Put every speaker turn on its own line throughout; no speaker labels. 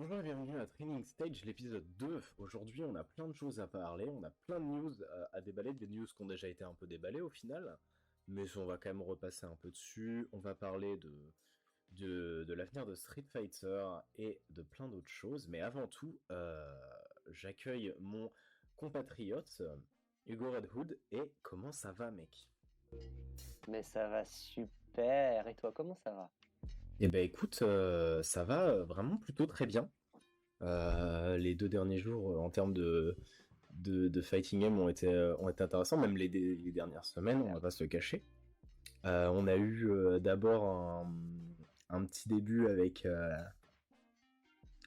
Bonjour et bienvenue à Training Stage, l'épisode 2. Aujourd'hui, on a plein de choses à parler, on a plein de news à déballer, des news qui ont déjà été un peu déballées au final, mais on va quand même repasser un peu dessus. On va parler de l'avenir de Street Fighter et de plein d'autres choses, mais avant tout, j'accueille mon compatriote Hugo Red Hood. Et comment ça va, mec?
Mais ça va super. Et toi, comment ça va?
Eh ben écoute, ça va vraiment plutôt très bien. Les 2 derniers jours en termes de fighting game ont été intéressants, même les dernières semaines, on
Super.
va pas se le cacher. On a eu d'abord un petit début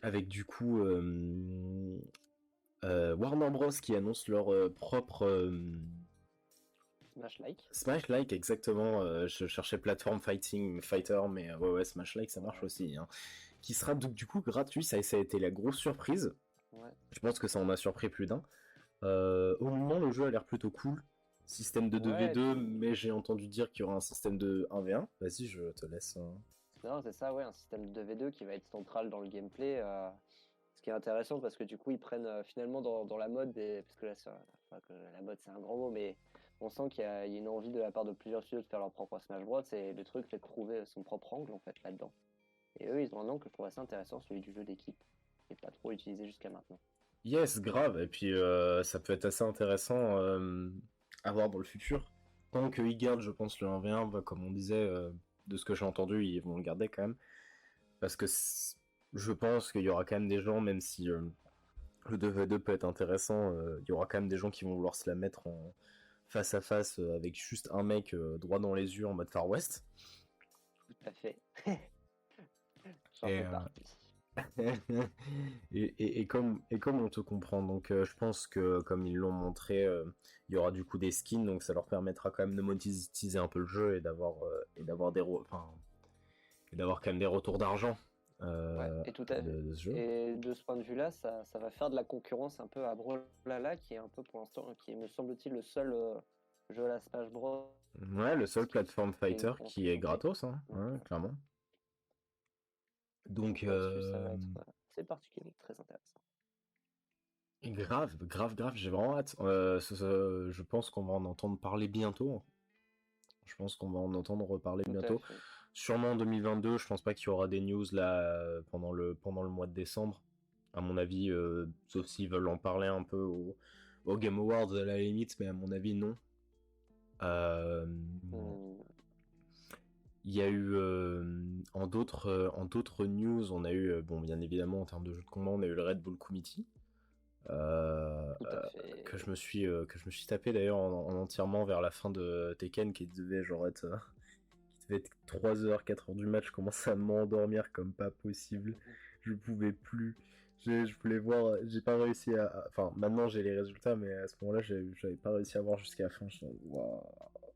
avec du coup Warner Bros qui annonce leur propre
Smash like.
Smash Like, exactement. Je cherchais plateforme fighter, mais ouais, Smash Like ça marche
Ouais.
aussi, hein. Qui sera donc du coup gratuit, ça a été la grosse surprise.
Ouais.
Je pense que ça en a surpris plus d'un. Au moment, le jeu a l'air plutôt cool. Système de
Ouais, et
2v2,
puis.
mais j'ai entendu dire qu'il y aura un système de 1v1. Vas-y, je te laisse.
Non, c'est ça, ouais, un système de 2v2 qui va être central dans le gameplay. Ce qui est intéressant parce que du coup, ils prennent finalement dans la mode des. Parce que là, enfin, que la mode, c'est un grand mot, mais on sent qu'il y a une envie de la part de plusieurs studios de faire leur propre Smash Bros. Et le truc, c'est de trouver son propre angle en fait là-dedans. Et eux, ils ont un angle que je trouve assez intéressant, celui du jeu d'équipe, qui n'est pas trop utilisé jusqu'à maintenant.
Yes, grave. Et puis, ça peut être assez intéressant à voir dans le futur. Tant qu'ils gardent, je pense, le 1v1, bah, comme on disait, de ce que j'ai entendu, ils vont le garder quand même. Parce que je pense qu'il y aura quand même des gens, même si le 2v2 peut être intéressant, il y aura quand même des gens qui vont vouloir se la mettre en face à face avec juste un mec droit dans les yeux en mode Far West.
Tout à fait. J'en
Et,
fais partie.
et comme on te comprend, donc je pense que comme ils l'ont montré, il y aura du coup des skins, donc ça leur permettra quand même de monétiser un peu le jeu et d'avoir enfin, et d'avoir quand même des retours d'argent
Ouais, et tout à fait.
de ce jeu.
Et de ce point de vue-là, ça va faire de la concurrence un peu à Brawlhalla, qui est un peu pour l'instant, qui est, me semble-t-il, le seul jeu à la Smash Bros.
Ouais, le seul
qui
platform
fait une
fighter
concurrence
qui est
complète.
gratos, hein,
Donc,
ouais, clairement. Donc,
donc là-dessus, ça va être assez particulier, très intéressant.
grave, grave, grave, j'ai vraiment hâte. Je pense qu'on va en entendre parler bientôt. Je pense qu'on va en entendre reparler
Tout à
bientôt.
fait.
Sûrement en 2022, je pense pas qu'il y aura des news là pendant le mois de décembre. À mon avis, sauf s'ils veulent en parler un peu au Game Awards à la limite, mais à mon avis, non. Euh,
Hmm,
Il y a eu en d'autres news, on a eu bon bien évidemment en termes de jeux de combat, on a eu le Red Bull Committee
tout à fait.
que je me suis tapé d'ailleurs en entièrement vers la fin de Tekken qui devait genre être qui devait être 3h, 4h du match, je commençais à m'endormir comme pas possible. Je pouvais plus. Je voulais voir, j'ai pas réussi enfin, maintenant j'ai les résultats, mais à ce moment-là, j'avais pas réussi à voir jusqu'à la fin. Waouh.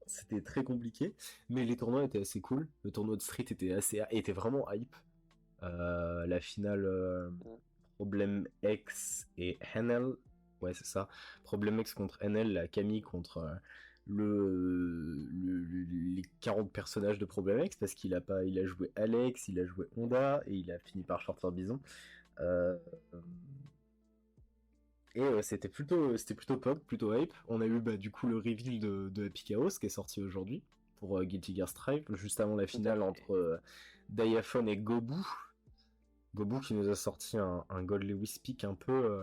C'était très compliqué, mais les tournois étaient assez cool. Le tournoi de Street était vraiment hype. La finale
Hmm.
Problem X et Henel, ouais, c'est ça. Problem X contre Henel, la Camille contre les 40 personnages de Problem X, parce il a joué Alex, il a joué Honda, et il a fini par sortir Bison. Euh, et c'était plutôt pop, plutôt hype. On a eu bah, du coup le reveal de Happy Chaos qui est sorti aujourd'hui pour Guilty Gear Strive, juste avant la
Tout à
finale
fait.
entre Diaphone et Gobu. Gobu qui nous a sorti un God Lewis pick un peu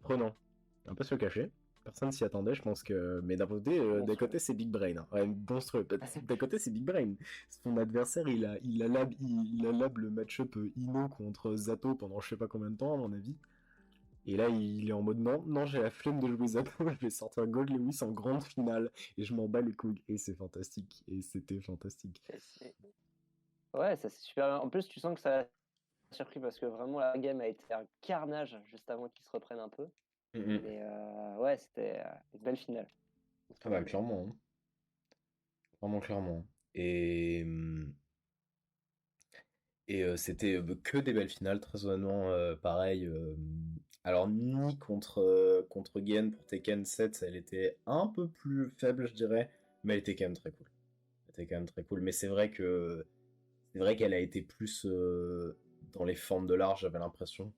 prenant, un peu se le cacher. Personne s'y attendait, je pense que. Mais d'un côté
Monstrueux.
c'est Big Brain. Hein. Ouais, monstrueux. D'un côté, c'est Big Brain. Son adversaire, il a lab le match-up Ino contre Zato pendant je sais pas combien de temps, à mon avis. Et là, il est en mode non, non, j'ai la flemme de jouer Zato, je vais sortir God Lewis en grande finale. Et je m'en bats les couilles. Et c'est fantastique. Et c'était fantastique.
Ouais, ça c'est super bien. En plus, tu sens que ça a surpris parce que vraiment la game a été un carnage juste avant qu'ils se reprennent un peu.
Mhm.
Mais ouais, c'était une belle finale. Une
Ah
très
bah,
belle finale.
clairement. Hein. Vraiment, clairement. Et c'était que des belles finales, très honnêtement, pareil. Alors, ni contre Gen pour Tekken 7, elle était un peu plus faible, je dirais, mais elle était quand même très cool. Elle était quand même très cool. Mais c'est vrai qu'elle a été plus dans les formes de l'art, j'avais l'impression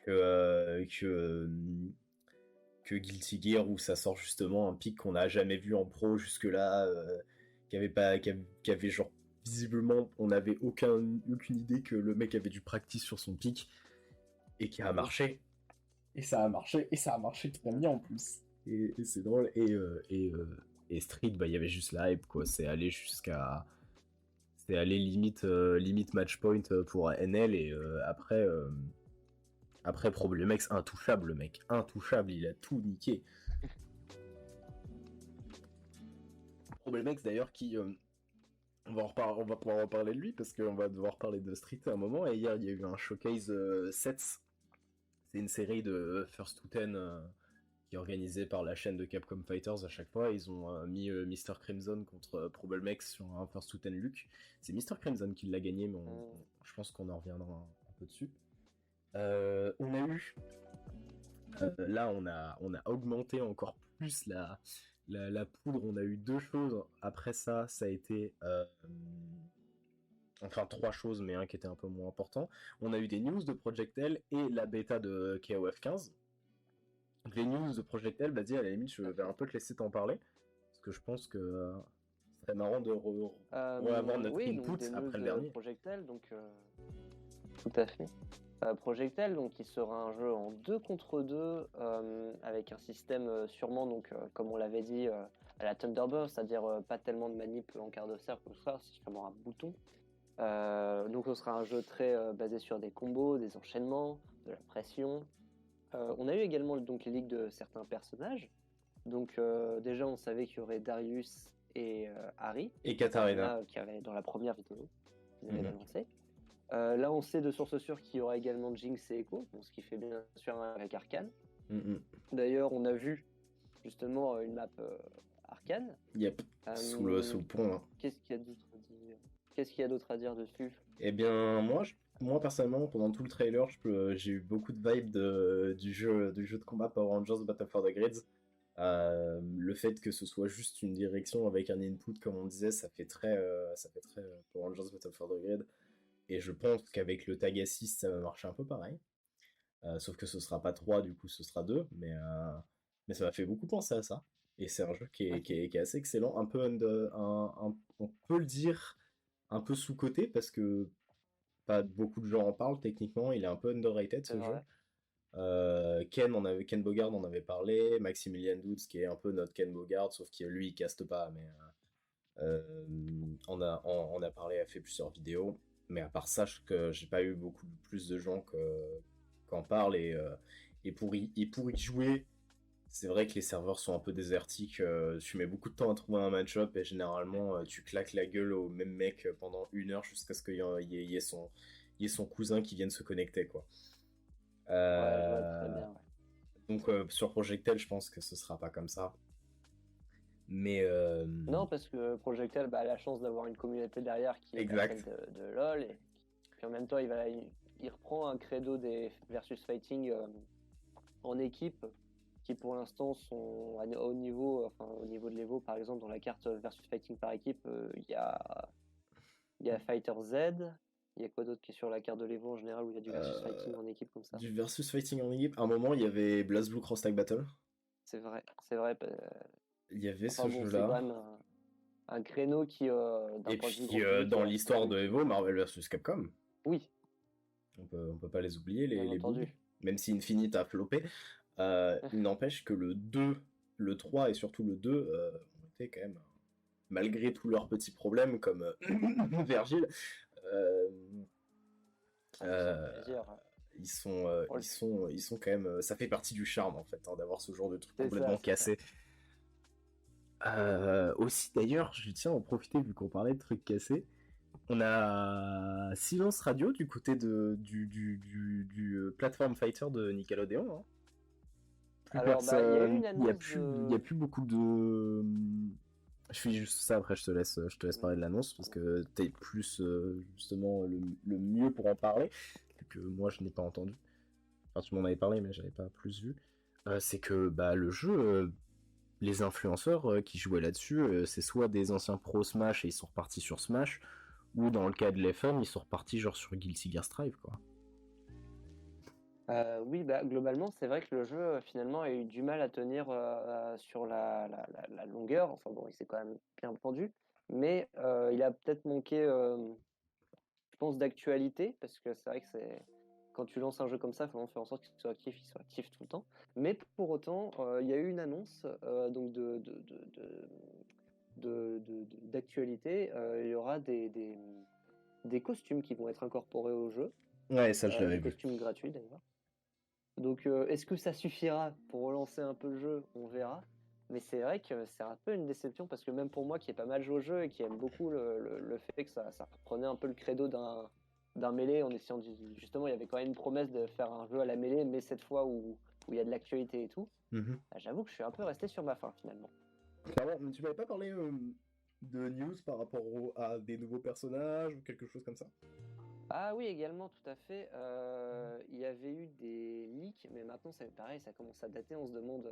que Guilty Gear, où ça sort justement un pic qu'on n'a jamais vu en pro jusque-là, qui avait genre visiblement, on n'avait aucune idée que le mec avait du practice sur son pic et qui a marché. Et ça a marché, et ça a marché très bien en plus. Et c'est drôle. Et Street, bah il y avait juste la hype quoi. C'est allé limite match point pour NL et après Problemex intouchable le mec, intouchable, il a tout niqué. Problemex d'ailleurs qui on va pouvoir en parler de lui parce qu'on va devoir parler de Street à un moment. Et hier il y a eu un showcase Sets. C'est une série de First to Ten qui est organisée par la chaîne de Capcom Fighters à chaque fois. Ils ont mis Mr. Crimson contre Problemex sur un First to Ten Luke. C'est Mr. Crimson qui l'a gagné, mais je pense qu'on en reviendra un peu dessus. On a eu là on a augmenté encore plus la poudre. On a eu deux choses après ça a été enfin trois choses mais un qui était un peu moins important. On a eu des news de Project L et la bêta de KOF 15. Donc les news de Project L, vas-y à la limite je vais un peu te laisser t'en parler parce que je pense que ce serait marrant de avoir notre input après le dernier.
Project L, donc tout à fait. Project L, donc qui sera un jeu en 2 contre 2 avec un système sûrement donc comme on l'avait dit à la Thunderburst, c'est-à-dire pas tellement de manip en quart de cercle comme ça, c'est vraiment un bouton. Donc ce sera un jeu très basé sur des combos, des enchaînements, de la pression. On a eu également donc les leaks de certains personnages. Donc déjà on savait qu'il y aurait Darius et Harry
et Katarina
qui avait dans la première vidéo qu'ils avaient annoncé. Là, on sait de sources sûres qu'il y aura également Jinx et Echo, ce qui fait bien sûr avec Arcane. D'ailleurs, on a vu justement une map Arcane.
Yep, sous le pont. Hein.
Qu'est-ce qu'il y a d'autre à dire dessus?
Eh bien, moi personnellement, pendant tout le trailer, j'ai eu beaucoup de vibes du jeu de combat Power Rangers Battle for the Grids. Le fait que ce soit juste une direction avec un input, comme on disait, ça fait très Power Rangers Battle for the Grid. Et je pense qu'avec le tag assist, ça va marcher un peu pareil. Sauf que ce sera pas 3, du coup ce sera 2. Mais ça m'a fait beaucoup penser à ça. Et c'est un jeu qui est assez excellent. Un peu on peut le dire, un peu sous-coté, parce que pas beaucoup de gens en parlent techniquement. Il est un peu underrated ce jeu. Ken Bogard en avait parlé. Maximilian Doodz qui est un peu notre Ken Bogard, sauf que lui il caste pas. Mais on a parlé, a fait plusieurs vidéos. Mais à part ça, j'ai pas eu beaucoup plus de gens qu'en parlent et pour y jouer, c'est vrai que les serveurs sont un peu désertiques. Tu mets beaucoup de temps à trouver un match-up et généralement tu claques la gueule au même mec pendant 1 heure jusqu'à ce qu'il y ait son cousin qui vienne se connecter quoi.
Ouais, je vois très bien. Ouais.
Donc sur Projectel, je pense que ce sera pas comme ça. Mais
non, parce que Projectel a la chance d'avoir une communauté derrière qui est celle de LoL et puis en même temps il reprend un credo des versus fighting en équipe qui pour l'instant sont au niveau de l'Evo par exemple dans la carte versus fighting par équipe il y a Fighter Z, il y a quoi d'autre qui est sur la carte de l'Evo en général où il y a du versus fighting en équipe comme ça.
Du versus fighting en équipe, à un moment il y avait BlazBlue Cross Tag Battle.
C'est vrai.
Il y avait ce jeu-là.
C'est quand même un créneau qui.
Et puis dans l'histoire de Evo, Marvel vs Capcom.
Oui.
On peut pas les oublier, les bougs. Même si Infinite a floppé. Il n'empêche que le 2, le 3 et surtout le 2 ont été quand même, malgré tous leurs petits problèmes comme Virgile, ils sont quand même. Ça fait partie du charme en fait, d'avoir ce genre de truc complètement cassé. Aussi d'ailleurs, je tiens à en profiter vu qu'on parlait de trucs cassés. On a Silence Radio du côté du Platform Fighter de Nickelodeon. Hein.
Alors, il
y a plus beaucoup de. Je fais juste ça, après je te laisse parler de l'annonce parce que t'es plus justement le mieux pour en parler, que moi je n'ai pas entendu. Enfin, tu m'en avais parlé, mais j'avais pas plus vu. C'est que le jeu, les influenceurs qui jouaient là-dessus, c'est soit des anciens pro Smash et ils sont repartis sur Smash, ou dans le cas de l'FM, ils sont repartis genre sur Guilty Gear Strive, quoi.
Oui, bah, globalement, c'est vrai que le jeu, finalement, a eu du mal à tenir sur la longueur. Enfin bon, il s'est quand même bien vendu, mais il a peut-être manqué, je pense, d'actualité, parce que c'est vrai que quand tu lances un jeu comme ça, il faut vraiment faire en sorte qu'il soit actif tout le temps. Mais pour autant, il y a eu une annonce donc d'actualité. Il y aura des costumes qui vont être incorporés au jeu,
Ouais, ça je l'avais
des
vu.
costumes gratuits d'ailleurs. Donc, est-ce que ça suffira pour relancer un peu le jeu? On verra. Mais c'est vrai que c'est un peu une déception parce que même pour moi qui ai pas mal joué au jeu et qui aime beaucoup le fait que ça reprenait un peu le credo d'un mêlée en essayant justement, il y avait quand même une promesse de faire un jeu à la mêlée, mais cette fois où il y a de l'actualité et tout.
Mhm.
Bah, j'avoue que je suis un peu resté sur ma faim finalement.
Clairement, mais tu m'avais pas parlé de news par rapport à des nouveaux personnages ou quelque chose comme ça?
Ah oui, également, tout à fait. Il y avait eu des leaks, mais maintenant c'est pareil, ça commence à dater. On se demande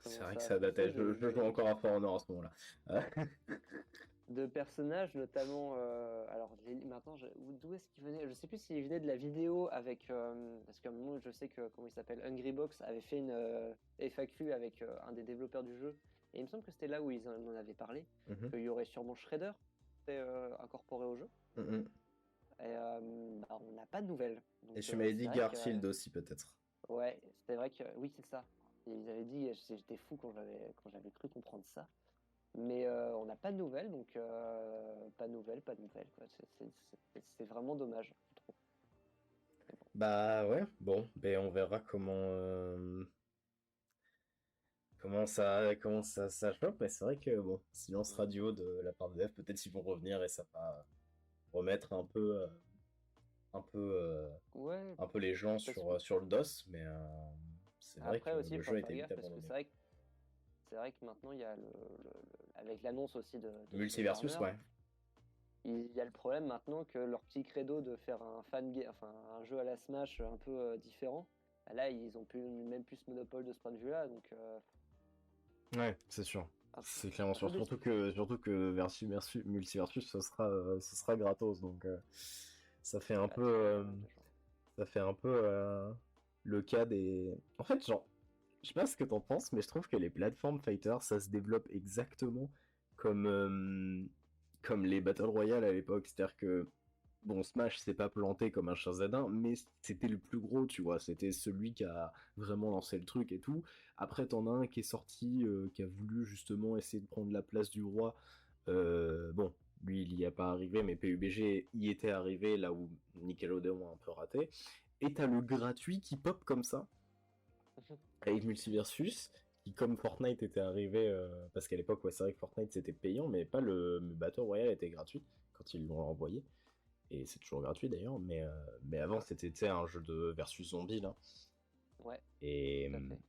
C'est
comment
vrai que
ça va
ça datait,
fonctionner
je joue encore à For Honor à ce moment-là.
de personnages, notamment. Alors, maintenant, d'où est-ce qu'il venait? Je sais plus s'il venait de la vidéo avec. Parce que moi, je sais que, comment il s'appelle, Hungrybox avait fait une FAQ avec un des développeurs du jeu. Et il me semble que c'était là où ils en avaient parlé,
Mhm,
qu'il y aurait sûrement Shredder qui était, incorporé au jeu.
mhm.
Et bah, on n'a pas de nouvelles. Donc,
Et tu m'avais
c'est
dit
vrai que.
Garfield aussi, peut-être.
Ouais, c'est vrai que. Oui, c'est ça. Et ils avaient dit, j'étais fou quand j'avais cru comprendre ça. Mais on n'a pas de nouvelles, donc pas de nouvelles, pas de nouvelles, quoi. C'est vraiment dommage, je trouve. Mais bon.
Bah ouais, bon, ben on verra comment ça chope, mais c'est vrai que bon, silence
Mm.
radio de la part de Dev, peut-être ils vont revenir et ça va remettre un peu, euh,
Ouais,
un peu les gens
parce
sur le DOS, mais c'est vrai
après
que
aussi, il
le
faut
jeu a
faire
été vite
gaffe, parce que
abandonné.
c'est vrai que maintenant, il y a avec l'annonce aussi de ce
Multiversus,
Warner,
ouais.
il y a le problème maintenant que leur petit credo de faire enfin un jeu à la Smash un peu différent, bah là, ils ont même plus ce monopole de ce point de vue-là, donc
Ouais, c'est sûr.
un peu,
C'est clairement
un peu
sûr.
déçu.
Surtout que Multiversus, ce sera gratos. Donc, ça fait un
Bah,
peu,
tu vois, il y a de chance.
ça fait un peu le cas des. En fait, genre, je sais pas ce que t'en penses, mais je trouve que les plateformes fighters, ça se développe exactement comme, comme les Battle Royale à l'époque. C'est-à-dire que bon, Smash s'est pas planté comme un Shazadin, mais c'était le plus gros, tu vois. C'était celui qui a vraiment lancé le truc et tout. Après, t'en as un qui est sorti, qui a voulu justement essayer de prendre la place du roi. Bon, lui, il y a pas arrivé, mais PUBG y était arrivé, là où Nickelodeon a un peu raté. Et t'as le gratuit qui pop comme ça, avec Multiversus, qui comme Fortnite était arrivé, parce qu'à l'époque, ouais, c'est vrai que Fortnite c'était payant, mais pas le Battle Royale était gratuit quand ils l'ont envoyé. Et c'est toujours gratuit d'ailleurs, mais avant c'était tu sais, un jeu de versus zombie là.
Ouais,
Et,
tout à fait.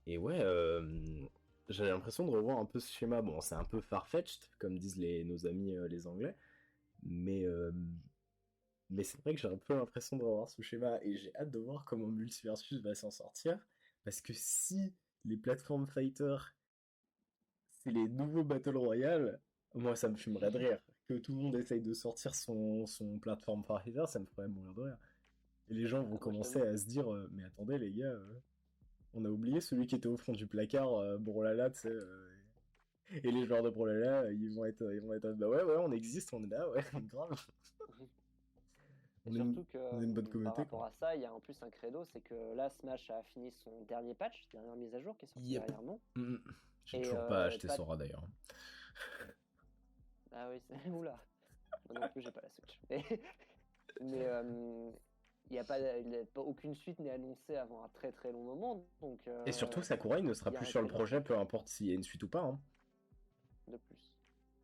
et ouais, j'ai l'impression de revoir un peu ce schéma. Bon, c'est un peu farfetched, comme disent nos amis les Anglais, mais, euh, mais c'est vrai que j'ai un peu l'impression de revoir ce schéma et j'ai hâte de voir comment Multiversus va s'en sortir. Parce que si les plateformes fighters c'est les nouveaux Battle Royale, moi ça me fumerait de rire. Que tout le monde essaye de sortir son plateforme fighter, ça me ferait mourir de rire. Et les gens vont
Ah, moi, je
commencer
t'avoue
à
que
se dire mais attendez les gars, on a oublié celui qui était au fond du placard, Brolala, tu sais. Et les joueurs de Brolala, ils vont être bah ouais, on existe, on est là, ouais, grave.
et
On est une,
surtout que
on est une bonne
par
communauté, quoi.
rapport à ça, il y a en plus un credo, c'est que là, Smash a fini son dernier patch, dernière mise à jour qui est sortie
Yep.
dernièrement.
Mm. J'ai
Et
toujours pas acheté
pas.
Sora d'ailleurs.
Ah oui, oula. Moi non plus, j'ai pas la Switch. Mais il y a pas aucune suite n'est annoncée avant un très très long moment, donc
Et surtout, Sakurai ne sera
il y a
plus
un
sur le
credo
projet, peu importe s'il y a une suite ou pas, hein.
de plus.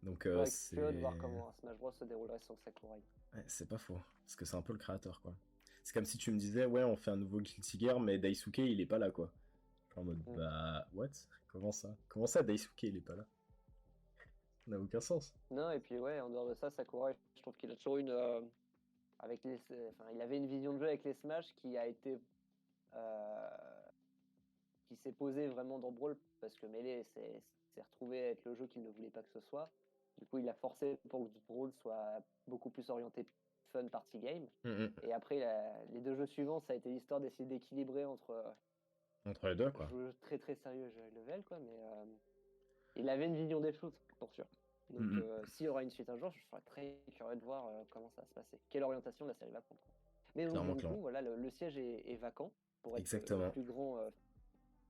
Donc
Je serais curieux de voir
c'est.
comment un Smash Bros se déroulerait sur Sakurai.
Ouais, c'est pas faux. Parce que c'est un peu le créateur, quoi. C'est comme si tu me disais, ouais, on fait un nouveau Guilty Gear, mais Daisuke, il est pas là, quoi. Je suis en mode,
Mm.
bah, what? Comment ça? Comment ça, Daisuke, il est pas là? Ça n'a aucun sens.
Non, et puis ouais, en dehors de ça, Sakurai, je trouve qu'il a toujours une enfin, il avait une vision de jeu avec les Smash qui a été euh, qui s'est posée vraiment dans Brawl parce que Melee s'est retrouvé être le jeu qu'il ne voulait pas que ce soit. Du coup, il a forcé pour que Brawl soit beaucoup plus orienté fun party game. Et après, les 2 jeux suivants, ça a été l'histoire d'essayer d'équilibrer
Entre les deux, quoi.
jeu très très sérieux et jeu high level, quoi. Mais il avait une vision des choses, pour sûr. Donc, s'il y aura une suite un jour, je serais très curieux de voir comment ça va se passer. Quelle orientation la série va prendre. Mais donc,
Clairement,
du
clairement.
coup, voilà, le siège est vacant pour être le
Exactement.
plus grand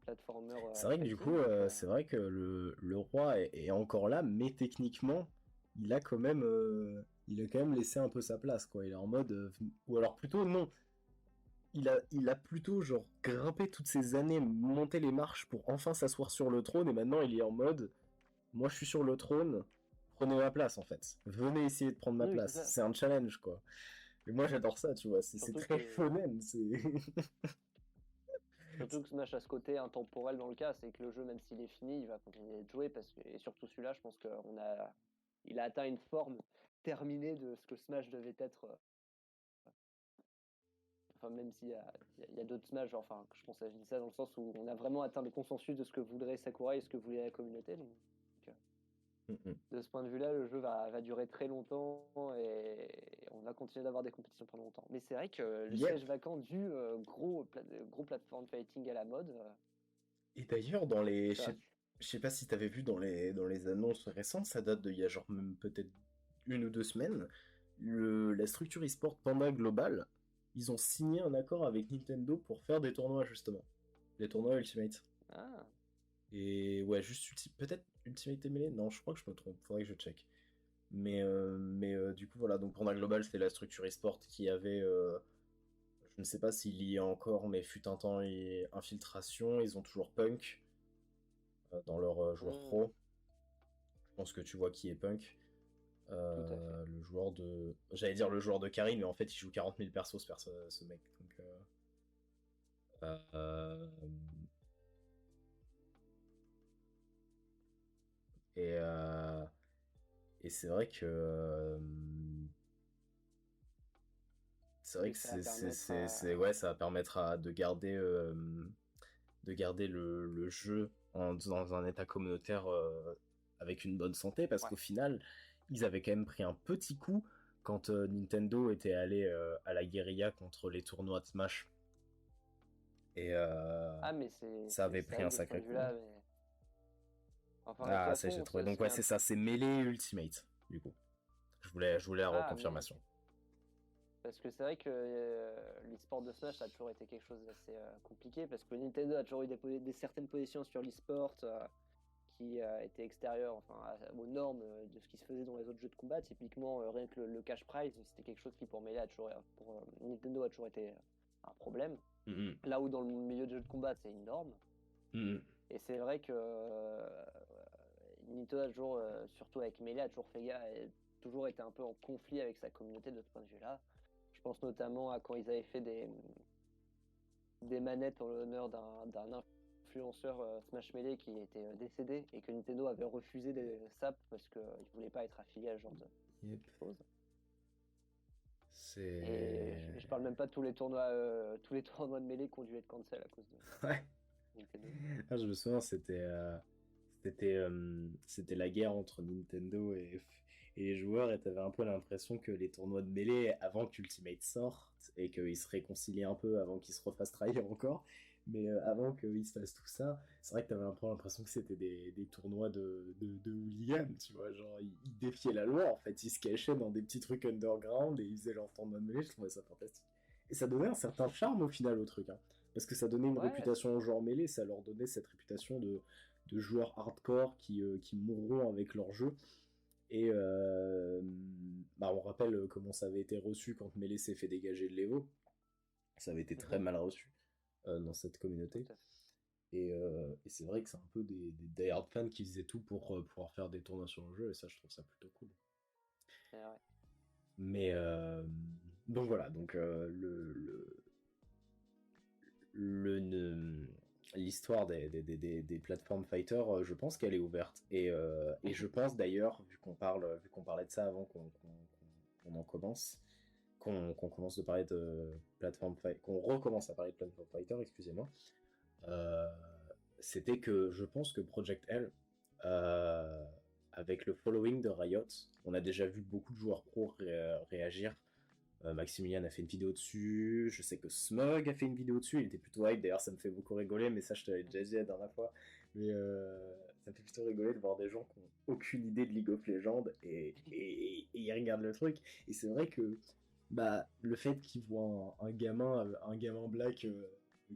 platformer
C'est vrai que du
fighting.
coup,
Donc,
c'est vrai que le roi est encore là, mais techniquement, il a quand même laissé un peu sa place, quoi. Il est en mode, ou alors plutôt non, il a plutôt genre grimpé toutes ces années, monté les marches pour enfin s'asseoir sur le trône, et maintenant il est en mode, moi je suis sur le trône, prenez ma place en fait. Venez essayer de prendre ma
oui, c'est
place.
ça.
C'est un challenge, quoi. Et moi j'adore ça, tu vois. C'est
Surtout
très
que,
shonen. C'est
surtout que Smash a ce côté intemporel dans le cas, c'est que le jeu, même s'il est fini, il va continuer de jouer et surtout celui-là, je pense il a atteint une forme terminée de ce que Smash devait être. Enfin, même s'il y a d'autres Smash, genre, enfin, je pense que je dis ça dans le sens où on a vraiment atteint le consensus de ce que voudrait Sakurai et ce que voulait la communauté. Donc, de ce point de vue-là, le jeu va durer très longtemps et on va continuer d'avoir des compétitions pendant longtemps. Mais c'est vrai que le
Yep.
siège vacant du gros platform fighting à la mode,
Et d'ailleurs, dans les.
ça,
Je sais pas si t'avais vu dans les annonces récentes, ça date d'il y a genre même peut-être 1 ou 2 semaines, la structure e-sport Panda Global, ils ont signé un accord avec Nintendo pour faire des tournois justement. Des tournois Ultimate.
ah,
Et ouais, juste peut-être Ultimate et Melee? Non, je crois que je me trompe, faudrait que je check. Mais du coup, voilà, donc Panda Global, c'était la structure e-sport qui avait, je ne sais pas s'il y a encore, mais fut un temps, Infiltration, ils ont toujours Punk dans leur joueur
hmm,
pro. Je pense que tu vois qui est Punk.
tout à fait.
Le joueur de. J'allais dire le joueur de Karine, mais en fait, il joue 40 000 persos, ce mec. Donc, euh, et, euh, et c'est vrai que. C'est vrai
Oui,
que
ça va permettre à.
ouais, ça va permettre de garder le jeu dans un état communautaire avec une bonne santé, parce
Ouais.
qu'au final, ils avaient quand même pris un petit coup quand Nintendo était allé à la guérilla contre les tournois de Smash. Et
Ah, mais c'est
ça avait
c'est
pris
vrai
un
que de ce point
sacré
de
coup, hein.
vue-là, mais. Enfin, de toute
Ah, ça, j'ai
façon,
trouvé.
ce
Donc,
qui
ouais,
est.
c'est ça, c'est Melee Ultimate, du coup. Je voulais la
Ah, mais ok.
reconfirmation.
Parce que c'est vrai que l'e-sport de Smash ça a toujours été quelque chose d'assez compliqué parce que Nintendo a toujours eu certaines positions sur l'e-sport qui étaient extérieures enfin, aux normes de ce qui se faisait dans les autres jeux de combat. Typiquement, rien que le cash prize, c'était quelque chose qui pour Melee a toujours, pour Nintendo a toujours été un problème.
Mhm.
Là où dans le milieu de jeux de combat, c'est une norme.
Mhm.
Et c'est vrai que Nintendo a toujours, surtout avec Melee, a toujours toujours été un peu en conflit avec sa communauté de ce point de vue-là. Je pense notamment à quand ils avaient fait des manettes en l'honneur d'un influenceur Smash Melee qui était décédé et que Nintendo avait refusé ça parce qu'ils ne voulaient pas être affilié à ce genre de
Yep.
choses. Et
C'est.
je parle même pas de tous les tournois de Melee qui ont dû être cancel à cause de
Ouais.
Nintendo.
Ah, je me souviens, c'était la guerre entre Nintendo et les joueurs, et t'avais un peu l'impression que les tournois de mêlée, avant qu'Ultimate sorte, et qu'ils se réconcilient un peu avant qu'ils se refassent trahir encore, mais avant qu'ils se fassent tout ça, c'est vrai que t'avais un peu l'impression que c'était des tournois de hooligans, tu vois, genre ils défiaient la loi, en fait, ils se cachaient dans des petits trucs underground et ils faisaient leur tournoi de mêlée, je trouvais ça fantastique. Et ça donnait un certain charme au final au truc, hein. Parce que ça donnait une
Ouais,
réputation aux joueurs mêlés, ça leur donnait cette réputation de joueurs hardcore qui mourront avec leur jeu. Et bah on rappelle comment ça avait été reçu quand Melee s'est fait dégager de l'Evo. Ça avait été très
mhm,
mal reçu dans cette
tout
communauté.
à fait.
Et c'est vrai que c'est un peu des die-hard fans qui faisaient tout pour pouvoir faire des tournois sur le jeu, et ça, je trouve ça plutôt cool.
Et ouais.
Mais donc voilà, donc le, l'histoire des platform fighters, je pense qu'elle est ouverte. Et je pense d'ailleurs, vu qu'on parlait de ça avant qu'on en commence, qu'on commence de parler de qu'on recommence à parler de platform fighter, excusez-moi, euh, c'était que je pense que Project L euh, avec le following de Riot, on a déjà vu beaucoup de joueurs pro réagir. Maximilian a fait une vidéo dessus, je sais que Smug a fait une vidéo dessus, il était plutôt hype, d'ailleurs ça me fait beaucoup rigoler, mais ça je te l'avais déjà dit la dernière fois, mais ça me fait plutôt rigoler de voir des gens qui n'ont aucune idée de League of Legends et ils regardent le truc, et c'est vrai que bah, le fait qu'ils voient un gamin black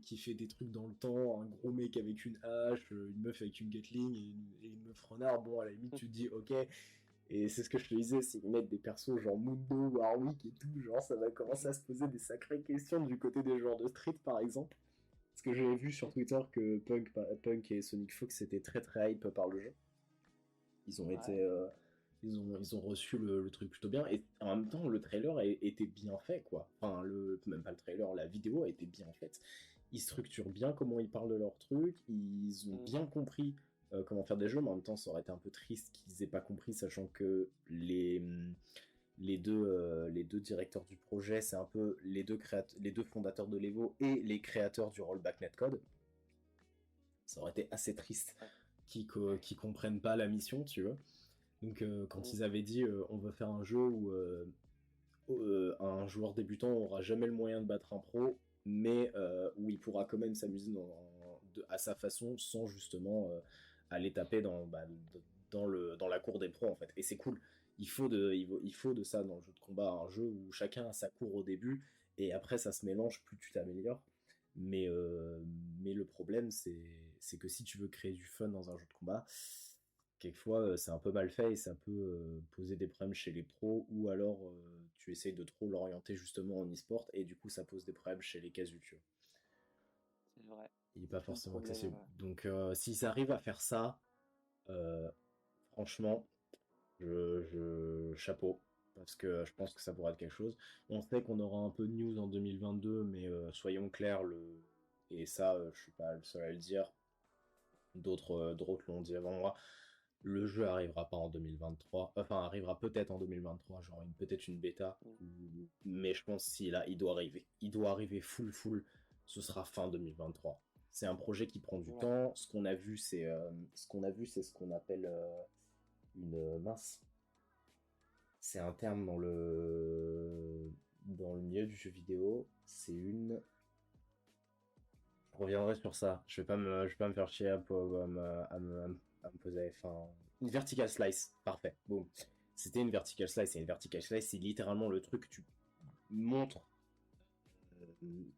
qui fait des trucs dans le temps, un gros mec avec une hache, une meuf avec une Gatling et une meuf renard, bon à la limite tu te dis ok, et c'est ce que je te disais, s'ils mettent des persos genre Mundo, Warwick et tout, genre ça va commencer à se poser des sacrées questions du côté des joueurs de Street par exemple. Parce que j'avais vu sur Twitter que Punk et Sonic Fox étaient très très hype par le jeu. Ils ont été.
Ouais.
Ils ont reçu le truc plutôt bien. Et en même temps, le trailer était bien fait, quoi. Enfin, même pas le trailer, la vidéo a été bien faite. Ils structurent bien comment ils parlent de leur truc. Ils ont bien compris comment faire des jeux, mais en même temps, ça aurait été un peu triste qu'ils aient pas compris, sachant que les deux directeurs du projet, c'est un peu les deux fondateurs de l'Evo et les créateurs du rollback netcode. Ça aurait été assez triste qu'ils comprennent pas la mission, tu vois. Donc quand ils avaient dit on veut faire un jeu où un joueur débutant aura jamais le moyen de battre un pro, mais où il pourra quand même s'amuser à sa façon sans justement aller taper dans la cour des pros en fait. Et c'est cool. Il faut de ça dans le jeu de combat, un jeu où chacun a sa cour au début et après ça se mélange, plus tu t'améliores. Mais, euh, mais le problème, c'est que si tu veux créer du fun dans un jeu de combat, quelquefois c'est un peu mal fait et ça peut poser des problèmes chez les pros ou alors tu essayes de trop l'orienter justement en e-sport et du coup ça pose des problèmes chez les casus, tu vois.
C'est vrai.
Il n'est pas
C'est un
forcément
problème.
accessible. Donc s'ils arrivent à faire ça, euh, franchement, chapeau. Parce que je pense que ça pourrait être quelque chose. On sait qu'on aura un peu de news en 2022, mais soyons clairs, et ça, je suis pas le seul à le dire. D'autres l'ont dit avant moi. Le jeu arrivera pas en 2023. Enfin, arrivera peut-être en 2023, genre peut-être une bêta. Mais je pense si là, il doit arriver. Il doit arriver full. Ce sera fin 2023. C'est un projet qui prend du
Ouais.
temps. Ce qu'on appelle une mince. C'est un terme dans le milieu du jeu vidéo. C'est une. Je reviendrai sur ça. Je vais pas me faire chier à me poser. Enfin, une vertical slice. Parfait. Boum. C'était une vertical slice. Et une vertical slice, c'est littéralement le truc montres,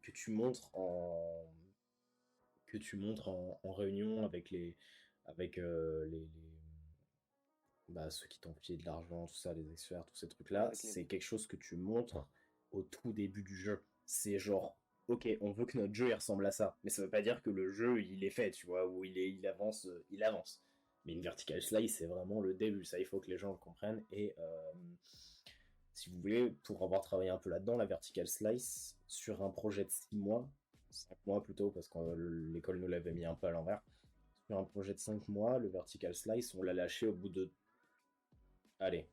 que tu montres en, en réunion avec ceux qui t'ont filé de l'argent, tout ça, les experts, tous ces trucs-là.
Avec les...
C'est quelque chose que tu montres au tout début du jeu. C'est genre, ok, on veut que notre jeu il ressemble à ça, mais ça veut pas dire que le jeu il est fait, tu vois, ou il avance. Mais une vertical slice, c'est vraiment le début, ça il faut que les gens le comprennent. Et si vous voulez, pour avoir travaillé un peu là-dedans, la vertical slice, sur un projet de 6 mois, 5 mois plutôt, parce que l'école nous l'avait mis un peu à l'envers, sur un projet de 5 mois, le vertical slice, on l'a lâché au bout de, allez,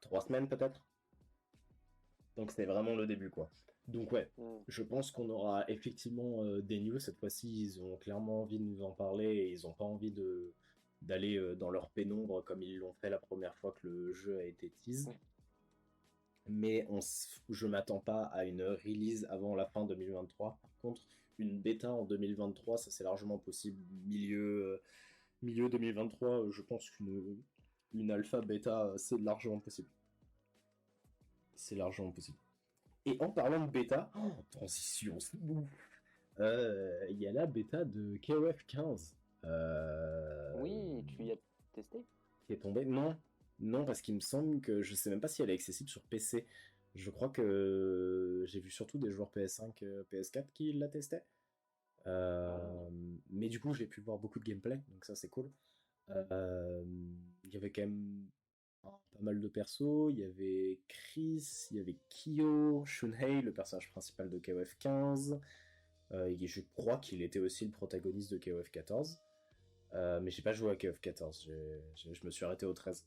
3 semaines peut-être. Donc c'est vraiment le début, quoi. Donc ouais,
Mm.
je pense qu'on aura effectivement des news. Cette fois-ci, ils ont clairement envie de nous en parler et ils n'ont pas envie d'aller dans leur pénombre comme ils l'ont fait la première fois que le jeu a été teased. Mais je m'attends pas à une release avant la fin 2023. Par contre, une bêta en 2023, ça c'est largement possible. Milieu 2023, je pense une alpha bêta, c'est largement possible. C'est largement possible. Et en parlant de bêta, transition, c'est bon. Il y a la bêta de KOF 15
Oui, tu y as testé?
qui est tombée. Non, non, parce qu'il me semble que je sais même pas si elle est accessible sur PC. Je crois que j'ai vu surtout des joueurs PS5, PS4 qui la testaient.
Ah.
Mais du coup, j'ai pu voir beaucoup de gameplay, donc ça c'est cool. Euh, Il y avait quand même pas mal de persos. Il y avait Chris, il y avait Kyo, Shunhei, le personnage principal de KOF 15. Et je crois qu'il était aussi le protagoniste de KOF 14. Mais j'ai pas joué à KOF 14, je me suis arrêté au 13.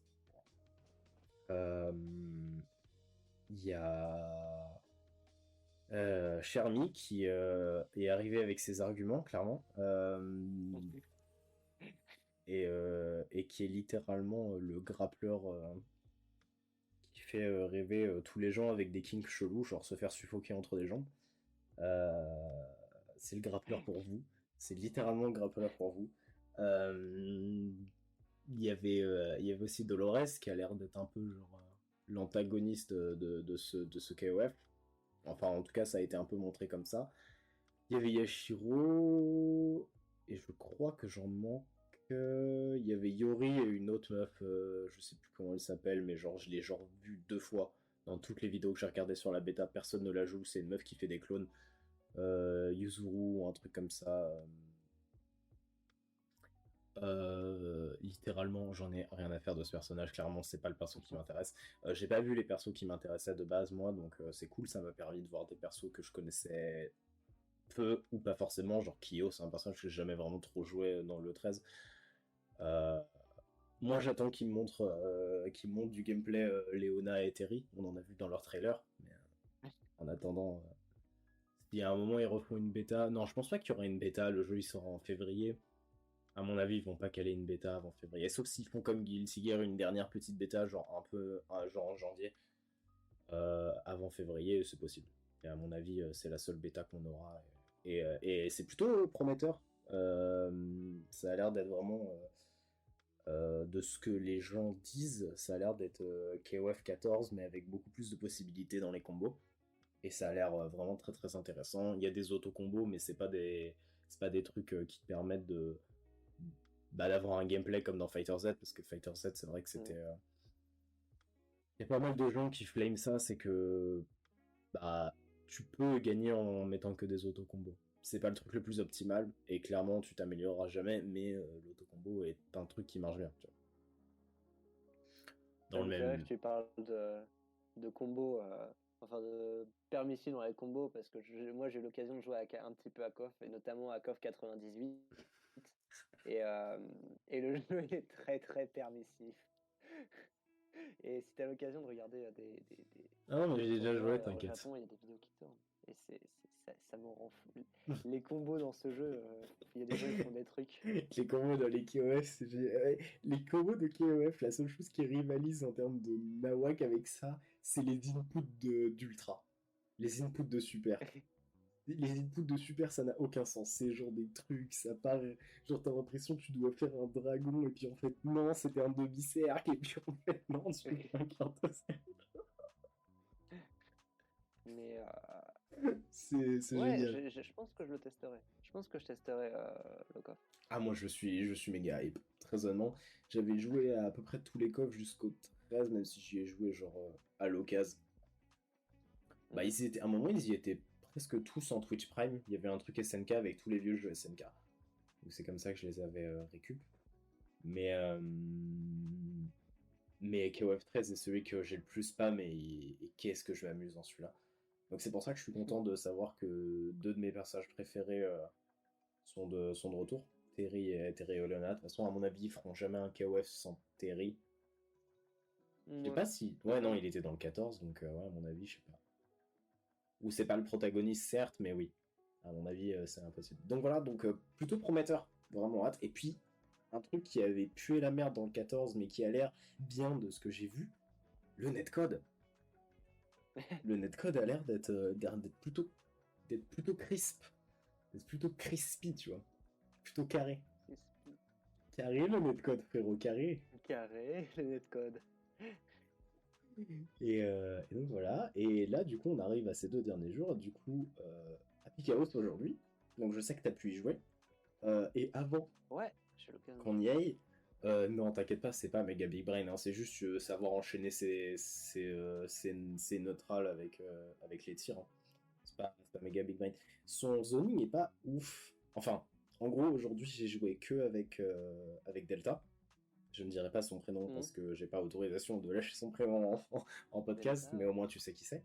Euh, Il y a Chermi qui est arrivé avec ses arguments, clairement. et qui est littéralement le grappleur qui fait rêver tous les gens avec des kinks chelous, genre se faire suffoquer entre des jambes. Euh, c'est le grappleur pour vous. C'est littéralement le grappleur pour vous. Euh, il y avait aussi Dolores qui a l'air d'être un peu genre l'antagoniste de ce KOF. Enfin, en tout cas, ça a été un peu montré comme ça. Il y avait Yashiro, et je crois que j'en manque. Il y avait Yori et une autre meuf, je sais plus comment elle s'appelle, mais genre je l'ai genre vue 2 fois dans toutes les vidéos que j'ai regardées sur la bêta. Personne ne la joue, c'est une meuf qui fait des clones. Yuzuru ou un truc comme ça. Littéralement, j'en ai rien à faire de ce personnage. Clairement, c'est pas le perso qui m'intéresse. J'ai pas vu les persos qui m'intéressaient de base, moi, donc c'est cool. Ça m'a permis de voir des persos que je connaissais peu ou pas forcément. Genre Kyo, c'est un personnage que j'ai jamais vraiment trop joué dans le 13. Euh, Moi, j'attends qu'ils montrent du gameplay Leona et Terry. On en a vu dans leur trailer. Mais en attendant, s'il y a un moment ils refont une bêta. Non, je pense pas qu'il y aura une bêta. Le jeu il sort en février. À mon avis, ils vont pas caler une bêta avant février. Sauf s'ils font comme Guilty Gear une dernière petite bêta, genre un peu, genre en janvier, avant février, c'est possible. Et à mon avis, c'est la seule bêta qu'on aura. Et c'est plutôt prometteur. Ça a l'air d'être vraiment, de ce que les gens disent, ça a l'air d'être KOF 14, mais avec beaucoup plus de possibilités dans les combos. Et ça a l'air vraiment très très intéressant. Il y a des auto-combos, mais c'est pas des trucs qui te permettent de d'avoir un gameplay comme dans Fighter Z, parce que Fighter Z, c'est vrai que c'était. Il y a pas mal de gens qui flame ça, c'est que bah, tu peux gagner en mettant que des auto-combos. C'est pas le truc le plus optimal, et clairement, tu t'amélioreras jamais, mais l'auto-combo est un truc qui marche bien. Tu vois.
Ça
Dans le
me fait rire
même.
que tu parles de combos, enfin de permissions dans les combos, parce que moi j'ai eu l'occasion de jouer un petit peu à KOF, et notamment à KOF 98. Et, euh, et le jeu est très très permissif. Et si tu as l'occasion de regarder
Ah non, mais
des
j'ai déjà
tournois
joué,
au
t'inquiète.
Japon, il y a des vidéos qui tournent. Et ça me rend fou. Les combos dans ce jeu, il y a des gens qui font des trucs.
Les combos dans les KOF, les combos de KOF, la seule chose qui rivalise en termes de Nawak avec ça, c'est les inputs d'Ultra. Les inputs de Super. Les inputs de Super, ça n'a aucun sens. C'est genre des trucs, ça part. Genre, t'as l'impression que tu dois faire un dragon, et puis en fait, non, c'était un demi-cercle, et puis en fait, non, tu fais un quart-cercle.
Mais
C'est
ouais,
génial.
je pense que je le testerai. Je pense que je testerai le coffre.
Ah, moi, je suis méga hype. Très honnêtement, j'avais joué à peu près tous les coffres jusqu'au 13, même si j'y ai joué, genre, à l'occasion. Bah,
Mhm.
à un moment, ils y étaient presque tous en Twitch Prime. Il y avait un truc SNK avec tous les vieux jeux SNK. Donc, c'est comme ça que je les avais récup. Mais, euh, mais KOF 13 est celui que j'ai le plus spam et qu'est-ce que je m'amuse dans celui-là. Donc, c'est pour ça que je suis content de savoir que deux de mes personnages préférés sont de retour. Terry et Olena. De toute façon, à mon avis, ils feront jamais un KOF sans Terry. Je sais
Ouais,
pas si.
c'est
Ouais,
pas
non,
loin.
il était dans le 14, donc ouais, à mon avis, je sais pas. Ou c'est pas le protagoniste, certes, mais oui. À mon avis, c'est impossible. Donc voilà, donc plutôt prometteur. Vraiment hâte. Et puis, un truc qui avait pué la merde dans le 14, mais qui a l'air bien de ce que j'ai vu, le netcode. Le netcode a l'air d'être plutôt crisp. D'être plutôt crispy, tu vois. Plutôt carré. Carré le netcode, frérot, carré.
Carré, le netcode.
Et donc voilà. Et là, du coup, on arrive à ces 2 derniers jours. Du coup, à Picao aujourd'hui. Donc je sais que tu as pu y jouer. Et avant
Ouais, j'ai l'occasion.
qu'on y aille, non, t'inquiète pas, c'est pas méga big brain. Hein, c'est juste savoir enchaîner ses neutrales avec les tirs. Hein. C'est pas méga big brain. Son zoning est pas ouf. Enfin, en gros, aujourd'hui, j'ai joué que avec Delta. Je ne dirai pas son prénom
Mhm.
parce que j'ai pas autorisation de lâcher son prénom en podcast,
Delta,
mais au
ouais.
moins tu sais qui c'est.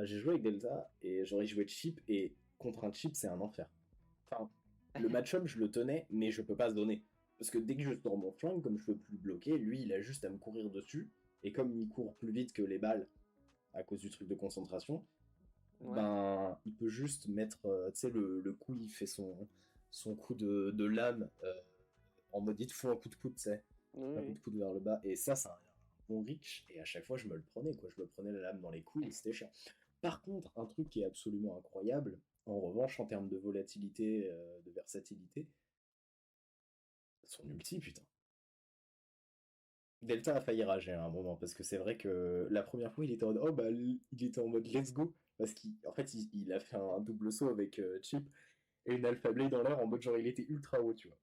J'ai joué avec Delta et j'aurais joué de Chip et contre un Chip c'est un enfer. Enfin, le match-up je le tenais, mais je peux pas se donner. Parce que dès que je sors mon flingue, comme je peux plus le bloquer, lui il a juste à me courir dessus. Et comme il court plus vite que les balles à cause du truc de concentration,
Ouais.
ben il peut juste mettre, tu sais, le coup, il fait son coup de lame en mode il te faut un coup de coude, tu sais.
Oui,
Un coup
oui.
de coude vers le bas. Et ça, c'est un bon reach. Et à chaque fois, je me le prenais, quoi. Je me prenais la lame dans les coudes et c'était chiant. Par contre, un truc qui est absolument incroyable, en revanche, en termes de volatilité, de versatilité, son ulti, putain. Delta a failli rager à un moment parce que c'est vrai que la première fois il était en mode oh bah il était en mode let's go parce qu'en fait il a fait un double saut avec Chip et une Alpha Blade dans l'air en mode genre il était ultra haut tu vois.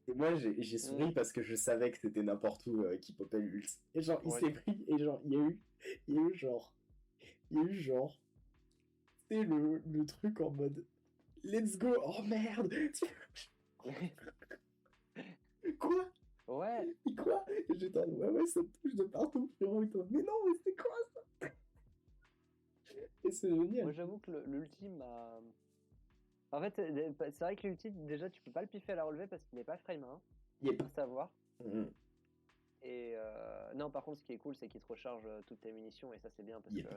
Et moi j'ai souri
Mm.
parce que je savais que c'était n'importe où qui popait l'ult. Et genre il
Ouais.
s'est pris et genre il y a eu genre c'était le truc en mode let's go oh merde quoi
Ouais,
quoi et j'étais en mode, ouais ça me touche de partout frérot et toi, mais non mais c'est quoi et c'est
moi
génial.
j'avoue que l'ultime a. En fait, c'est vrai que l'ultime, déjà, tu peux pas le piffer à la relevée parce qu'il n'est pas frame 1,
Yep.
faut savoir.
Mm,
Et non, par contre, ce qui est cool, c'est qu'il te recharge toutes tes munitions et ça, c'est bien parce que
yep.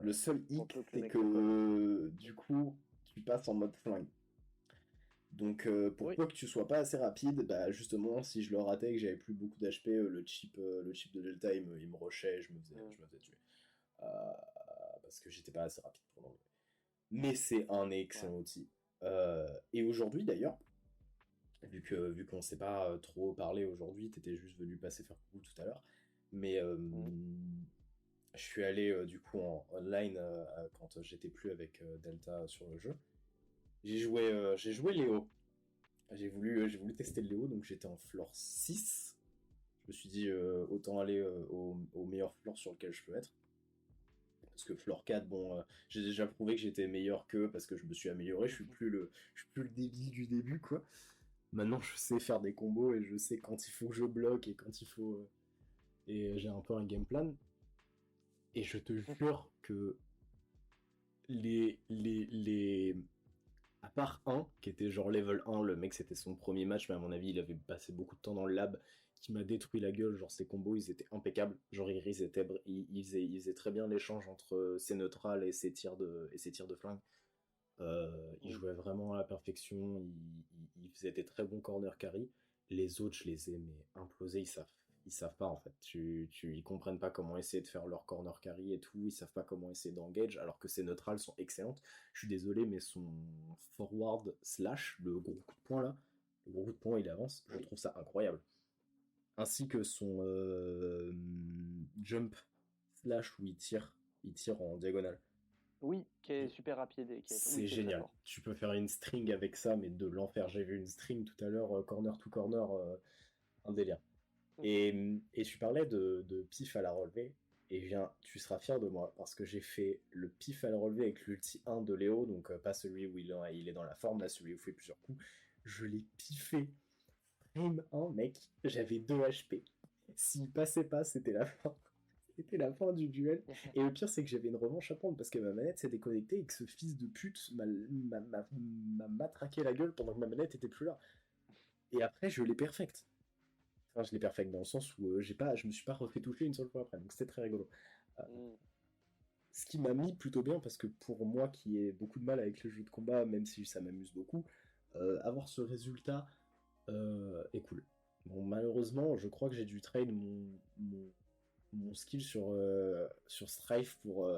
Le seul
pour
hic,
peu que le
c'est
mec te colle.
que du coup, tu passes en mode flingue. Donc, pour
Oui.
peu que tu sois pas assez rapide, bah justement, si je le ratais et que j'avais plus beaucoup d'HP, le chip de Delta, il me rushait et
Mm.
je me faisais tuer. Euh, parce que j'étais pas assez rapide pour l'enlever. Mais c'est un
Ouais.
excellent outil. Et aujourd'hui, d'ailleurs, vu qu'on s'est pas trop parlé aujourd'hui, t'étais juste venu passer faire coucou tout à l'heure. Mais
Mm.
je suis allé du coup en online quand j'étais plus avec Delta sur le jeu. J'ai joué Léo. J'ai voulu tester le Léo, donc j'étais en floor 6. Je me suis dit autant aller au meilleur floor sur lequel je peux être. Parce que floor 4, bon, j'ai déjà prouvé que j'étais meilleur qu'eux parce que je me suis amélioré. Je suis plus le débile du début, quoi. Maintenant, je sais faire des combos et je sais quand il faut que je bloque et quand il faut. Et j'ai un peu un game plan. Et je te jure que les. À part un, qui était genre level 1, le mec c'était son premier match, mais à mon avis il avait passé beaucoup de temps dans le lab, qui m'a détruit la gueule, genre ses combos ils étaient impeccables, genre il faisait très bien l'échange entre ses neutrales et ses tirs de flingue. Il
Mm.
jouait vraiment à la perfection, il faisait des très bons corner carry. Les autres, je les ai mais implosés, ils savent pas en fait. Ils comprennent pas comment essayer de faire leur corner carry et tout, ils savent pas comment essayer d'engage, alors que ces neutrales sont excellentes. Je suis désolé, mais son forward slash, le gros coup de poing là, le gros coup de poing il avance, je
Oui.
trouve ça incroyable. Ainsi que son jump slash où il tire en diagonale.
Oui, qui est super rapide et oui,
C'est
qui est très
génial.
fort.
Tu peux faire une string avec ça, mais de l'enfer. J'ai vu une string tout à l'heure, corner to corner, un délire. Et tu parlais de pif à la relevée, et viens, tu seras fier de moi, parce que j'ai fait le pif à la relevée avec l'ulti 1 de Léo, donc pas celui où il est dans la forme, là, celui où il fait plusieurs coups. Je l'ai piffé. Frame 1, mec, j'avais 2 HP. S'il passait pas, c'était la fin. C'était la fin du duel. Et le pire, c'est que j'avais une revanche à prendre parce que ma manette s'est déconnectée et que ce fils de pute m'a matraqué la gueule pendant que ma manette était plus là. Et après, je l'ai perfect. Enfin, je l'ai perfect dans le sens où je me suis pas refait toucher une seule fois après. Donc c'était très rigolo. Euh,
Mm.
Ce qui m'a mis plutôt bien parce que pour moi qui ai beaucoup de mal avec les jeux de combat, même si ça m'amuse beaucoup, avoir ce résultat est cool. Bon, malheureusement, je crois que j'ai dû trade mon skill sur Strife pour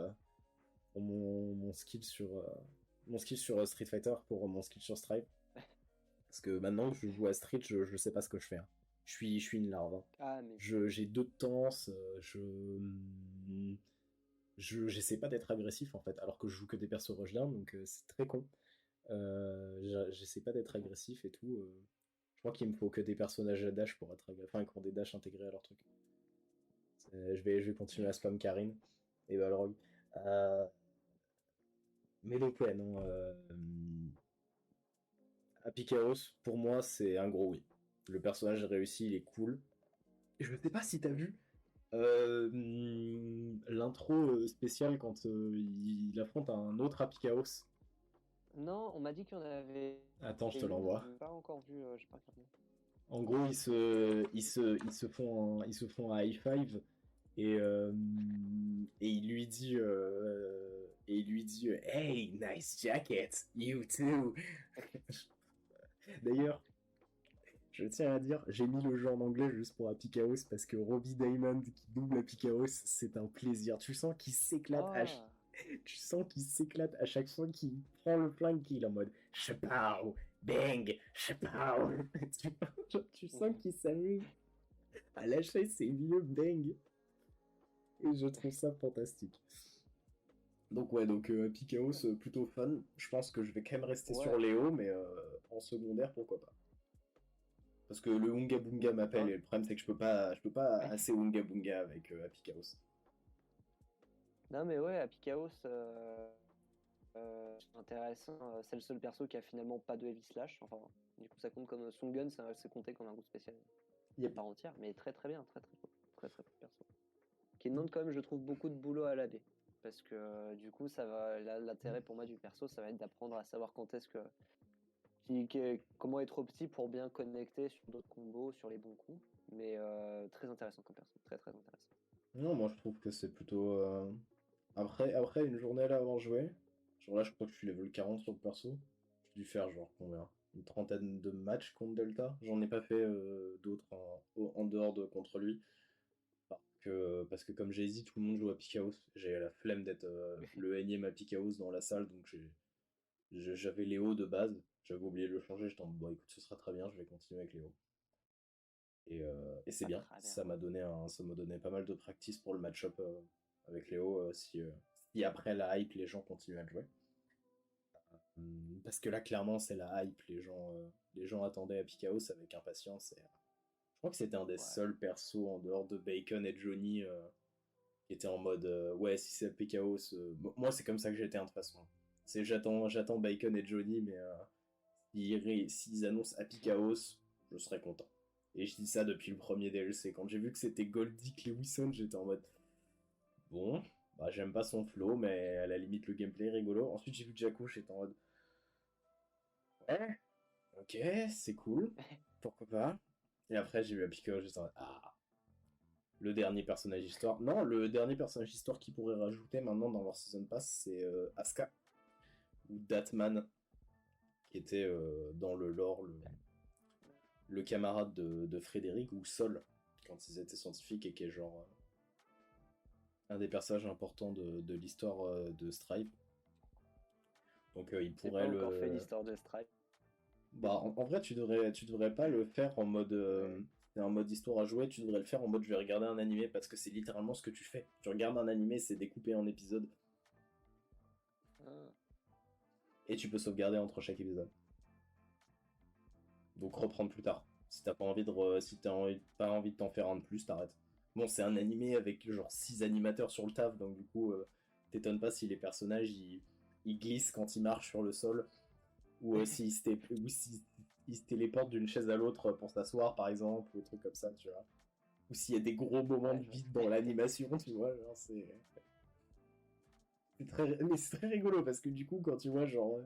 mon skill sur Street Fighter pour mon skill sur Stripe. Parce que maintenant que je joue à Street, je sais pas ce que je fais, hein. Je suis une larve, hein.
Ah, mais.
J'ai deux tenses, j'essaie pas d'être agressif en fait, alors que je joue que des persos rushdown, donc c'est très con. J'essaie pas d'être agressif et tout. Je crois qu'il me faut que des personnages à dash pour être agressif, enfin, qui ont des dash intégrés à leur truc. Je vais continuer à spam Karine et Balrog. Euh, mais donc ouais, non. Happy Chaos, pour moi, c'est un gros oui. Le personnage est réussi, il est cool. Et je sais pas si t'as
Mm.
vu l'intro spéciale quand il affronte un autre Happy Chaos.
Non, on m'a dit qu'il y en avait
Attends, je te
une,
l'envoie.
mais pas encore vu, j'ai pas regardé.
En gros, ils se font un high five et il lui dit Hey, nice jacket, you too. D'ailleurs, Je tiens à dire, j'ai mis le jeu en anglais juste pour Happy Chaos parce que Robbie Diamond qui double Happy Chaos, c'est un plaisir.
Ah,
Tu sens qu'il s'éclate à chaque fois qu'il prend le flingue, qu'il est en mode Chapow, bang, chapow. Tu sens qu'il s'amuse à lâcher ses vieux bang. Et je trouve ça fantastique. Donc ouais, Happy Chaos, plutôt fan. Je pense que je vais quand même rester sur
ouais.
Léo, mais en secondaire, pourquoi pas. Parce que le Unga Bunga m'appelle
Hein.
et le problème c'est que je peux pas assez Unga Bunga avec Happy Chaos.
Non, mais ouais, Happy Chaos, c'est intéressant. C'est le seul perso qui a finalement pas de heavy slash. Enfin, du coup, ça compte comme son gun, c'est compté comme un coup spécial à
Yep.
part entière, mais très très bien, très très beau, très très beau perso. Qui demande quand même, je trouve, beaucoup de boulot à l'AD. Parce que du coup, l'intérêt pour moi du perso, ça va être d'apprendre à savoir quand est-ce que, comment être opti pour bien connecter sur d'autres combos, sur les bons coups. Mais très intéressant comme perso, très très intéressant.
Non, moi je trouve que c'est plutôt. Après une journée là avant de jouer, genre là je crois que je suis level 40 sur le perso. J'ai dû faire genre combien? Une trentaine de matchs contre Delta. J'en ai pas fait d'autres en dehors de contre lui. Parce que comme j'ai dit, tout le monde joue à Chaos. J'ai la flemme d'être le énième à Chaos dans la salle, donc j'avais Léo de base. J'avais oublié de le changer, j'étais en mode, bon écoute, ce sera très bien, je vais continuer avec Léo. Et c'est
Pas
bien,
très bien.
ça m'a donné pas mal de practice pour le match-up avec Léo, si après la hype, les gens continuent à le jouer. Parce que là, clairement, c'est la hype, les gens attendaient Happy Chaos avec impatience. Je crois que c'était un des
Ouais.
seuls persos en dehors de Bacon et Johnny qui était en mode ouais, si c'est Happy Chaos, moi c'est comme ça que j'étais de toute façon. J'attends Bacon et Johnny, mais s'ils annoncent Happy Chaos, je serais content. Et je dis ça depuis le premier DLC. Quand j'ai vu que c'était Goldie Lewison, j'étais en mode bon, bah j'aime pas son flow, mais à la limite le gameplay est rigolo. Ensuite j'ai vu Jakku, j'étais en mode ouais, ok, c'est cool, pourquoi pas. Et après j'ai vu Happy Chaos, j'étais en mode ah, le dernier personnage histoire. Non, le dernier personnage histoire qu'ils pourraient rajouter maintenant dans leur Season Pass, c'est Asuka ou Datman, qui était dans le lore le camarade de Frédéric, ou Sol, quand ils étaient scientifiques, et qui est genre un des personnages importants de l'histoire de Strive. Donc il
J'ai
pourrait
pas encore fait
le...
l'histoire de Stripe.
Bah en vrai tu devrais pas le faire en mode...
Ouais.
c'est un mode histoire à jouer, tu devrais le faire en mode je vais regarder un animé, parce que c'est littéralement ce que tu fais. Tu regardes un animé, c'est découpé en épisodes,
Ah,
et tu peux sauvegarder entre chaque épisode. Donc reprendre plus tard. Si t'as pas envie pas envie de t'en faire un de plus, t'arrêtes. Bon, c'est un animé avec genre 6 animateurs sur le taf, donc du coup, t'étonnes pas si les personnages ils glissent quand ils marchent sur le sol, ou ou s'ils se téléportent d'une chaise à l'autre pour s'asseoir par exemple, ou des trucs comme ça, tu vois. Ou s'il y a des gros moments
ouais,
de vide dans l'animation, tu vois, genre mais c'est très rigolo parce que du coup, quand tu vois genre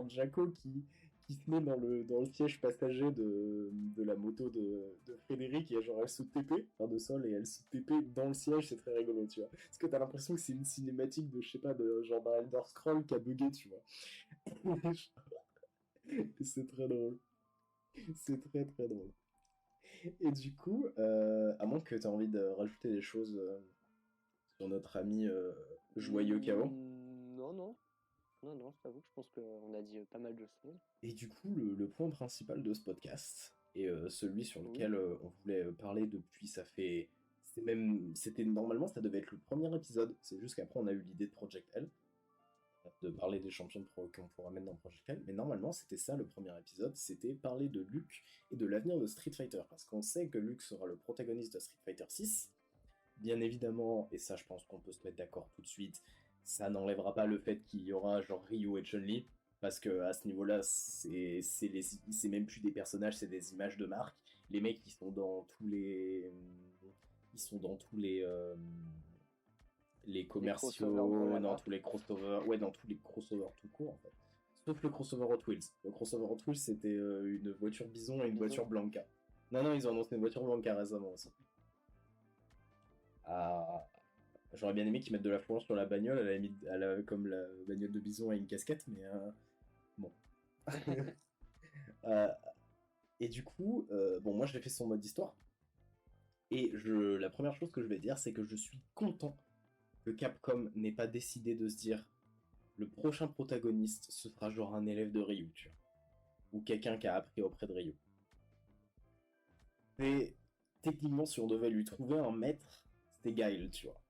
Jaco qui se met dans le siège passager de la moto de Frédéric et genre elle se TP, enfin de sol, et elle se TP dans le siège, c'est très rigolo, tu vois. Parce que t'as l'impression que c'est une cinématique de, je sais pas, de genre d'un Elder Scroll qui a bugué, tu vois. Et c'est très drôle. C'est très très drôle. Et du coup, à moins que t'aies envie de rajouter des choses sur notre ami Joyeux Chaos.
Non, non, non, non, je t'avoue que je pense qu'on a dit pas mal de choses.
Et du coup, le point principal de ce podcast, et celui sur
Oui.
lequel on voulait parler depuis, c'était normalement, ça devait être le premier épisode, c'est juste qu'après on a eu l'idée de Project L, de parler des champions qu'on pourra mettre dans Project L, mais normalement c'était ça le premier épisode, c'était parler de Luke et de l'avenir de Street Fighter, parce qu'on sait que Luke sera le protagoniste de Street Fighter 6, bien évidemment, et ça je pense qu'on peut se mettre d'accord tout de suite, ça n'enlèvera pas le fait qu'il y aura genre Ryu et Chun-Li, parce que à ce niveau-là, c'est même plus des personnages, c'est des images de marque. Les mecs, ils sont dans tous les
Les crossovers dans
commerciaux,
la
dans
marque.
tous les crossovers, ouais, dans tous les crossovers tout court en fait. Sauf le crossover Hot Wheels. Le crossover Hot Wheels, c'était une voiture bison et une
Bison.
voiture Blanca. Non, non, ils ont annoncé une voiture Blanca récemment aussi. Ah, j'aurais bien aimé qu'ils mettent de la fluence sur la bagnole, comme la bagnole de bison a une casquette, mais bon. Euh, Et du coup, bon, moi je l'ai fait sur mode histoire. Et la première chose que je vais dire, c'est que je suis content que Capcom n'ait pas décidé de se dire le prochain protagoniste, ce sera genre un élève de Ryu, tu vois. Ou quelqu'un qui a appris auprès de Ryu. Et techniquement, si on devait lui trouver un maître, c'était Guile, tu vois.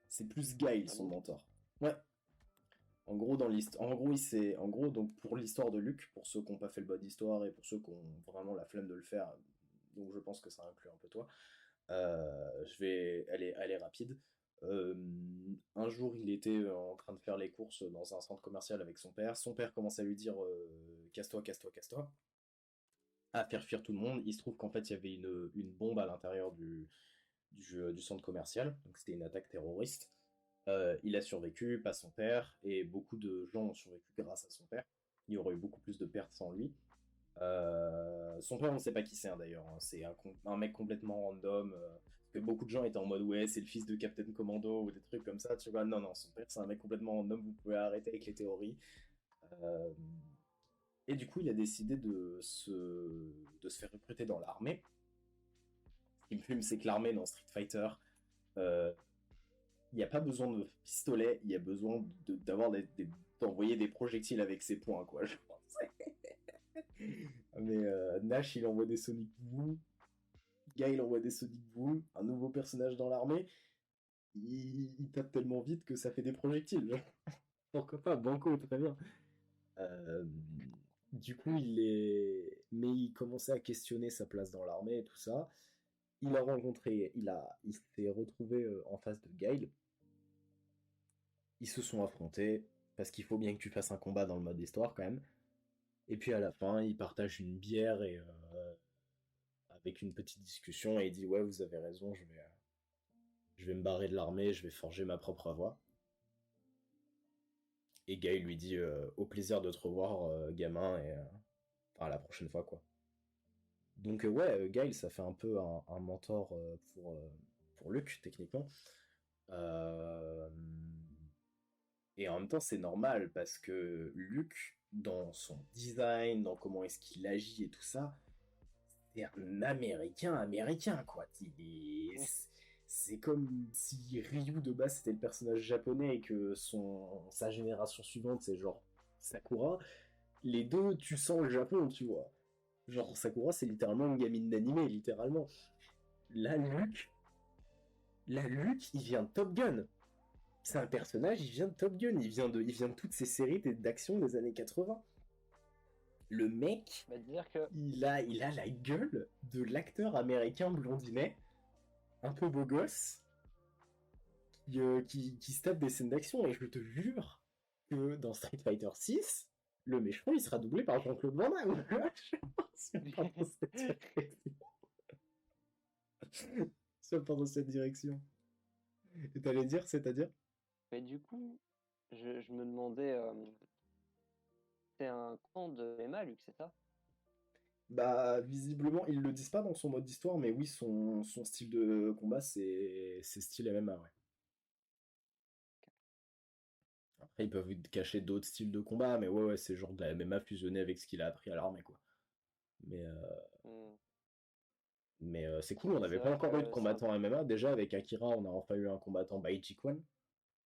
C'est plus Guile
Ah
son
bon?
mentor. Ouais. En gros, en gros, donc pour l'histoire de Luke, pour ceux qui n'ont pas fait le mode d'histoire et pour ceux qui ont vraiment la flemme de le faire, donc je pense que ça inclut un peu toi. Elle est rapide. Euh, un jour, il était en train de faire les courses dans un centre commercial avec son père. Son père commence à lui dire casse-toi, casse-toi, casse-toi, à faire fuir tout le monde. Il se trouve qu'en fait, il y avait une bombe à l'intérieur du centre commercial, donc c'était une attaque terroriste. Il a survécu, pas son père, et beaucoup de gens ont survécu grâce à son père. Il y aurait eu beaucoup plus de pertes sans lui. Son père, on ne sait pas qui c'est d'ailleurs. Hein. C'est un mec complètement random. Parce que beaucoup de gens étaient en mode ouais, c'est le fils de Captain Commando ou des trucs comme ça. Tu vois, non, non, son père, c'est un mec complètement random. Vous pouvez arrêter avec les théories. Euh, et du coup, il a décidé de se faire recruter dans l'armée. Ce qui me fume, c'est que l'armée dans Street Fighter, euh, il n'y a pas besoin de pistolet, il y a besoin d'envoyer des projectiles avec ses poings, quoi, je pense. Mais Nash, il envoie des Sonic Boom, Guy, il envoie des Sonic Boom, un nouveau personnage dans l'armée, il tape tellement vite que ça fait des projectiles. Pourquoi pas, Banco, très bien. Euh, du coup, mais il commençait à questionner sa place dans l'armée et tout ça. Il s'est retrouvé en face de Guile. Ils se sont affrontés, parce qu'il faut bien que tu fasses un combat dans le mode histoire quand même. Et puis à la fin, ils partagent une bière et avec une petite discussion et il dit ouais, vous avez raison, je vais me barrer de l'armée, je vais forger ma propre voie. Et Guy lui dit au plaisir de te revoir, gamin, et enfin à la prochaine fois quoi. Donc ouais, Guy, ça fait un peu un mentor pour Luke techniquement. Euh, et en même temps, c'est normal parce que Luke, dans son design, dans comment est-ce qu'il agit et tout ça, c'est un Américain américain, quoi.
Mm.
C'est comme si Ryu de base c'était le personnage japonais et que sa génération suivante c'est genre Sakura. Les deux, tu sens le Japon, tu vois. Genre Sakura, c'est littéralement une gamine d'animé, littéralement. Là, Luke, il vient de Top Gun. C'est un personnage, il vient de Top Gun, il vient de toutes ces séries d'action des années 80. Le mec,
Bah, dire que
il a la gueule de l'acteur américain blondinet, un peu beau gosse, qui se tape des scènes d'action. Et je te jure que dans Street Fighter 6, le méchant, il sera doublé par Jean-Claude Van Damme. C'est pas dans cette direction. C'est pas dans cette direction. Et t'allais dire, c'est-à-dire?
Mais du coup, je me demandais, c'est un camp de MMA, Luc, c'est ça?
Bah, visiblement, ils le disent pas dans son mode d'histoire, mais oui, son style de combat, c'est style MMA, ouais. Après, ils peuvent cacher d'autres styles de combat, mais ouais, ouais, c'est genre de la MMA fusionné avec ce qu'il a appris à l'armée, quoi. Mais,
Hmm.
c'est cool, on
Mais c'est
n'avait pas
vrai
encore eu de
que c'est un...
combattant MMA. Déjà, avec Akira, on a enfin eu un combattant Baiji Kwan.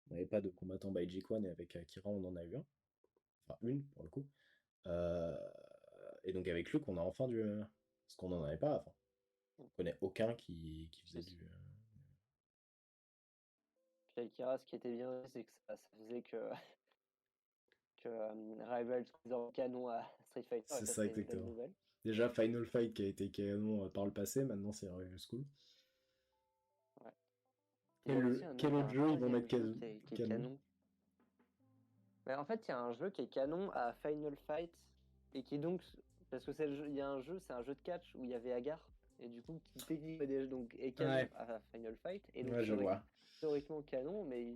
On n'avait pas de combattant Baiji Kwan, et avec Akira, on en a eu un. Enfin, une, pour le coup. Euh, et donc, avec Luke, on a enfin du MMA. Parce qu'on n'en avait pas avant. On connaît aucun qui faisait du.
Puis Akira, ce qui était bien, c'est que ça faisait que Rivals faisait canon à Street Fighter, et
C'est
ça,
ça,
c'était une bonne
exactement.
nouvelle.
Déjà, Final Fight qui a été canon par le passé, maintenant c'est Rival School.
Ouais. Il y a aussi
Quel autre
un
jeu ils vont mettre
troisième jeu qui est
canon?
canon. Mais en fait, il y a un jeu qui est canon à Final Fight et qui est donc parce que il y a un jeu, c'est un jeu de catch où il y avait Agar et du coup qui techniquement donc est canon
Ouais,
à Final Fight et donc
ouais, je vois.
théoriquement canon, mais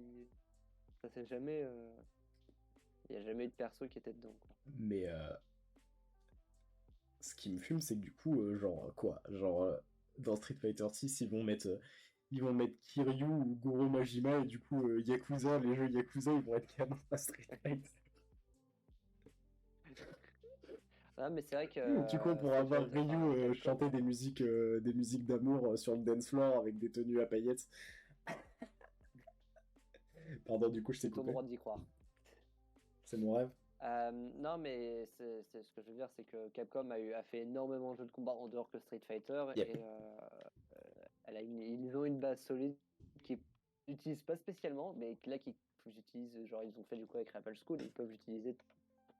ça s'est jamais, il y a jamais eu de perso qui était dedans, quoi.
Mais ce qui me fume, c'est que du coup, genre quoi? Genre dans Street Fighter 6, ils vont mettre Kiryu ou Goro Majima et du coup Yakuza, les jeux Yakuza, ils vont être canon à Street Fighter.
Ah, mais c'est vrai que
Du coup, on pourra
Street
voir
Fighter,
Ryu
enfin, Capcom.
chanter des musiques d'amour sur le dance floor avec des tenues à paillettes. Pardon, du coup, je t'ai
C'est ton
coupé.
droit d'y croire.
C'est mon rêve.
Non, mais ce que je veux dire, c'est que Capcom a fait énormément de jeux de combat en dehors que Street Fighter
Yep.
et ils ont une base solide qu'ils n'utilisent pas spécialement, mais là qu'ils utilisent, genre ils ont fait du coup avec Rebel School, ils peuvent l'utiliser.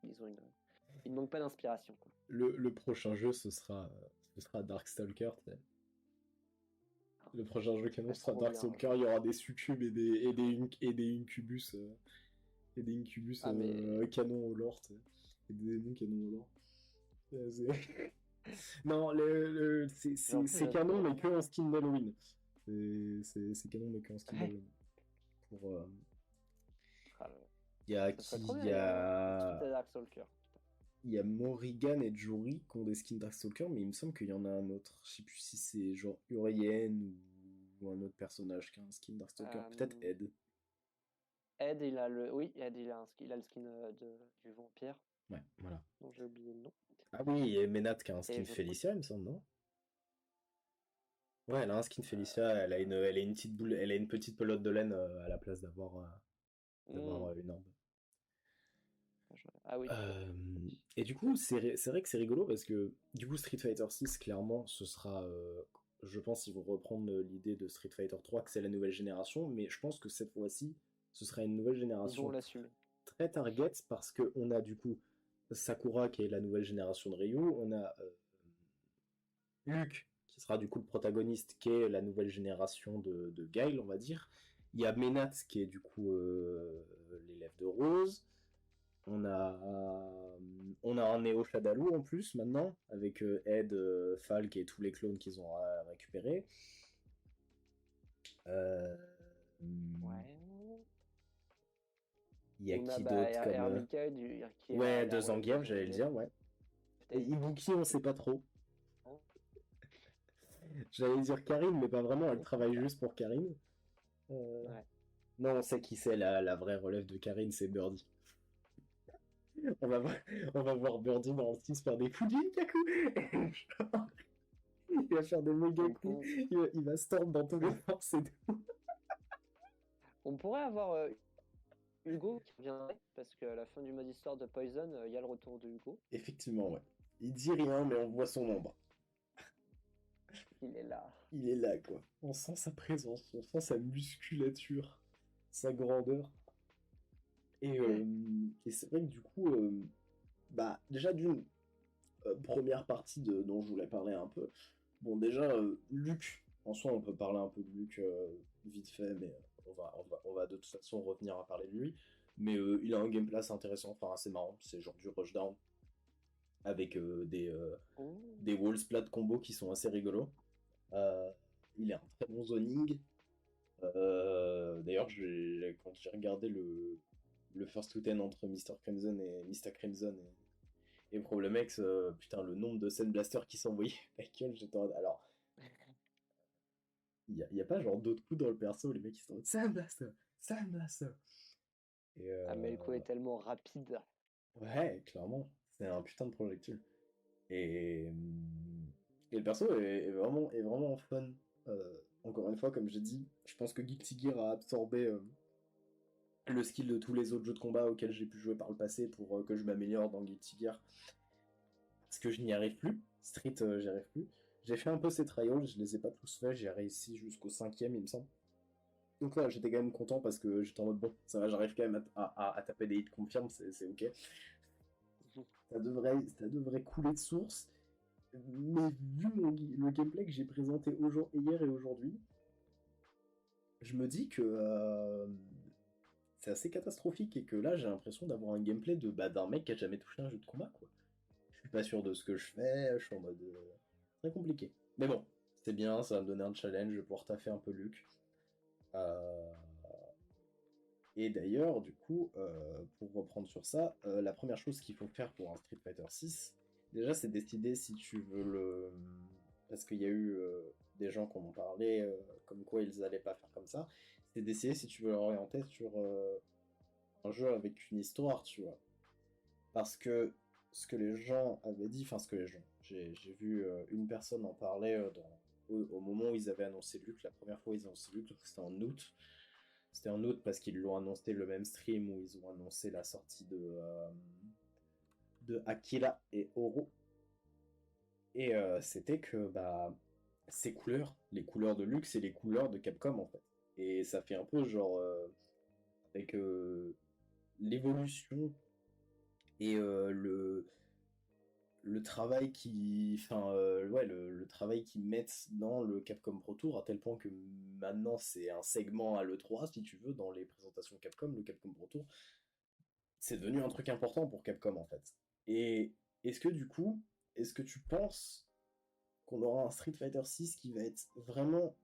Ils ne manquent pas d'inspiration, quoi.
Le prochain jeu, ce sera Darkstalker. Tu sais.
Ah,
Le prochain jeu
ça peut
canon
être
sera
trop bien, hein.
Darkstalker. Il y aura des succubes et des incubus. Et des incubus
Ah, mais
canon au lore. Tu sais. Et des démons canon au lore. Non,
mais en plus,
c'est canon, mais que
j'adore.
en skin d'Halloween. C'est canon, mais que en skin
Ouais.
d'Halloween. Pour,
Ah,
il y a
ça serait
qui?
trop bien, une suite à Darkstalker.
Il y a Morrigan et Jory qui ont des skins Darkstalker, mais il me semble qu'il y en a un autre. Je sais plus si c'est genre Uriel ou un autre personnage qui a un skin Darkstalker. Peut-être
Euh,
Ed.
Ed, il a le, oui, Ed, il a le skin du vampire,
Ouais, voilà.
dont j'ai oublié le nom.
Ah oui, et Menat qui a un
Et
skin
je crois.
Felicia, il me semble, non? Ouais, elle a un skin Felicia, elle a une petite boule, elle a une petite pelote de laine à la place d'avoir une orbe.
Ah oui, tout à fait.
Et du coup, c'est vrai que c'est rigolo parce que du coup, Street Fighter 6, clairement, ce sera. Je pense qu'ils vont reprendre l'idée de Street Fighter 3, que c'est la nouvelle génération, mais je pense que cette fois-ci, ce sera une nouvelle
Ils vont
génération
l'assumer.
très target parce qu'on a du coup Sakura qui est la nouvelle génération de Ryu, on a Luke qui sera du coup le protagoniste qui est la nouvelle génération de Guile, on va dire. Il y a Menat qui est du coup l'élève de Rose. On a, on a un Neo Shadaloo en plus maintenant, avec Ed, Falk et tous les clones qu'ils ont récupérés. Euh,
Ouais.
Il y a
On a
qui
bah,
d'autre comme.
RBK qui est
Ouais, de
la relève de
Zangief, j'allais le
Zangief.
dire, ouais. Et Ibuki, on sait pas trop.
Hein.
J'allais dire Karine, mais pas vraiment, elle travaille juste pour Karine. Euh,
Ouais.
Non, on sait qui c'est la vraie relève de Karine, c'est Birdie. On va voir, on va voir Birdie dans le 6 faire des Fujinkaku. Il va faire des méga
On,
coups.
pour-
Il va storm dans tous les sens et tout.
on pourrait avoir Hugo qui reviendrait, parce qu'à la fin du mode histoire de Poison, il y a le retour de Hugo.
Effectivement, ouais. Il dit rien, mais on voit son ombre.
Il est là.
Il est là, quoi. On sent sa présence, on sent sa musculature, sa grandeur. Et c'est vrai que du coup, bah, déjà d'une première partie dont je voulais parler un peu. Bon, déjà, Luc, en soi, on peut parler un peu de Luc vite fait, mais on va de toute façon revenir à parler de lui. Mais il a un gameplay assez intéressant, enfin assez marrant. C'est genre du rushdown avec
Ouh.
des wall splat combos qui sont assez rigolos. Euh, il a un très bon zoning. D'ailleurs, quand j'ai regardé le first to ten entre Mr. Crimson et Mr. Crimson et Problem X, putain, le nombre de scènes blaster qui s'envoyaient Michael, j'étais en... Alors, y a pas genre d'autres coups dans le perso, les mecs ils sont en mode Sand Blaster, Sand Blaster. Et
Ah, mais le coup est tellement rapide.
ouais, clairement, c'est un putain de projectile. Et, et le perso est vraiment fun. Encore une fois, comme j'ai dit, je pense que Guilty Gear a absorbé le skill de tous les autres jeux de combat auxquels j'ai pu jouer par le passé pour que je m'améliore dans Guilty Gear. Parce que je n'y arrive plus. Street, j'y arrive plus. J'ai fait un peu ces trials, je les ai pas tous faits, j'ai réussi jusqu'au 5ème, il me semble. Donc là, j'étais quand même content parce que j'étais en mode bon, ça va, j'arrive quand même à taper des hits confirmes, c'est ok. Ça devrait couler de source. Mais vu le gameplay que j'ai présenté hier et aujourd'hui, je me dis que c'est assez catastrophique et que là, j'ai l'impression d'avoir un gameplay d'un mec qui a jamais touché un jeu de combat, quoi. Je suis pas sûr de ce que je fais, je suis en mode très compliqué. Mais bon, c'est bien, ça va me donner un challenge, je vais pouvoir taffer un peu Luc. Euh, Et d'ailleurs, du coup, pour reprendre sur ça, la première chose qu'il faut faire pour un Street Fighter 6, déjà, c'est décider si tu veux le... Parce qu'il y a eu des gens qui en ont parlé, comme quoi ils allaient pas faire comme ça. C'est d'essayer si tu veux l'orienter sur un jeu avec une histoire, tu vois. Parce que ce que les gens avaient dit, enfin ce que les gens, j'ai vu une personne en parler au moment où ils avaient annoncé Luke, la première fois où ils ont annoncé Luke, c'était en août. C'était en août parce qu'ils l'ont annoncé le même stream où ils ont annoncé la sortie de Akira et Oro. Et c'était que bah, ces couleurs, les couleurs de Luke, c'est les couleurs de Capcom en fait. Et ça fait un peu genre avec l'évolution et le travail le travail qu'ils mettent dans le Capcom Pro Tour, à tel point que maintenant c'est un segment à l'E3 si tu veux dans les présentations Capcom, le Capcom Pro Tour, c'est devenu un truc important pour Capcom en fait. Et est-ce que du coup, est-ce que tu penses qu'on aura un Street Fighter 6 qui va être vraiment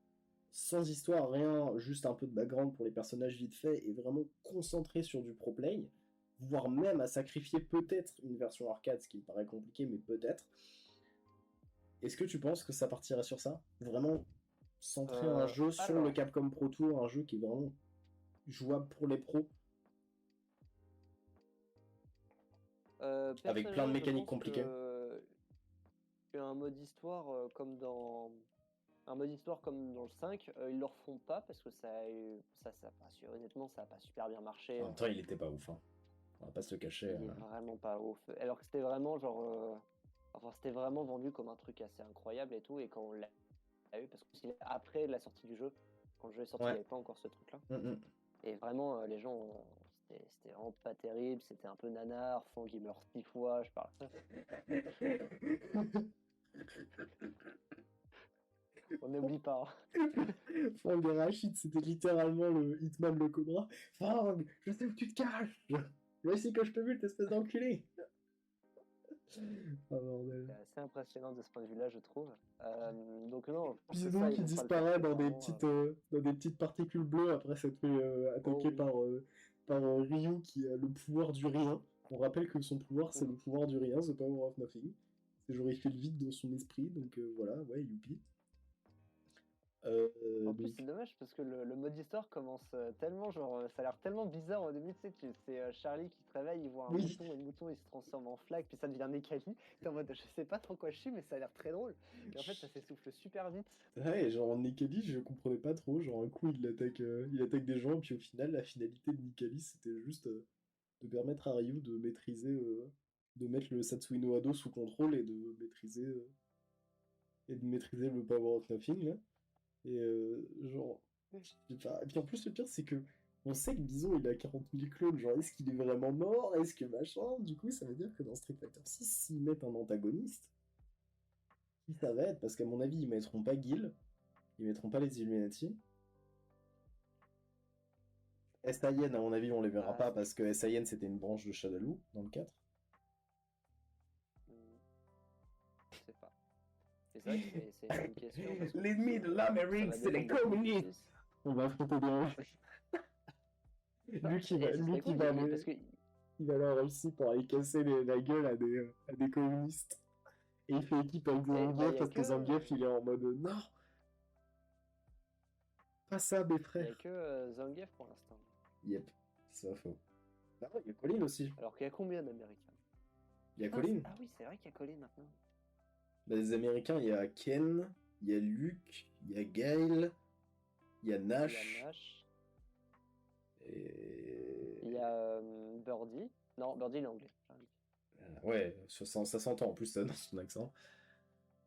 sans histoire, rien, juste un peu de background pour les personnages vite fait et vraiment concentré sur du pro play, voire même à sacrifier peut-être une version arcade, ce qui me paraît compliqué, mais peut-être. Est-ce que tu penses que ça partirait sur ça? Vraiment centrer un jeu sur le
Alors,
Capcom Pro Tour, un jeu qui est vraiment jouable pour les pros, avec plein de
personnellement, je
mécaniques
pense
compliquées?
qu'un mode histoire un mode histoire comme dans le 5, ils le refont pas parce que ça a pas honnêtement, ça a pas super bien marché.
En même temps, il était pas ouf, hein. On va pas se le cacher.
Il est vraiment pas ouf. Alors que c'était vraiment enfin, c'était vraiment vendu comme un truc assez incroyable et tout. Et quand on l'a eu, parce que après la sortie du jeu, quand le jeu est sorti, il n'y
Ouais.
avait pas encore ce truc-là.
Mm,
Et vraiment, les gens, c'était vraiment pas terrible. C'était un peu nanar. Fang, il meurt 6 fois, je parle.
mm.
On n'oublie pas.
Fang et Rachid, c'était littéralement le Hitman le Cobra. Fang, je sais où tu te caches. Voici que je te bute, espèce d'enculé. Ah bordel.
C'est assez impressionnant de ce point de vue-là, je trouve. Donc non, je pense que
Bidon
ça, ils
qui
vont pas le faire
disparaît
très clairement.
dans des petites particules bleues après s'être fait
Oh
attaquer
oui.
par Ryu qui a le pouvoir du rien. On rappelle que son pouvoir c'est le
Mhm.
pouvoir du rien, the power of nothing. C'est genre il fait le vide dans son esprit, donc voilà, ouais, youpi.
En plus,
Donc,
c'est dommage parce que le mode histoire commence tellement, ça a l'air tellement bizarre au début. Tu sais, c'est Charlie qui se réveille, il voit un
oui,
mouton, et le mouton il se transforme en flaque, puis ça devient Nekali. T'es en mode, je sais pas trop quoi je suis, mais ça a l'air très drôle. Et en fait, ça s'essouffle super vite.
ouais, genre Nikali, je comprenais pas trop. Genre un coup il attaque des gens, et puis au final, la finalité de Nikali, c'était juste de permettre à Ryu de mettre le Satsuino Ado sous contrôle et de maîtriser le Power of Nothing là. Et genre, je sais pas. Et puis en plus le pire c'est que on sait que Bison il a 40 000 clones. Genre est-ce qu'il est vraiment mort? Est-ce que machin? Du coup ça veut dire que dans Street Fighter 6, s'ils mettent un antagoniste, qui ça va être? Parce qu'à mon avis ils mettront pas Gil, ils mettront pas les Illuminati. SIN, à mon avis, on les verra
Ah,
pas parce que SIN c'était une branche de Shadaloo dans le 4.
je sais pas. Et c'est vrai que c'est une bonne question parce qu'en plus,
L'ennemi de
ça
l'Amérique,
va
c'est les
dépendre beaucoup du
communistes!
6.
On va affronter des
Non, et ce
lui
serait
qui
cool,
va aller,
parce que
il va aller en Russie pour aller casser la gueule à des communistes. Et il fait équipe avec
bah,
Zangief parce que Zangief il est en mode non, pas ça mes
il y a
frères.
que Zangief pour l'instant.
Yep, c'est pas faux. Ah ouais, il y a Colin aussi.
Alors qu'il y a combien d'Américains?
Il y a
Ah,
Colin.
ah oui, c'est vrai qu'il y a Colin maintenant.
Bah, les Américains, il y a Ken, il y a Luke, il y a Gail, il y a
Il y a
Nash.
Nash.
Et...
Il y a Birdie. Non, Birdie, il est anglais. J'ai envie de
Ouais, ça s'entend en plus dans son accent.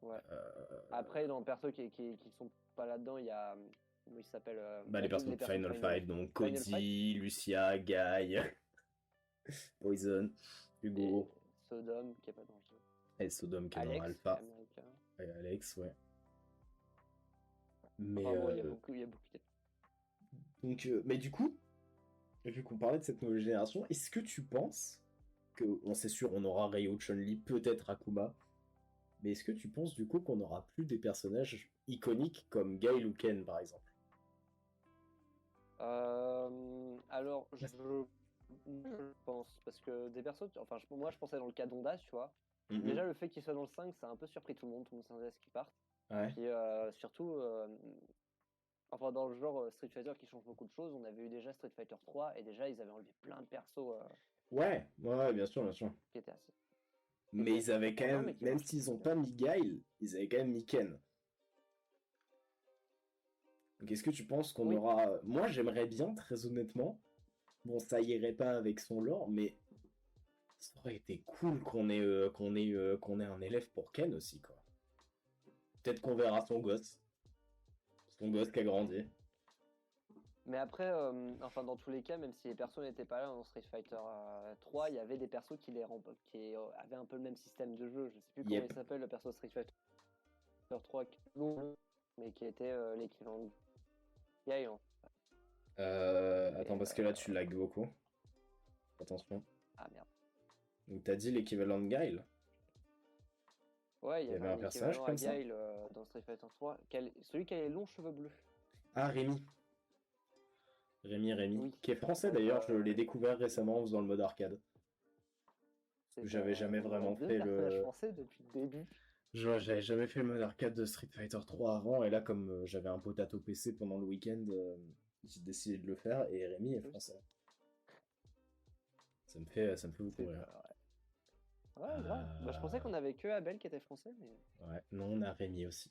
dire. Ouais.
Euh,
Après, dans les persos qui sont pas là-dedans, il y a. Comment il s'appelle
Bah,
bah,
les
tous
personnes
les
de
persos de
Final Fight, donc
Final Fight.
Cody, Lucia, Guy, Poison,
Et
Hugo,
Sodom, qui est pas dans le jeu.
et Sodom qui est dans
Alex, qui est
Alpha,
américain.
et Alex, ouais. Mais,
Enfin bon, il y a beaucoup de.
donc, mais du coup, vu qu'on parlait de cette nouvelle génération, est-ce que tu penses que, on sait sûr, on aura Ryo, Chun-Li, peut-être Akuma, mais est-ce que tu penses du coup qu'on aura plus des personnages iconiques comme Guile ou Ken par exemple?
Alors, je pense, parce que des persos, enfin, moi je pensais dans le cas d'Onda, tu vois.
Mhm.
Déjà, le fait qu'il soit dans le 5, ça a un peu surpris tout le monde s'attendait à ce qu'il parte.
Ouais.
Puis surtout, enfin, dans le genre Street Fighter qui change beaucoup de choses, on avait eu déjà Street Fighter 3 et déjà ils avaient enlevé plein de persos
Ouais, ouais, bien sûr, bien sûr.
qui étaient assez.
Mais ils avaient quand
Non,
même,
mais qui
même
marche
s'ils
très
ont
bien.
pas mis Guile, ils avaient quand même mis Ken. Donc est-ce que tu penses qu'on
Oui,
aura... Moi j'aimerais bien, très honnêtement, bon ça irait pas avec son lore, mais ça aurait été cool qu'on ait un élève pour Ken aussi, quoi. Peut-être qu'on verra son gosse qui a grandi.
mais après, enfin dans tous les cas, même si les persos n'étaient pas là dans Street Fighter 3, il y avait des persos avaient un peu le même système de jeu. Je sais plus comment il
Yep.
s'appelle le perso de Street Fighter 3, qui est long, mais qui était l'équivalent de Guy, hein.
Attends,
Et,
parce que là tu lags beaucoup. Attention.
ah merde.
Donc t'as dit l'équivalent de Guile?
Ouais, il
Il
y
y
avait
avait un
un
personnage
équivalent à
comme ça?
Guile dans Street Fighter 3, celui qui a les longs cheveux bleus.
Ah, Rémi. Rémi.
Oui.
Qui est français
Ouais,
d'ailleurs,
bah,
je l'ai découvert récemment en faisant le mode arcade.
c'est
J'avais jamais
on a
vraiment
deux
fait
personnages
le...
français depuis le début.
J'avais jamais fait le mode arcade de Street Fighter 3 avant, et là, comme j'avais un potato PC pendant le week-end, j'ai décidé de le faire, et Rémi est
Oui.
français. Ça me fait beaucoup
C'est
rire.
ouais, grave. Bah, je pensais qu'on avait que Abel qui était français, mais
Ouais, non, on a Rémi aussi.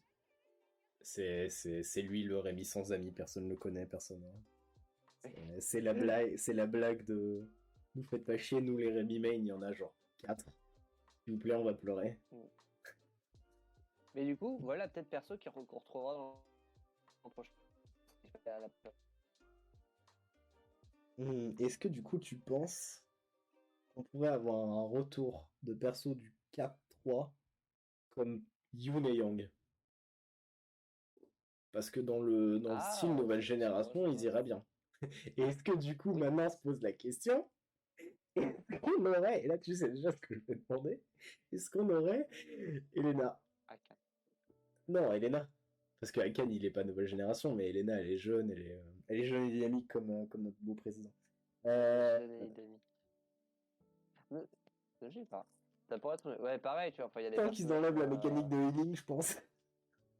C'est lui le Rémi sans amis, personne ne le connaît, personne. C'est la blague de. Nous faites pas chier, nous les Rémi main, il y en a genre 4. S'il vous plaît, on va pleurer.
mais du coup, voilà peut-être perso qu'on retrouvera dans le prochain.
Est-ce que du coup tu penses qu'on pourrait avoir un retour de perso du 4-3 comme Yoon et Yang? Parce que dans le style
Ah,
nouvelle
c'est vrai,
génération,
c'est
ils
vrai.
iraient bien. Et est-ce que du coup
Oui.
maintenant on se pose la question, est-ce qu'on aurait, et là tu sais déjà ce que je vais demander, est-ce qu'on aurait Elena?
Akan.
Non, Elena. Parce que Akan il est pas nouvelle génération, mais Elena elle est jeune et dynamique comme notre beau président. Euh,
Jeune et dynamique. Je sais pas. Ça pourrait être. Ouais, pareil, tu vois. Enfin, il y a des
Tant qu'ils
personnages.
enlèvent la mécanique de healing, je pense.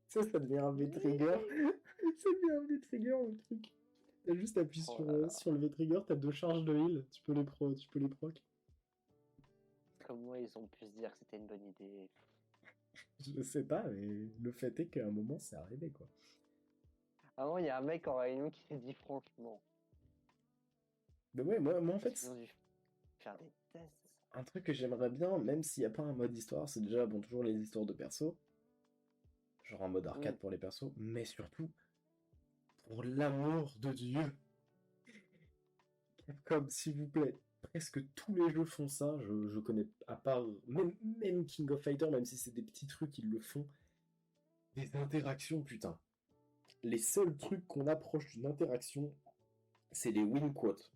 Ça devient un V-trigger. Ça devient un V-trigger le truc. T'as juste appuyé
Oh là là.
sur le V-trigger, t'as 2 charges de heal, tu peux les proc.
Comment ils ont pu se dire que c'était une bonne idée?
Je sais pas, mais le fait est qu'à un moment c'est arrivé quoi.
Avant, il y a un mec en réunion qui s'est dit franchement,
Mais ouais, moi en
est-ce
fait,
qu'ils ont dû faire des tests?
un truc que j'aimerais bien, même s'il n'y a pas un mode histoire, c'est déjà bon toujours les histoires de perso, genre un mode arcade
Mm.
pour les persos, mais surtout, pour l'amour de Dieu, Capcom, s'il vous plaît, presque tous les jeux font ça, je connais, à part, même King of Fighter, même si c'est des petits trucs, ils le font, des interactions, putain. Les seuls trucs qu'on approche d'une interaction, c'est les win quotes.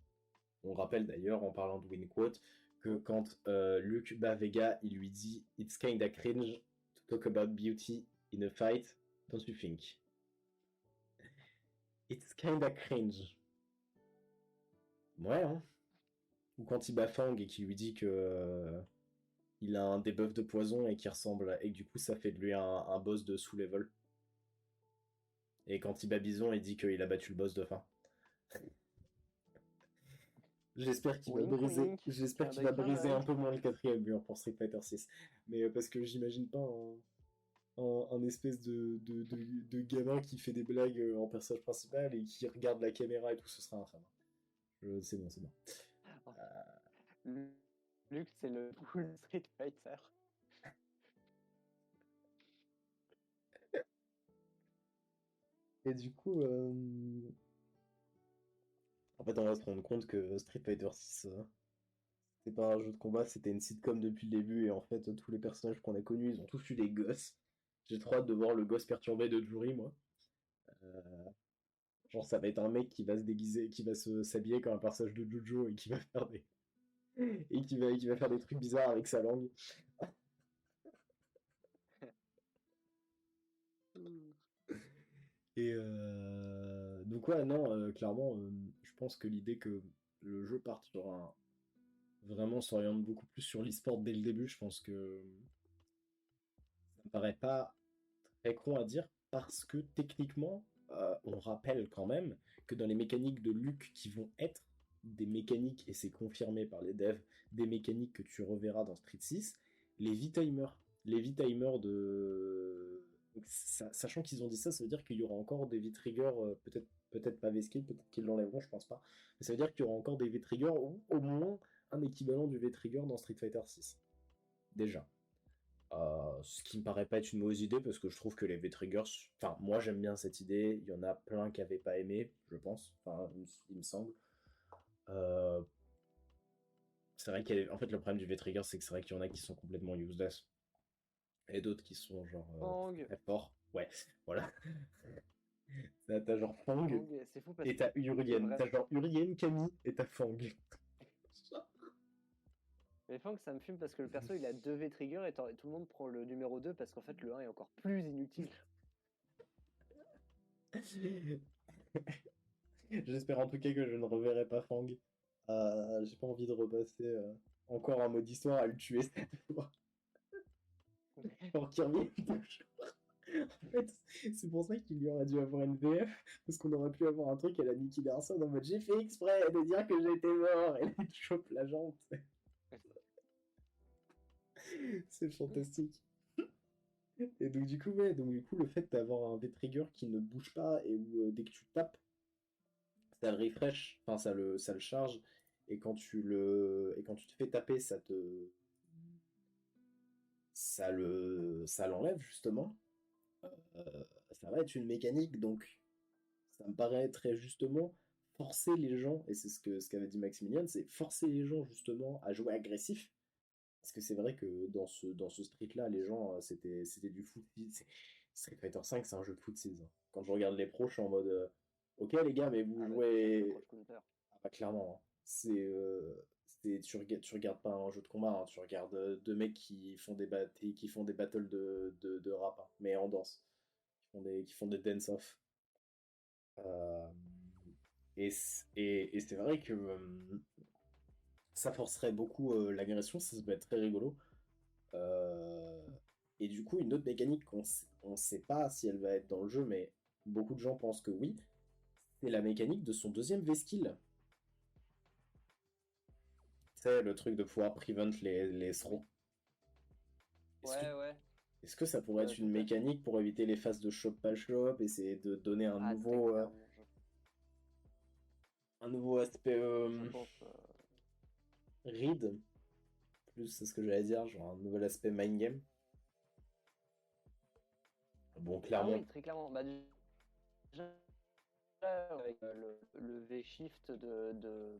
On rappelle d'ailleurs, en parlant de win quote, que
Oui.
quand Luke bat Vega, il lui dit It's kinda cringe to talk about beauty in a fight, don't you think? It's kinda cringe. Ouais, hein. Ou quand il bat Fang et qu'il lui dit que il a un debuff de poison et qui ressemble, et que du coup ça fait de lui un boss de sous-level. Et quand il bat Bison, il dit qu'il a battu le boss de fin.
Wink wink.
J'espère
Clin
qu'il
d'œil,
va
clin
briser
d'œil.
un peu moins le 4ème mur pour Street Fighter 6. Mais parce que j'imagine pas un espèce de gamin qui fait des blagues en personnage principal et qui regarde la caméra et tout, ce sera infâme. C'est bon, c'est bon.
Luke, c'est le full Street Fighter.
Et du coup, en fait, on va se rendre compte que Street Fighter 6, c'est pas un jeu de combat, c'était une sitcom depuis le début, et en fait, tous les personnages qu'on a connus, ils ont tous eu des gosses. J'ai trop hâte de voir le gosse perturbé de Juri, moi. Euh, Genre, ça va être un mec qui va se déguiser, qui va s'habiller comme un personnage de Jojo et qui va faire des, qui va faire des trucs bizarres avec sa langue. Et donc ouais, non, clairement, je pense que l'idée que le jeu parte sur vraiment s'oriente beaucoup plus sur l'e-sport dès le début, je pense que ça me paraît pas très con à dire parce que techniquement, on rappelle quand même que dans les mécaniques de Luke qui vont être des mécaniques, et c'est confirmé par les devs, des mécaniques que tu reverras dans Street 6, les V-timers. Les V-timers de. Donc, sachant qu'ils ont dit ça, ça veut dire qu'il y aura encore des V-triggers, peut-être pas V-skill, peut-être qu'ils l'enlèveront, je pense pas. Mais ça veut dire qu'il y aura encore des V-triggers, ou au moins un équivalent du V-trigger dans Street Fighter 6. Déjà. Ce qui me paraît pas être une mauvaise idée parce que je trouve que les V-Triggers, enfin moi j'aime bien cette idée, il y en a plein qui avaient pas aimé, je pense, enfin il me semble. Euh, c'est vrai qu'en fait le problème du V-Trigger c'est que c'est vrai qu'il y en a qui sont complètement useless et d'autres qui sont genre
Fang,
très forts. Ouais, voilà. T'as genre Fang
C'est fou parce
et
que
t'as
Fang est
Urien.
vrai.
T'as genre Urien, Camille et t'as Fang.
Mais Fang, ça me fume parce que le perso il a 2 V-Trigger et tout le monde prend le numéro 2 parce qu'en fait le 1 est encore plus inutile.
J'espère en tout cas que je ne reverrai pas Fang. J'ai pas envie de repasser encore un mode histoire à le tuer cette fois. Pour qu'il revienne toujours. En fait, c'est pour ça qu'il y aurait dû avoir une VF, parce qu'on aurait pu avoir un truc à la Nicky Larson en mode j'ai fait exprès de dire que j'étais mort, et là il te chope la jambe. C'est fantastique. Et donc du coup, ouais, donc du coup, le fait d'avoir un V-trigger qui ne bouge pas et où dès que tu tapes, ça le refresh, enfin ça le charge, et quand tu te fais taper, ça l'enlève justement. Ça va être une mécanique, donc ça me paraît très justement forcer les gens, et c'est ce qu'avait dit Maximilian, c'est forcer les gens justement à jouer agressif. Parce que c'est vrai que dans ce street-là, les gens, c'était du foot. Street Fighter 5, c'est un jeu de foot 6. Quand je regarde les pros, je suis en mode ok les gars, mais vous
Ah bah c'est pire que
jouez.
Cross Counter.
Ah bah clairement, hein. Tu regardes pas un jeu de combat, hein. Tu regardes deux mecs qui font des battles de rap, hein, mais en danse. Qui font des dance-off. Euh, et c'est vrai que ça forcerait beaucoup l'agression, ça peut être très rigolo. Euh, et du coup, une autre mécanique on sait pas si elle va être dans le jeu, mais beaucoup de gens pensent que oui, c'est la mécanique de son deuxième V-skill. C'est le truc de pouvoir prevent les
Oui.
throws. Est-ce que,
Ouais, ouais.
est-ce que ça pourrait être une
Tout à fait.
mécanique pour éviter les phases de shop pas shop, essayer de donner
Ah très clairement,
un nouveau aspect
je pense.
read, plus c'est ce que j'allais dire, genre un nouvel aspect mind game. Bon,
Ah
clairement,
oui, très clairement. Bah déjà avec le V-Shift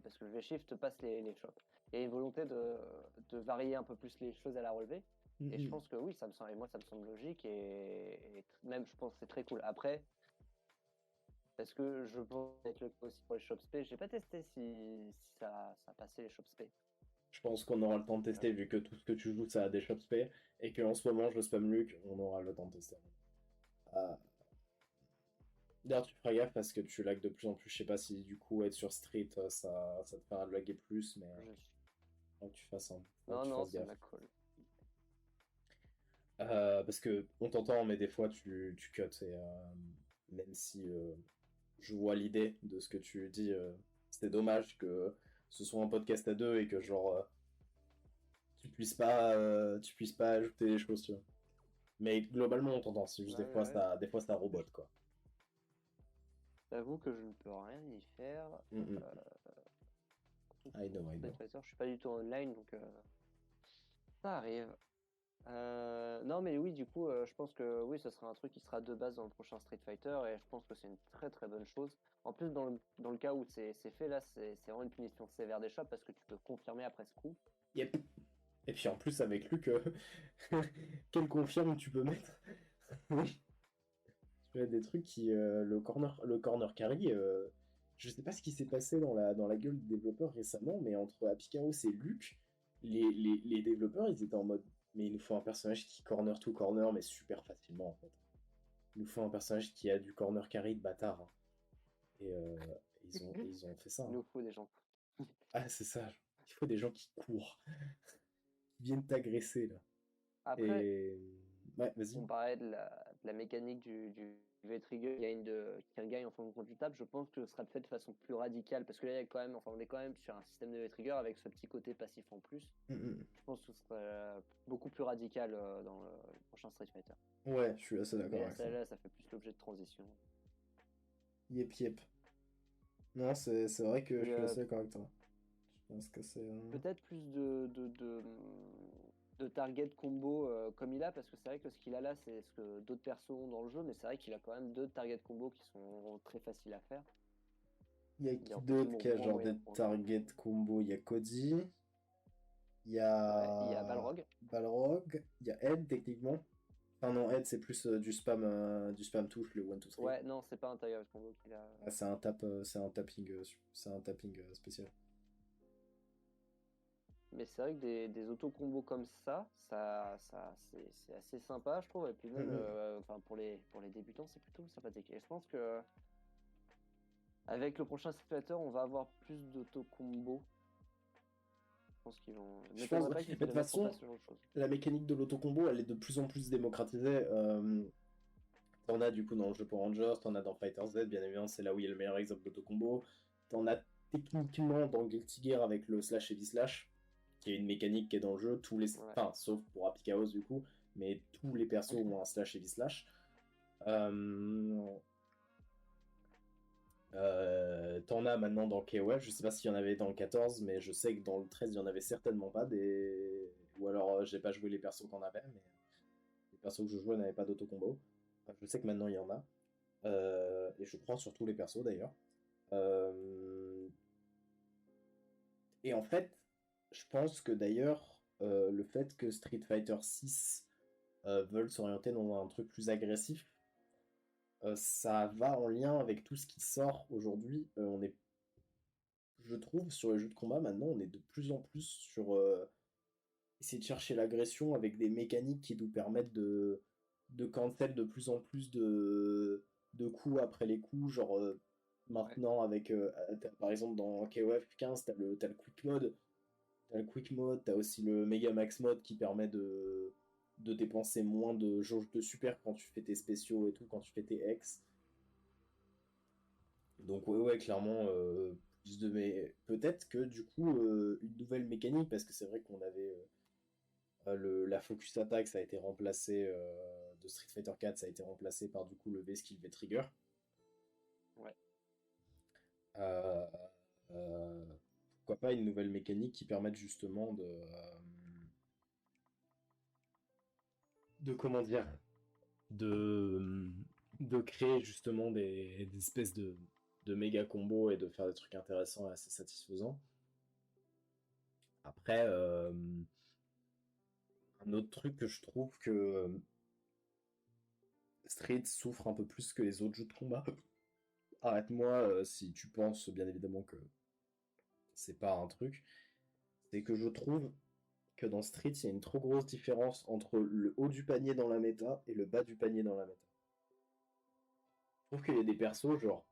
parce que le V-Shift passe les shops. Il y a une volonté de varier un peu plus les choses à la relevée. Et je
mhm.
pense que oui, moi ça me semble logique et même je pense que c'est très cool. Après, parce que je pense être le cas aussi pour les shop spé, j'ai pas testé si ça passait les shop spé.
Je pense qu'on aura le temps de tester vu que tout ce que tu joues ça a des shops pay et qu'en ce moment je spam Luc, on aura le temps de tester. Ah. D'ailleurs tu feras gaffe parce que tu lags de plus en plus, je sais pas si du coup être sur Street ça te fera laguer plus mais
Je...
faut que tu fasses, faut que
Non,
tu
non,
fasses
c'est
gaffe.
ma call.
Parce que on t'entend mais des fois tu cut et même si je vois l'idée de ce que tu dis, c'était dommage que ce soit un podcast à deux et que genre tu puisses pas ajouter des choses, tu vois. Mais globalement, on t'entend. C'est juste
Ouais, ouais, ouais.
des fois, ça robote, quoi.
J'avoue que je ne peux rien y faire.
Mm, mm.
Euh,
I know, I
Street
know.
Fighter, je suis pas du tout online, donc ça arrive. Non, mais oui, du coup, je pense que oui, ce sera un truc qui sera de base dans le prochain Street Fighter, et je pense que c'est une très très bonne chose. En plus, dans le cas où c'est fait, là, c'est vraiment une punition sévère des shops parce que tu peux confirmer après ce coup.
Yep. Et puis en plus, avec Luc, quel confirme tu peux mettre? Oui. Tu as des trucs qui. Le corner carry, je sais pas ce qui s'est passé dans la gueule des développeurs récemment, mais entre Apikaos et Luc, les développeurs, ils étaient en mode. Mais il nous faut un personnage qui corner to corner, mais super facilement en fait. Il nous faut un personnage qui a du corner carry de bâtard, hein. Et ils ont fait ça,
Il
hein.
nous faut des gens.
Ah, c'est ça. Il faut des gens qui courent, qui viennent t'agresser, là.
Après,
Et. Ouais, vas-y.
on parlait de la mécanique du trigger qui gagne en fonction du tap, je pense que ce sera fait de façon plus radicale parce que là, il y a quand même, enfin, on est quand même sur un système de trigger avec ce petit côté passif en plus. Je pense que ce sera beaucoup plus radical dans le prochain Street Fighter.
Ouais, je suis assez d'accord
Mais
avec ça.
celle-là, ça fait plus l'objet de transition.
Yep, yep. Non, c'est vrai que
Et,
je suis assez d'accord avec toi. Je pense que c'est.
Peut-être plus de target combo comme il a, parce que c'est vrai que ce qu'il a là, c'est ce que d'autres persos ont dans le jeu, mais c'est vrai qu'il a quand même deux target combo qui sont très faciles à faire.
Il y a
Il
qui
en
d'autre qui a
moins
genre
moyen
des
pour lui.
target combo? Il y a Cody, il y
Ouais, il y a
a
Balrog.
Balrog, il y a Ed techniquement. Enfin non, Ed c'est plus du spam touche, le 1-2-3.
Ouais, non, c'est pas un target combo qu'il a.
Ah, c'est un tapping spécial.
Mais c'est vrai que des auto-combos comme ça c'est assez sympa, je trouve. Et puis même, enfin, pour les débutants, c'est plutôt sympathique. Et je pense que avec le prochain simulateur, on va avoir plus d'auto-combos. Je pense qu'ils vont.
Je pense,
M'étonnerait pas
mais
qu'ils
de toute
mettent en
façon,
place ce genre de choses.
la mécanique de l'autocombo, elle est de plus en plus démocratisée. T'en as du coup dans le jeu pour Rangers, t'en as dans Fighter Z, bien évidemment, c'est là où il y a le meilleur exemple d'autocombo. T'en as techniquement dans Guilty Gear avec le slash heavy slash, qui est une mécanique qui est dans le jeu,
Ouais.
enfin, sauf pour Happy Chaos du coup, mais tous les persos ont un slash heavy slash. T'en as maintenant dans KOF, je sais pas s'il y en avait dans le 14, mais je sais que dans le 13, il y en avait certainement pas des. Ou alors j'ai pas joué les persos qu'on avait, mais les persos que je jouais n'avaient pas d'autocombo. Enfin, je sais que maintenant il y en a. Et je crois sur tous les persos d'ailleurs. Euh, Et en fait, je pense que d'ailleurs, le fait que Street Fighter 6 veulent s'orienter dans un truc plus agressif, ça va en lien avec tout ce qui sort aujourd'hui. Je trouve, sur les jeux de combat maintenant, on est de plus en plus sur essayer de chercher l'agression avec des mécaniques qui nous permettent de cancel de plus en plus de coups après les coups. Genre
Ouais.
maintenant, avec par exemple dans KOF 15, t'as le quick mode. T'as le quick mode, t'as aussi le Mega Max mode qui permet de dépenser moins de jauge de super quand tu fais tes spéciaux et tout, quand tu fais tes X. Donc ouais, clairement, plus de mais peut-être que du coup, une nouvelle mécanique, parce que c'est vrai qu'on avait la Focus Attack, ça a été remplacé de Street Fighter 4, ça a été remplacé par du coup le V-Skill V-Trigger.
Ouais.
Euh, euh, Pourquoi pas une nouvelle mécanique qui permette justement de comment dire, de, de créer justement des espèces de méga combos et de faire des trucs intéressants et assez satisfaisants. Après, un autre truc que je trouve que Street souffre un peu plus que les autres jeux de combat. Arrête-moi si tu penses bien évidemment que c'est pas un truc. C'est que je trouve que dans Street, il y a une trop grosse différence entre le haut du panier dans la méta et le bas du panier dans la méta. Je trouve qu'il y a des persos, genre,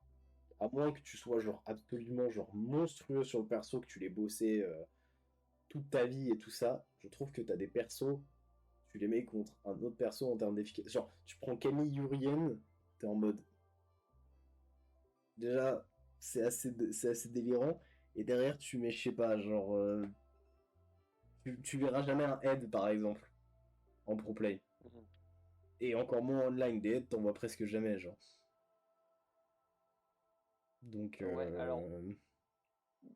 à moins que tu sois genre absolument genre monstrueux sur le perso, que tu l'aies bossé toute ta vie et tout ça, je trouve que t'as des persos, tu les mets contre un autre perso en termes d'efficacité. Genre, tu prends Camille Yurien, t'es en mode. Déjà, c'est assez délirant. Et derrière, tu mets, je sais pas, genre. Tu verras jamais un head par exemple, en pro play.
Mhm.
Et encore moins en online, des heads, t'en vois presque jamais, genre. Donc,
Ouais, alors,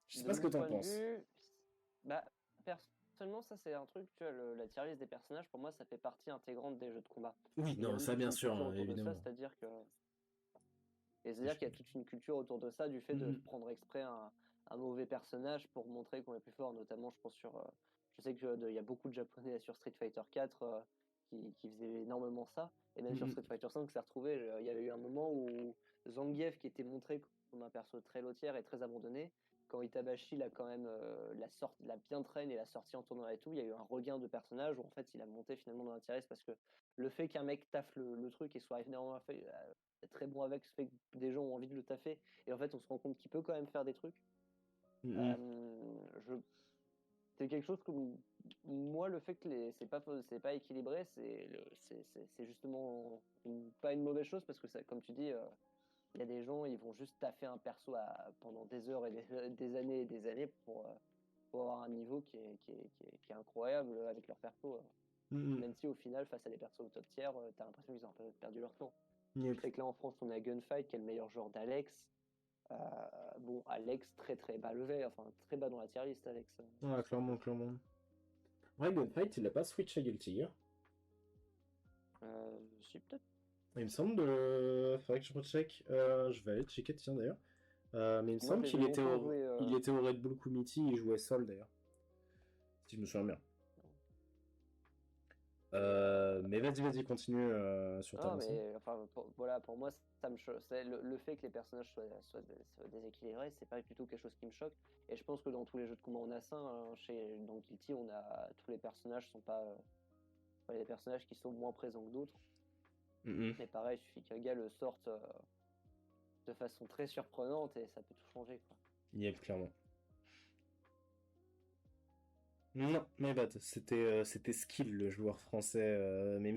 je sais
de
pas ce que
mon
t'en
point de
penses.
vue, bah, personnellement, ça c'est un truc, tu vois, la tier list des personnages, pour moi, ça fait partie intégrante des jeux de combat.
Oui,
Et il y a
non,
même
ça
toute
bien
une
sûr,
culture
hein,
autour de ça,
évidemment.
c'est-à-dire que. Et
Et
c'est-à-dire
je-
qu'il y a toute une culture autour de ça, du fait de
Mhm.
prendre exprès un mauvais personnage pour montrer qu'on est plus fort, notamment, je pense, sur. Je sais qu'il y a beaucoup de Japonais sur Street Fighter 4 qui faisaient énormément ça. Et même sur
Mhm.
Street Fighter 5, c'est retrouvé. Il y avait eu un moment où Zangief, qui était montré comme un perso très lotière et très abandonné, quand Itabashi l'a quand même l'a bien traîné et l'a sorti en tournoi et tout, il y a eu un regain de personnage où en fait il a monté finalement dans l'intérêt parce que le fait qu'un mec taffe le truc et soit énormément très bon avec fait que des gens ont envie de le taffer et en fait on se rend compte qu'il peut quand même faire des trucs.
Mhm.
Je... C'est quelque chose que moi, le fait que c'est pas équilibré, c'est justement pas une mauvaise chose parce que ça, comme tu dis, il y a des gens, ils vont juste taffer un perso pendant des heures et des années et des années pour avoir un niveau qui est incroyable avec leur perso.
Mm,
Même si au final, face à des persos au top tier, t'as l'impression qu'ils ont un peu perdu leur temps.
mm.
Je sais que là en France, on a Gunfight qui est le meilleur joueur d'Alex. Euh, bon, Alex très très bas levé, enfin très bas dans la tier list, Alex.
Ouais, clairement, clairement. Ouais, Gunfight, il a pas switch à Guilty Gear.
Si, peut-être.
Il me semble faudrait que je recheck. Je vais aller checker, tiens, d'ailleurs. Mais il me
Moi,
semble
je les
qu'il
ai
était
longtemps
au...
joués.
il était au Red Bull Committee, il jouait Sol, d'ailleurs. Si je me souviens bien. Mais vas-y, continue sur ta
Ah,
lancée.
mais enfin, voilà, pour moi, ça me choque. Le fait que les personnages soient déséquilibrés, c'est pas du tout quelque chose qui me choque. Et je pense que dans tous les jeux de combat en A5, hein, dans Guilty, tous les personnages sont pas. Il y a des personnages qui sont moins présents que d'autres.
Mm,
Mais pareil, il suffit qu'un gars le sorte de façon très surprenante et ça peut tout changer, quoi.
Yep, clairement. Non, mais bad, c'était Skill, le joueur français. Mais il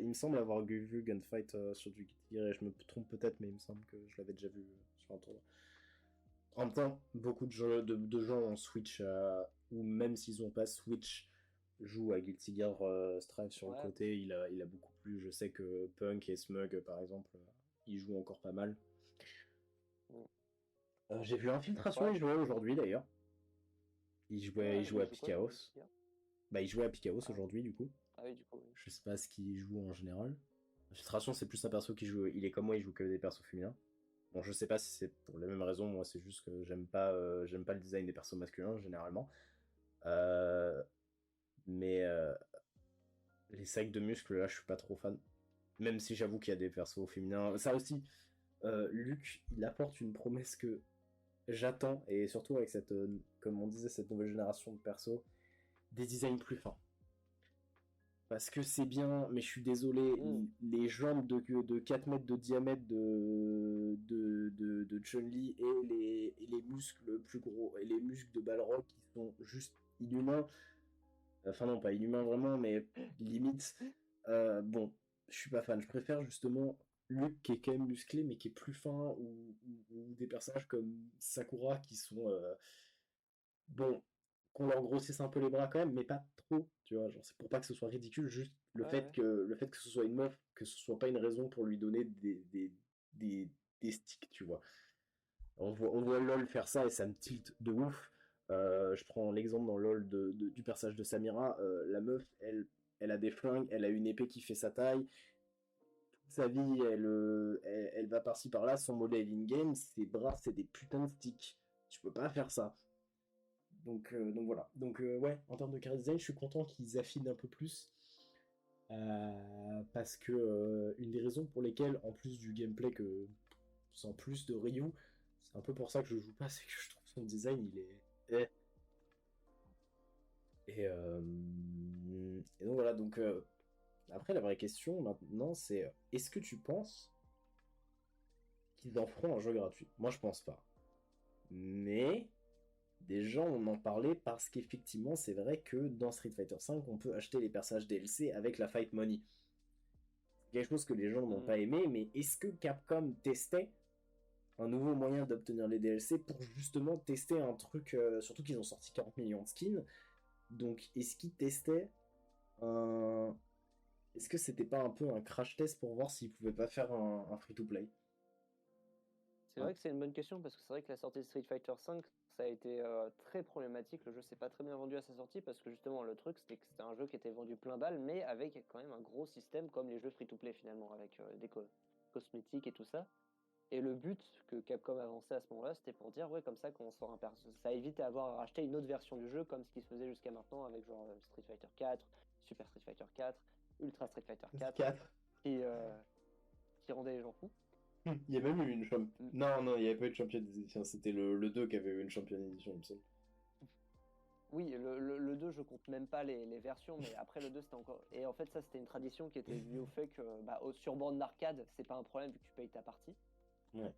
me semble avoir vu Gunfight sur du Guilty Gear, et je me trompe peut-être, mais il me semble que je l'avais déjà vu sur un tournoi. En même temps, beaucoup de gens en Switch, ou même s'ils n'ont pas Switch, jouent à Guilty Gear Strive sur le
Ouais,
côté. Il a beaucoup plu. Je sais que Punk et Smug, par exemple, ils jouent encore pas mal.
mm.
J'ai vu Infiltration,
Ouais,
il jouait aujourd'hui d'ailleurs. Il
ouais,
jouait à
il joue quoi dans
Pickaos.
Guilty Gear?
Bah, il jouait à Pickaos
Ah,
aujourd'hui, du coup.
ah oui, du coup, oui.
Je sais pas ce qu'il joue en général. Infiltration, c'est plus un perso qui joue. Il est comme moi, il joue que des persos féminins. Bon, je sais pas si c'est pour les mêmes raisons. Moi, c'est juste que j'aime pas le design des persos masculins généralement. Euh, mais les sacs de muscles, là, je suis pas trop fan. Même si j'avoue qu'il y a des persos féminins. Ça aussi, Luc, il apporte une promesse que j'attends, et surtout avec cette, comme on disait, cette nouvelle génération de persos, des designs plus fins. Parce que c'est bien, mais je suis désolé,
Mm.
les jambes de 4 mètres de diamètre de Chun-Li et les muscles plus gros, et les muscles de Balrog qui sont juste inhumains. Enfin non, pas inhumains vraiment, mais limite. Bon, je suis pas fan. Je préfère justement Luke qui est quand même musclé, mais qui est plus fin, ou des personnages comme Sakura qui sont... bon, qu'on leur grossisse un peu les bras quand même, mais pas trop, tu vois, genre c'est pour pas que ce soit ridicule, juste
Ouais, ouais.
le fait que ce soit une meuf, que ce soit pas une raison pour lui donner des, des sticks, tu vois. On voit LOL faire ça et ça me tilte de ouf. Je prends l'exemple dans LOL du personnage de Samira, la meuf, elle a des flingues, elle a une épée qui fait sa taille, toute sa vie, elle va par-ci par-là, son modèle in-game, ses bras, c'est des putains de sticks. Tu peux pas faire ça. Donc voilà. Donc ouais, en termes de character design, je suis content qu'ils affinent un peu plus. Parce que une des raisons pour lesquelles, en plus du gameplay que sans plus de Ryu, c'est un peu pour ça que je joue pas, c'est que je trouve son design il est. Et donc voilà, donc après la vraie question maintenant c'est est-ce que tu penses qu'ils en feront un jeu gratuit? Moi je pense pas. Mais des gens on en parlait parce qu'effectivement, c'est vrai que dans Street Fighter V, on peut acheter les personnages DLC avec la Fight Money. C'est quelque chose que les gens n'ont
Mm.
pas aimé, mais est-ce que Capcom testait un nouveau moyen d'obtenir les DLC pour justement tester un truc, surtout qu'ils ont sorti 40 millions de skins, donc est-ce qu'ils testaient un... Est-ce que c'était pas un peu un crash test pour voir s'ils pouvaient pas faire un free-to-play?
C'est vrai que c'est une bonne question parce que c'est vrai que la sortie de Street Fighter V, ça a été très problématique. Le jeu s'est pas très bien vendu à sa sortie parce que justement le truc c'était que c'était un jeu qui était vendu plein balle mais avec quand même un gros système comme les jeux free-to-play finalement avec cosmétiques et tout ça. Et le but que Capcom avançait à ce moment-là, c'était pour dire ouais comme ça qu'on sort un ça évite à avoir à racheter une autre version du jeu comme ce qui se faisait jusqu'à maintenant avec genre Street Fighter 4, Super Street Fighter 4, Ultra Street Fighter 4
4.
qui euh, qui rendait les gens fous.
Il y a même eu une champion.
Mm.
Non, il n'y avait pas eu de champion d'édition, c'était le 2 qui avait eu une championne édition, il me semble.
Oui, le 2, je compte même pas les versions, mais après le 2, c'était encore. Et en fait, ça, c'était une tradition qui était due au fait que sur borne d'arcade, c'est pas un problème vu que tu payes ta partie.
Ouais.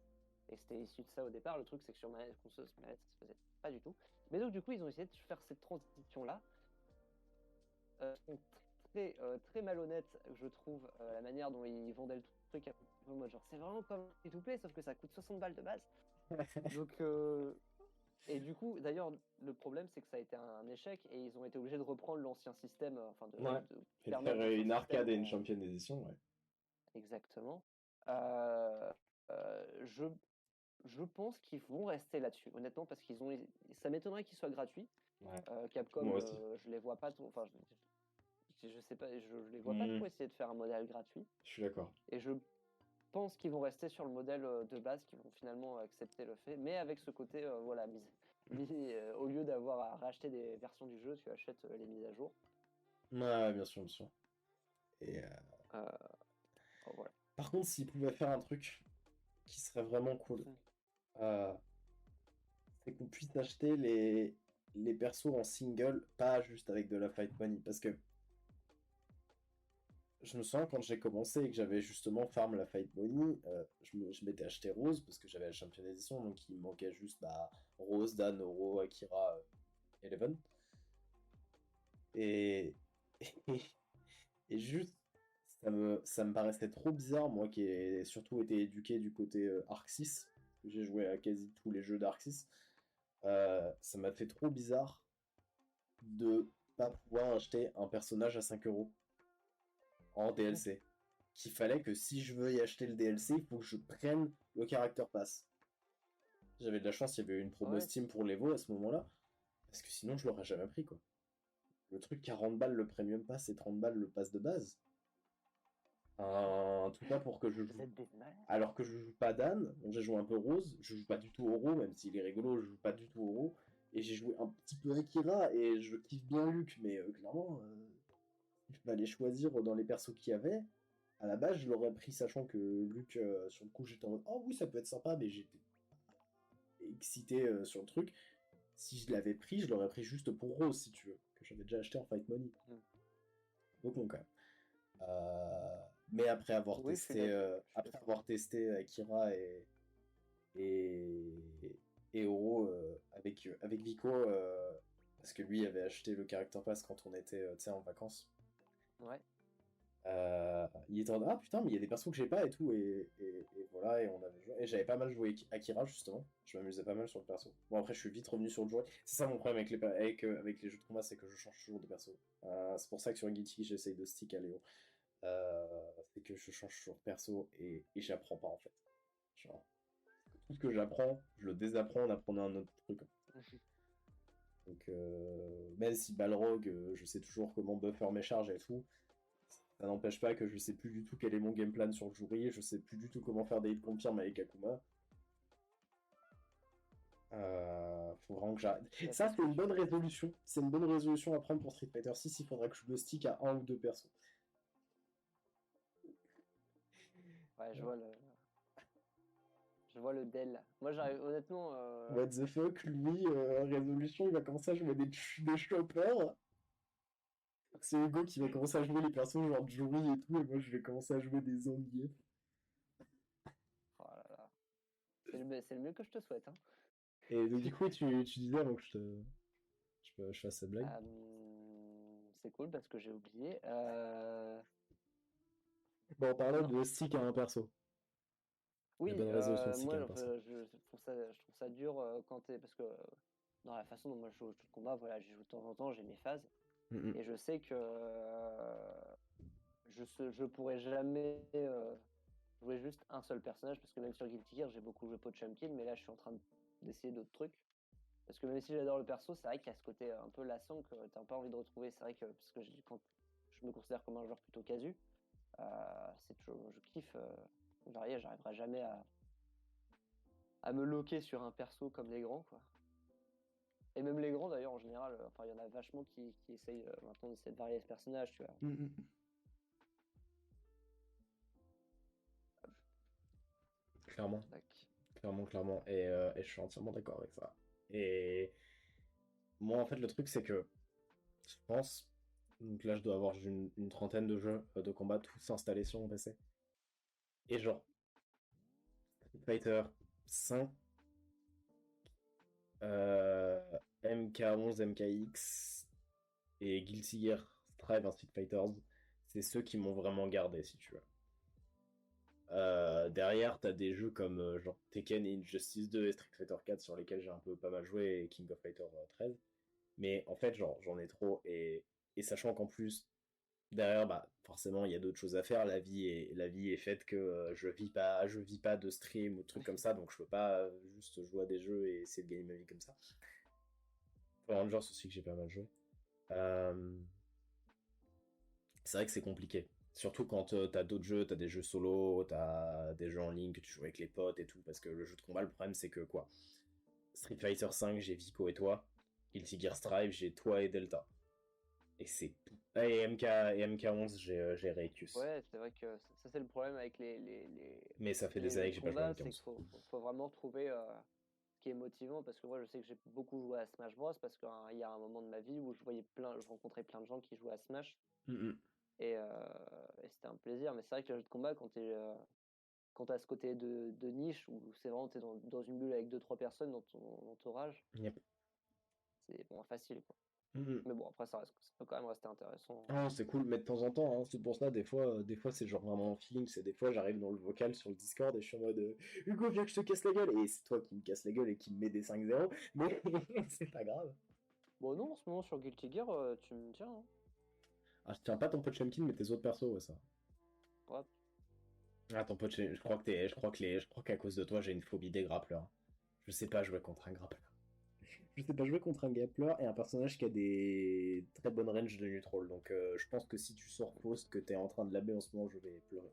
Et c'était issu de ça au départ. Le truc, c'est que sur console, manette, ça se faisait pas du tout. Mais donc, du coup, ils ont essayé de faire cette transition-là. sont très malhonnêtes, je trouve, la manière dont ils vendaient le truc. Un peu en mode genre, c'est vraiment comme free-to-play, sauf que ça coûte 60 balles de base. Donc, et du coup, d'ailleurs, le problème, c'est que ça a été un échec et ils ont été obligés de reprendre l'ancien système, enfin de
Ouais. Et de
permettre
faire
l'ancien
une arcade
système
et une Champion Edition, ouais.
exactement. Euh, je, je pense qu'ils vont rester là-dessus, honnêtement, parce ça m'étonnerait qu'ils soient gratuits.
Ouais.
Capcom,
Moi aussi.
je les vois pas trop, enfin, je sais pas, je les vois pas
Hmm,
trop essayer de faire un modèle gratuit.
je suis d'accord.
Et je pense qu'ils vont rester sur le modèle de base, qu'ils vont finalement accepter le fait, mais avec ce côté, voilà, au lieu d'avoir à racheter des versions du jeu, tu achètes les mises à jour.
Ouais, bien sûr, bien sûr. Et,
Euh, voilà.
par contre, s'ils pouvaient faire un truc qui serait vraiment cool, euh, c'est qu'on puisse acheter les persos en single, pas juste avec de la fight money. Parce que je me souviens quand j'ai commencé et que j'avais justement farm la fight money, je m'étais acheté Rose parce que j'avais la Champion Edition, donc il me manquait juste Rose, Dan, Oro, Akira, Eleven. Et, et juste, ça me paraissait trop bizarre, moi qui ai surtout été éduqué du côté Arc 6, parce que j'ai joué à quasi tous les jeux d'Arc 6. Ça m'a fait trop bizarre de pas pouvoir acheter un personnage à 5 € en DLC. Qu'il fallait que si je veux y acheter le DLC, il faut que je prenne le Character Pass. J'avais de la chance, il y avait eu une promo
Ouais,
Steam pour l'Evo à ce moment-là, parce que sinon je l'aurais jamais pris quoi. Le truc 40 balles le Premium Pass et 30 balles le pass de base. Tout ça pour que je
vous
joue.
êtes des malades.
Alors que je joue pas Dan, bon, j'ai joué un peu Rose, je joue pas du tout Oro, même s'il est rigolo, je joue pas du tout Oro. Et j'ai joué un petit peu Akira et je kiffe bien Luke, mais clairement, il fallait choisir dans les persos qu'il y avait. À la base, je l'aurais pris sachant que Luke, sur le coup, j'étais en mode oh oui, ça peut être sympa, mais j'étais excité sur le truc. Si je l'avais pris, je l'aurais pris juste pour Rose, si tu veux, que j'avais déjà acheté en Fight Money.
Mm.
Donc, bon, quand même. Mais
Oui, je suis d'accord.
après avoir testé Akira et, et Oro avec Vico, parce que lui avait acheté le Character Pass quand on était en vacances.
Ouais.
Il était en mode, ah putain, mais il y a des persos que j'ai pas et tout, et voilà, et on avait joué. Et j'avais pas mal joué Akira justement, je m'amusais pas mal sur le perso. Bon, après, je suis vite revenu sur le jouet. C'est ça mon problème avec les jeux de combat, c'est que je change toujours de perso. C'est pour ça que sur Guilty, j'essaye de stick à Léo. C'est que je change toujours de perso et j'apprends pas en fait. Genre, tout ce que j'apprends, je le désapprends en apprenant un autre truc. Donc, même si Balrog, je sais toujours comment buffer mes charges et tout, ça n'empêche pas que je sais plus du tout quel est mon game plan sur le Juri, je sais plus du tout comment faire des hits confirm avec Akuma. Faut vraiment que j'arrête. Ça, c'est une bonne résolution. C'est une bonne résolution à prendre pour Street Fighter 6. Il faudra que je le stick à un ou deux persos.
Ouais, je vois le Dell. Moi, j'arrive honnêtement.
What the fuck, lui, résolution, il va commencer à jouer des choppers. C'est Hugo qui va commencer à jouer les persos genre Jury et tout, et moi je vais commencer à jouer des zombies.
Oh là là. C'est le mieux que je te souhaite. Hein.
Et du coup, tu disais avant que je fasse cette blague.
C'est cool parce que j'ai oublié.
Bon, on parlait
Non.
de stick à un perso.
Oui,
La bonne résolution de stick à
moi,
un perso.
je trouve ça dur quand t'es. Parce que dans la façon dont moi je joue au jeu de combat, voilà, j'y joue de temps en temps, j'ai mes phases.
Mm-mm.
Et je sais que je pourrais jamais jouer juste un seul personnage parce que même sur Guilty Gear, j'ai beaucoup joué Potemkin, mais là je suis en train d'essayer d'autres trucs. Parce que même si j'adore le perso, c'est vrai qu'il y a ce côté un peu lassant que t'as pas envie de retrouver. C'est vrai que parce que quand je me considère comme un joueur plutôt casu, c'est toujours, je kiffe. J'arriverai jamais à me loquer sur un perso comme les grands, quoi. Et même les grands d'ailleurs en général, enfin il y en a vachement qui essayent maintenant d'essayer de varier ce personnage, tu vois.
Mm-mm. Clairement.
Tac.
Clairement. Et je suis entièrement d'accord avec ça. Et moi, en fait, le truc, c'est que je pense. Donc là, je dois avoir une trentaine de jeux de combat tous installés sur mon PC. Et genre, Street Fighter 5, MK11, MKX et Guilty Gear
Strive, un Street Fighters, c'est ceux qui m'ont vraiment gardé, si tu veux. Derrière, t'as des jeux comme genre Tekken et Injustice 2 et Street Fighter 4 sur lesquels j'ai un peu pas mal joué et King of Fighter 13. Mais en fait, genre, j'en ai trop et sachant qu'en plus, derrière, bah, forcément, il y a d'autres choses à faire. La vie est faite que je vis pas de stream ou de trucs comme ça, donc je peux pas juste jouer à des jeux et essayer de gagner ma vie comme ça. Power Rangers aussi que j'ai pas mal joué. Euh, c'est vrai que c'est compliqué. Surtout quand t'as d'autres jeux, t'as des jeux solo, t'as des jeux en ligne que tu joues avec les potes et tout. Parce que le jeu de combat, le problème c'est que quoi, Street Fighter 5, j'ai Vico et toi. Guilty Gear Strive, j'ai toi et Delta. Et c'est tout. Ah, et MK11, j'ai Reicus.
Ouais, c'est vrai que ça c'est le problème avec
Mais ça fait
les
des
jeux
années
de
que j'ai pas joué à
combat, c'est qu'il
MK11.
faut vraiment trouver ce qui est motivant parce que moi je sais que j'ai beaucoup joué à Smash Bros parce qu'il y a un moment de ma vie où je rencontrais plein de gens qui jouaient à Smash
Mhm.
et c'était un plaisir. Mais c'est vrai que le jeu de combat quand t'as ce côté de niche où c'est vraiment t'es dans une bulle avec deux trois personnes dans ton entourage,
Yep.
c'est bon facile quoi.
Mhm.
Mais bon après ça peut quand même rester intéressant.
Ah, c'est cool, mais de temps en temps, hein, c'est pour ça, des fois c'est genre vraiment un feeling, c'est des fois j'arrive dans le vocal sur le Discord et je suis en mode Hugo, viens que je te casse la gueule, et c'est toi qui me casse la gueule et qui me met des 5-0, mais c'est pas grave.
Bon non en ce moment sur Guilty Gear tu me tiens hein.
Ah, je tiens pas ton pote Chemkin, mais tes autres persos, ouais, ça.
Ouais.
Ah, ton pote, je crois qu'à cause de toi, j'ai une phobie des grappleurs. Je sais pas jouer contre un grappleur. Je sais pas jouer contre un grappleur et un personnage qui a des très bonnes ranges de neutral, donc je pense que si tu sors post que t'es en train de laber en ce moment, je vais pleurer.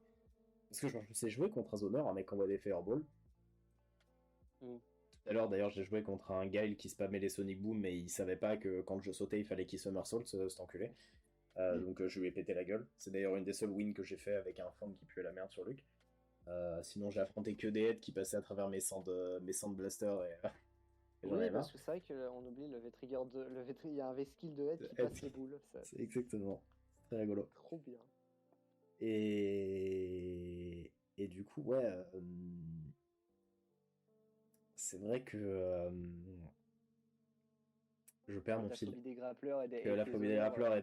Parce que genre, je sais jouer contre un zoner, un mec qui envoie des fireballs.
Mm.
Tout à l'heure, d'ailleurs, j'ai joué contre un Guile qui spammait les Sonic Boom, mais il savait pas que quand je sautais, il fallait qu'il somersault, cet enculé. Donc je lui ai pété la gueule. C'est d'ailleurs une des seules wins que j'ai fait avec un fan qui puait la merde sur Luke. Sinon, j'ai affronté que des heads qui passaient à travers mes sand blasters et j'en
Oui,
avais
parce
marre.
que c'est vrai qu'on oublie le V-Trigger il y a un V-Skill de head qui
Head,
passe les boules.
c'est exactement. C'est très rigolo.
Trop bien.
Et du coup, ouais, c'est vrai que je perds mon
La
fil.
phobie des grappleurs
Que
et
la
des
phobie des
honneurs.
rappeurs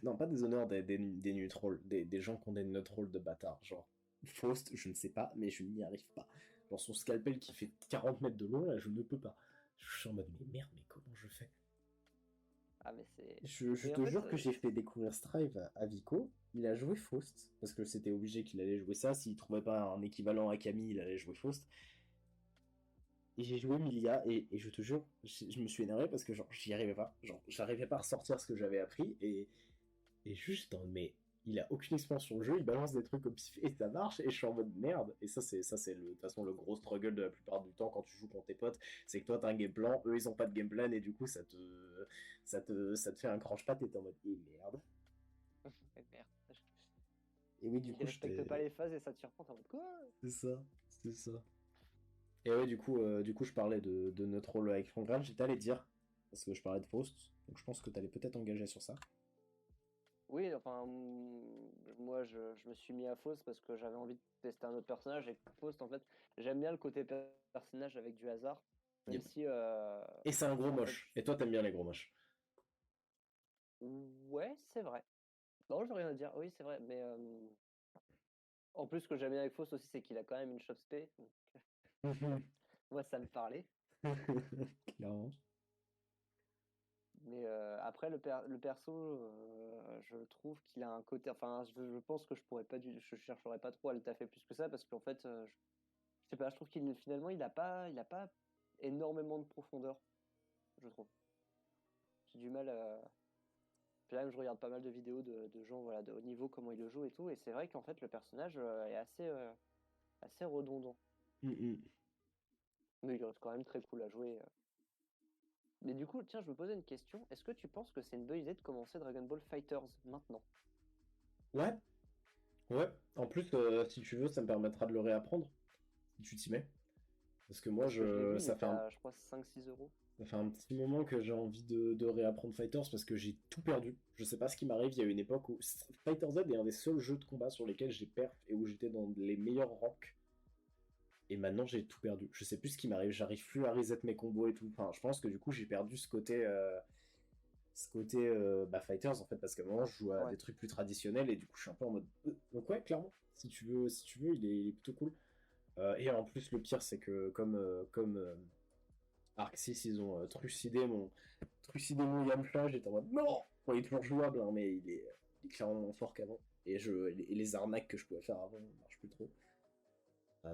non, pas des honneurs, des neutrals, des gens qui ont des neutrals de bâtards. Genre, Faust, je ne sais pas, mais je n'y arrive pas. Genre, son scalpel qui fait 40 mètres de long, là, je ne peux pas. Je suis en mode, mais merde, mais comment je fais?
Ah, mais c'est.
Je
Mais en
te
fait,
jure que j'ai fait découvrir Strive à Vico. Il a joué Faust, parce que c'était obligé qu'il allait jouer ça. S'il trouvait pas un équivalent à Camille, il allait jouer Faust. Et j'ai joué Milia, et je te jure, je me suis énervé parce que genre, j'y arrivais pas. Genre, j'arrivais pas à ressortir ce que j'avais appris, et juste, mais il a aucune expérience sur le jeu, il balance des trucs au pif et ça marche, et je suis en mode merde. Et ça c'est de toute façon le gros struggle de la plupart du temps quand tu joues contre tes potes, c'est que toi t'as un game plan, eux ils ont pas de game plan, et du coup ça te fait un cranche-patte et t'es en mode merde.
Merde.
Et oui, du
Qui
coup,
respecte pas les phases et ça te surprend, t'es en mode quoi?
C'est ça, c'est ça. Et ouais, du coup, je parlais de notre rôle avec Frank Graham, j'étais allé dire, parce que je parlais de Faust, donc je pense que t'allais peut-être engager sur ça.
Oui, enfin, moi je me suis mis à Faust parce que j'avais envie de tester un autre personnage. Et Faust, en fait, j'aime bien le côté personnage avec du hasard. Même
Yep.
si.
Et c'est un gros
En fait,
moche. Et toi, t'aimes bien les gros moches.
ouais, c'est vrai. Non, j'ai rien à dire. Oui, c'est vrai. Mais en plus, ce que j'aime bien avec Faust aussi, c'est qu'il a quand même une chop spé. Moi, ça me parlait.
Clairement.
Mais après, le perso, je trouve qu'il a un côté. Enfin, je pense que je chercherais pas trop à le taffer plus que ça parce qu'en fait, je sais pas, je trouve qu'il finalement, il a pas énormément de profondeur, je trouve. J'ai du mal à. Puis là, je regarde pas mal de vidéos de gens voilà, de haut niveau, comment ils le jouent et tout. Et c'est vrai qu'en fait, le personnage est assez redondant.
Mm-mm.
Mais il reste quand même très cool à jouer. Mais du coup, tiens, je me posais une question. Est-ce que tu penses que c'est une bonne idée de commencer Dragon Ball Fighters maintenant?
Ouais, ouais. En plus, si tu veux, ça me permettra de le réapprendre, si tu t'y mets. Parce que moi,
Parce que je l'ai vu, il
ça
était
fait un,
à, je crois, 5-6 euros.
ça fait un petit moment que j'ai envie de réapprendre Fighters parce que j'ai tout perdu. Je sais pas ce qui m'arrive, il y a une époque où Fighter Z est un des seuls jeux de combat sur lesquels j'ai perf et où j'étais dans les meilleurs ranks. Et maintenant, j'ai tout perdu. Je sais plus ce qui m'arrive, j'arrive plus à reset mes combos et tout. Enfin, je pense que du coup, j'ai perdu
ce côté Fighters en fait, parce qu'à un moment je joue à
Ouais.
des trucs plus traditionnels et du coup je suis un peu en mode. Donc ouais, clairement, si tu veux, il est plutôt cool. Et en plus, le pire, c'est que comme Arc 6, ils ont trucidé mon Yamcha, j'étais en mode non! Bon, il est toujours jouable, hein, mais il est clairement moins fort qu'avant. Et les arnaques que je pouvais faire avant ne marchent plus trop.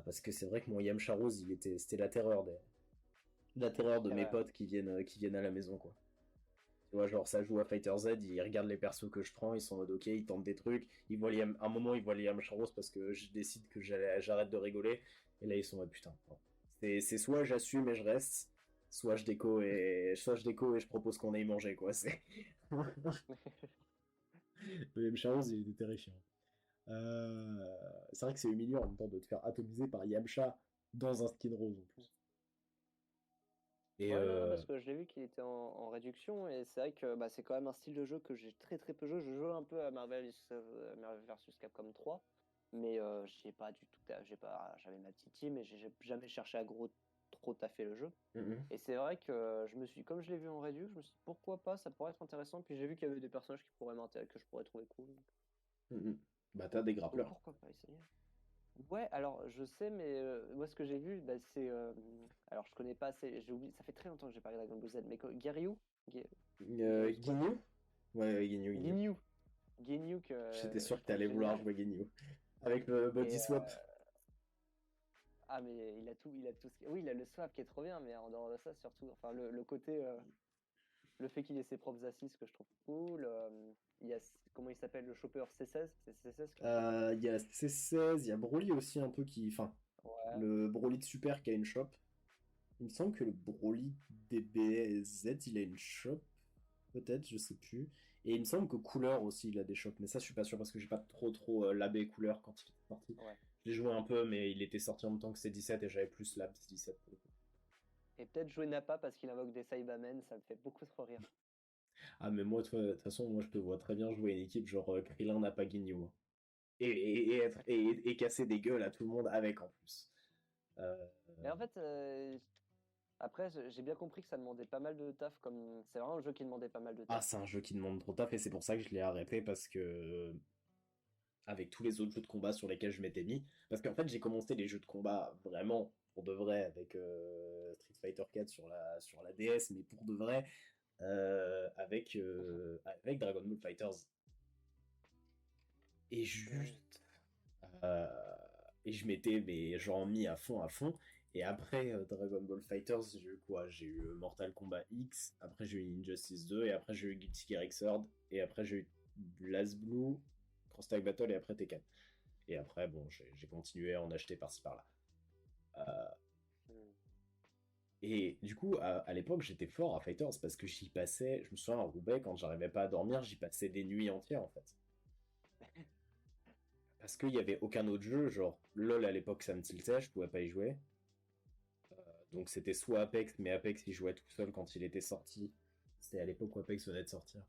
Parce que c'est vrai que mon Yamcha Rose, c'était la terreur de
Et
mes
ouais.
potes qui viennent à la maison, quoi. Tu vois, genre, ça joue à Fighter Z, ils regardent les persos que je prends, ils sont en mode ok, ils tentent des trucs, un moment, ils voient les Yamcha Rose parce que je décide que j'arrête de rigoler, et là, ils sont en mode putain. Bon. C'est soit j'assume et je reste, soit je déco et je propose qu'on aille manger, quoi. Le Yamcha Rose, il était terrifiant. C'est vrai que c'est humiliant en même temps de te faire atomiser par Yamcha dans un skin rose en plus. Et
Ouais, non, parce que je l'ai vu qu'il était en réduction et c'est vrai que bah, c'est quand même un style de jeu que j'ai très très peu joué. Je joue un peu à Marvel vs Capcom 3, mais j'ai pas du tout, j'avais ma petite team et j'ai jamais cherché à trop taffer le jeu.
Mhm,
Et c'est vrai que comme je l'ai vu en réduction, je me suis dit pourquoi pas, ça pourrait être intéressant. Puis j'ai vu qu'il y avait des personnages que je pourrais trouver cool.
mhm. Bah t'as des
Donc
grappleurs.
pourquoi pas essayer? Ouais, alors je sais, mais moi ce que j'ai vu, bah, c'est. Alors je connais pas assez, j'ai oublié, ça fait très longtemps que j'ai parlé de Dragon Ball Z, mais Giryu, quoi?
Ginyu? Ouais, Ginyu, Ginyu.
Ginyu, Ginyu que
J'étais sûr
je
que
trouve
t'allais vouloir
génial.
jouer Ginyu. Avec le body
Et
swap.
ah, mais il a tout ce oui, il a le swap qui est trop bien, mais en dehors de ça, surtout, enfin le côté, le fait qu'il ait ses propres assises que je trouve cool. Il y a, comment il s'appelle, le chopper C16, c'est C16 qu'il chope.
Il y a C16, il y a Broly aussi un peu qui. Enfin,
Ouais.
le Broly de Super qui a une shop. Il me semble que le Broly DBZ, il a une shop. Peut-être, je sais plus. Et il me semble que Couleur aussi, il a des shops. Mais ça, je suis pas sûr parce que j'ai pas trop labé Couleur quand il est sorti.
Ouais.
Je l'ai joué un peu, mais il était sorti en même temps que C17 et j'avais plus lab C17 pour le coup.
Et peut-être jouer Nappa parce qu'il invoque des Saibamen, ça me fait beaucoup trop rire.
Ah, mais moi, de toute façon, moi, je te vois très bien jouer une équipe genre Krillin n'a pas Ginyu, hein. Et casser des gueules à tout le monde avec en plus. Euh,
Mais en fait, après, j'ai bien compris que ça demandait pas mal de taf, comme c'est vraiment un jeu qui demandait pas mal de
Ah,
taf.
c'est un jeu qui demande trop de taf et c'est pour ça que je l'ai arrêté parce que avec tous les autres jeux de combat sur lesquels je m'étais mis, parce qu'en fait j'ai commencé les jeux de combat vraiment pour de vrai avec Street Fighter 4 sur la DS, mais pour de vrai avec Dragon Ball Fighters. Et
Hmm.
juste euh, et je m'étais mais genre mis à fond. Et après Dragon Ball Fighters, j'ai eu quoi? J'ai eu Mortal Kombat X, après j'ai eu Injustice 2, et après j'ai eu Guilty Gear Xrd, et après j'ai eu BlazBlue, Cross Tag Battle, et après Tekken. Et après, bon, j'ai continué à en acheter par-ci par-là. Euh,
Hmm.
et du coup, à l'époque, j'étais fort à Fighters parce que j'y passais, je me souviens à Roubaix, quand j'arrivais pas à dormir, j'y passais des nuits entières en fait. Parce qu'il y avait aucun autre jeu, genre LoL à l'époque ça me tiltait, je pouvais pas y jouer. Donc c'était soit Apex, mais Apex il jouait tout seul quand il était sorti. C'était à l'époque où Apex venait de sortir.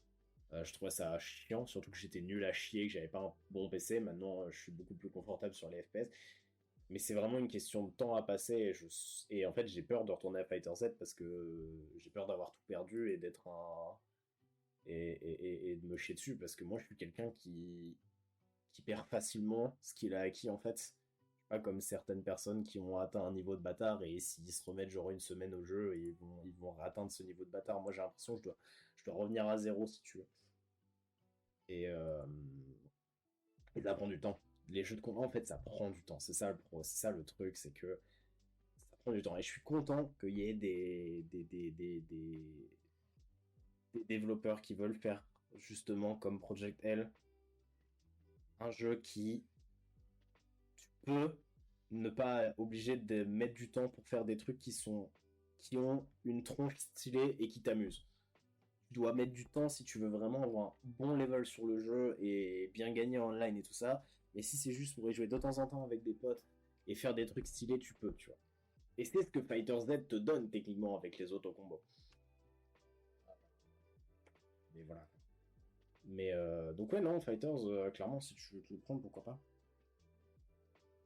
Je trouvais ça chiant, surtout que j'étais nul à chier, que j'avais pas un bon PC. Maintenant, je suis beaucoup plus confortable sur les FPS. Mais c'est vraiment une question de temps à passer. Et en fait, j'ai peur de retourner à Fighter Z parce que j'ai peur d'avoir tout perdu et d'être un. Et de me chier dessus parce que moi, je suis quelqu'un qui perd facilement ce qu'il a acquis en fait. Pas comme certaines personnes qui ont atteint un niveau de bâtard et s'ils se remettent genre une semaine au jeu, ils vont atteindre ce niveau de bâtard. Moi, j'ai l'impression que je dois revenir à zéro si tu veux. Et, euh, et ça prend du temps. Les jeux de combat, en fait, ça prend du temps. C'est ça le truc, c'est que ça prend du temps. Et je suis content qu'il y ait des développeurs qui veulent faire justement comme Project L, un jeu qui tu peux ne pas obligé de mettre du temps pour faire des trucs qui ont une tronche stylée et qui t'amusent. Tu dois mettre du temps si tu veux vraiment avoir un bon level sur le jeu et bien gagner en online et tout ça. Mais si c'est juste pour y jouer de temps en temps avec des potes et faire des trucs stylés, tu peux, tu vois. Et c'est ce que Fighter Z te donne techniquement avec les autocombos. Mais voilà. Mais donc ouais, non, Fighters, clairement, si tu veux te le prendre, pourquoi pas.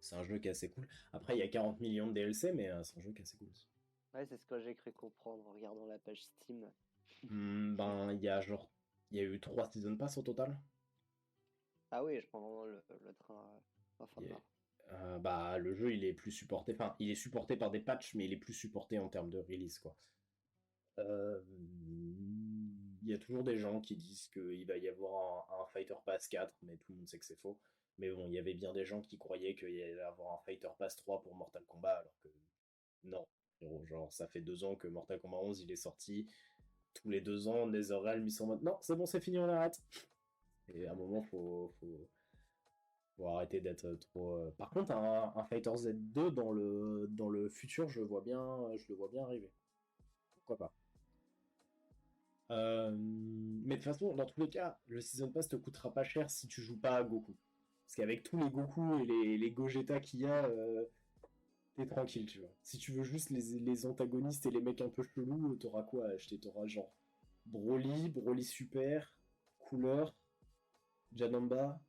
C'est un jeu qui est assez cool. Après, il y a 40 millions de DLC, mais c'est un jeu qui est assez cool aussi.
Ouais, c'est ce que j'ai cru comprendre en regardant la page Steam.
Ben, il y a eu 3 Season Pass au total.
Ah oui, je prends vraiment le train à fin de
Il y
marche.
Bah, le jeu, il est plus supporté. Enfin, il est supporté par des patchs, mais il est plus supporté en termes de release, quoi. Euh, Il y a toujours des gens qui disent qu'il va y avoir un Fighter Pass 4, mais tout le monde sait que c'est faux. Mais bon, il y avait bien des gens qui croyaient qu'il y allait avoir un Fighter Pass 3 pour Mortal Kombat, alors que non. Genre, ça fait 2 ans que Mortal Kombat 11 il est sorti. Tous les 2 ans, NetherRealm, ils sont en mode non, c'est bon, c'est fini, on arrête. Et à un moment, faut arrêter d'être trop. Par contre, un Fighter Z2 dans le futur, je le vois bien arriver. Pourquoi pas. Mais de toute façon, dans tous les cas, le Season Pass te coûtera pas cher si tu joues pas à Goku. Parce qu'avec tous les Goku et les Gogeta qu'il y a, t'es tranquille, tu vois. Si tu veux juste les antagonistes et les mecs un peu chelous, t'auras quoi à acheter? T'auras genre Broly Super, Couleur, Janamba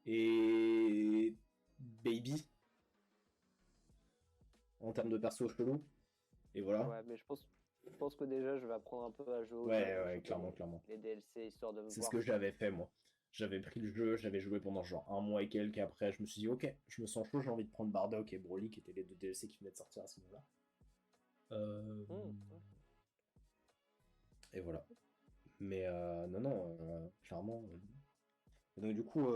et Baby en termes de perso chelou. Et voilà.
Ouais, mais je pense que déjà, je vais apprendre un peu à jouer au jeu,
Ouais,
à
ouais,
choper
clairement, clairement.
les DLC, histoire de me
C'est ce
voir
que
si.
j'avais fait, moi. J'avais pris le jeu, j'avais joué pendant genre un mois et quelques. Après, je me suis dit, ok, je me sens chaud, j'ai envie de prendre Bardock et Broly, qui étaient les 2 DLC qui venaient de sortir à ce moment-là. Euh,
Ok.
Et voilà. Mais non, non, clairement. Et donc, du coup,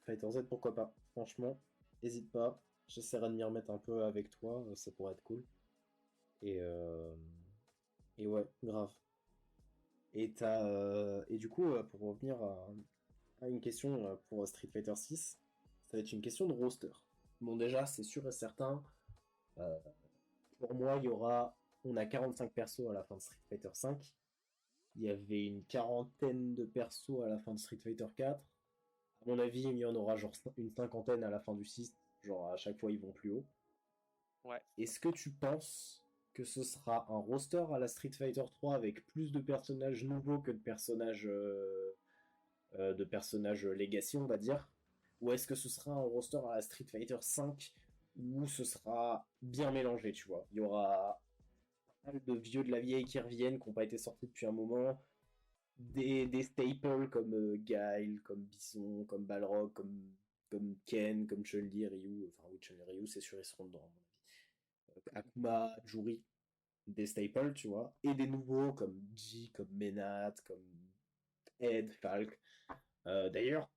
Fighter Z, pourquoi pas? Franchement, hésite pas. J'essaierai de m'y remettre un peu avec toi, ça pourrait être cool. Et, euh, et ouais, grave. Et du coup, pour revenir à une question pour Street Fighter 6, ça va être une question de roster. Bon, déjà, c'est sûr et certain, euh, pour moi, on a 45 persos à la fin de Street Fighter 5. Il y avait une quarantaine de persos à la fin de Street Fighter 4. À mon avis, il y en aura genre une cinquantaine à la fin du 6. Genre, à chaque fois, ils vont plus haut.
Ouais.
Est-ce que tu penses que ce sera un roster à la Street Fighter 3 avec plus de personnages nouveaux que de personnages Legacy, on va dire? Ou est-ce que ce sera un roster à la Street Fighter 5 où ce sera bien mélangé, tu vois? Il y aura pas mal de vieux de la vieille qui reviennent, qui n'ont pas été sortis depuis un moment, des staples comme Guile, comme Bison, comme Balrog, comme Ken, comme Chun-Li, Ryu, enfin oui, Chun-Li, Ryu, c'est sûr, ils seront dedans, à mon avis. Akuma, Juri, des staples, tu vois, et des nouveaux comme Ji, comme Menat, comme Ed, Falk. D'ailleurs,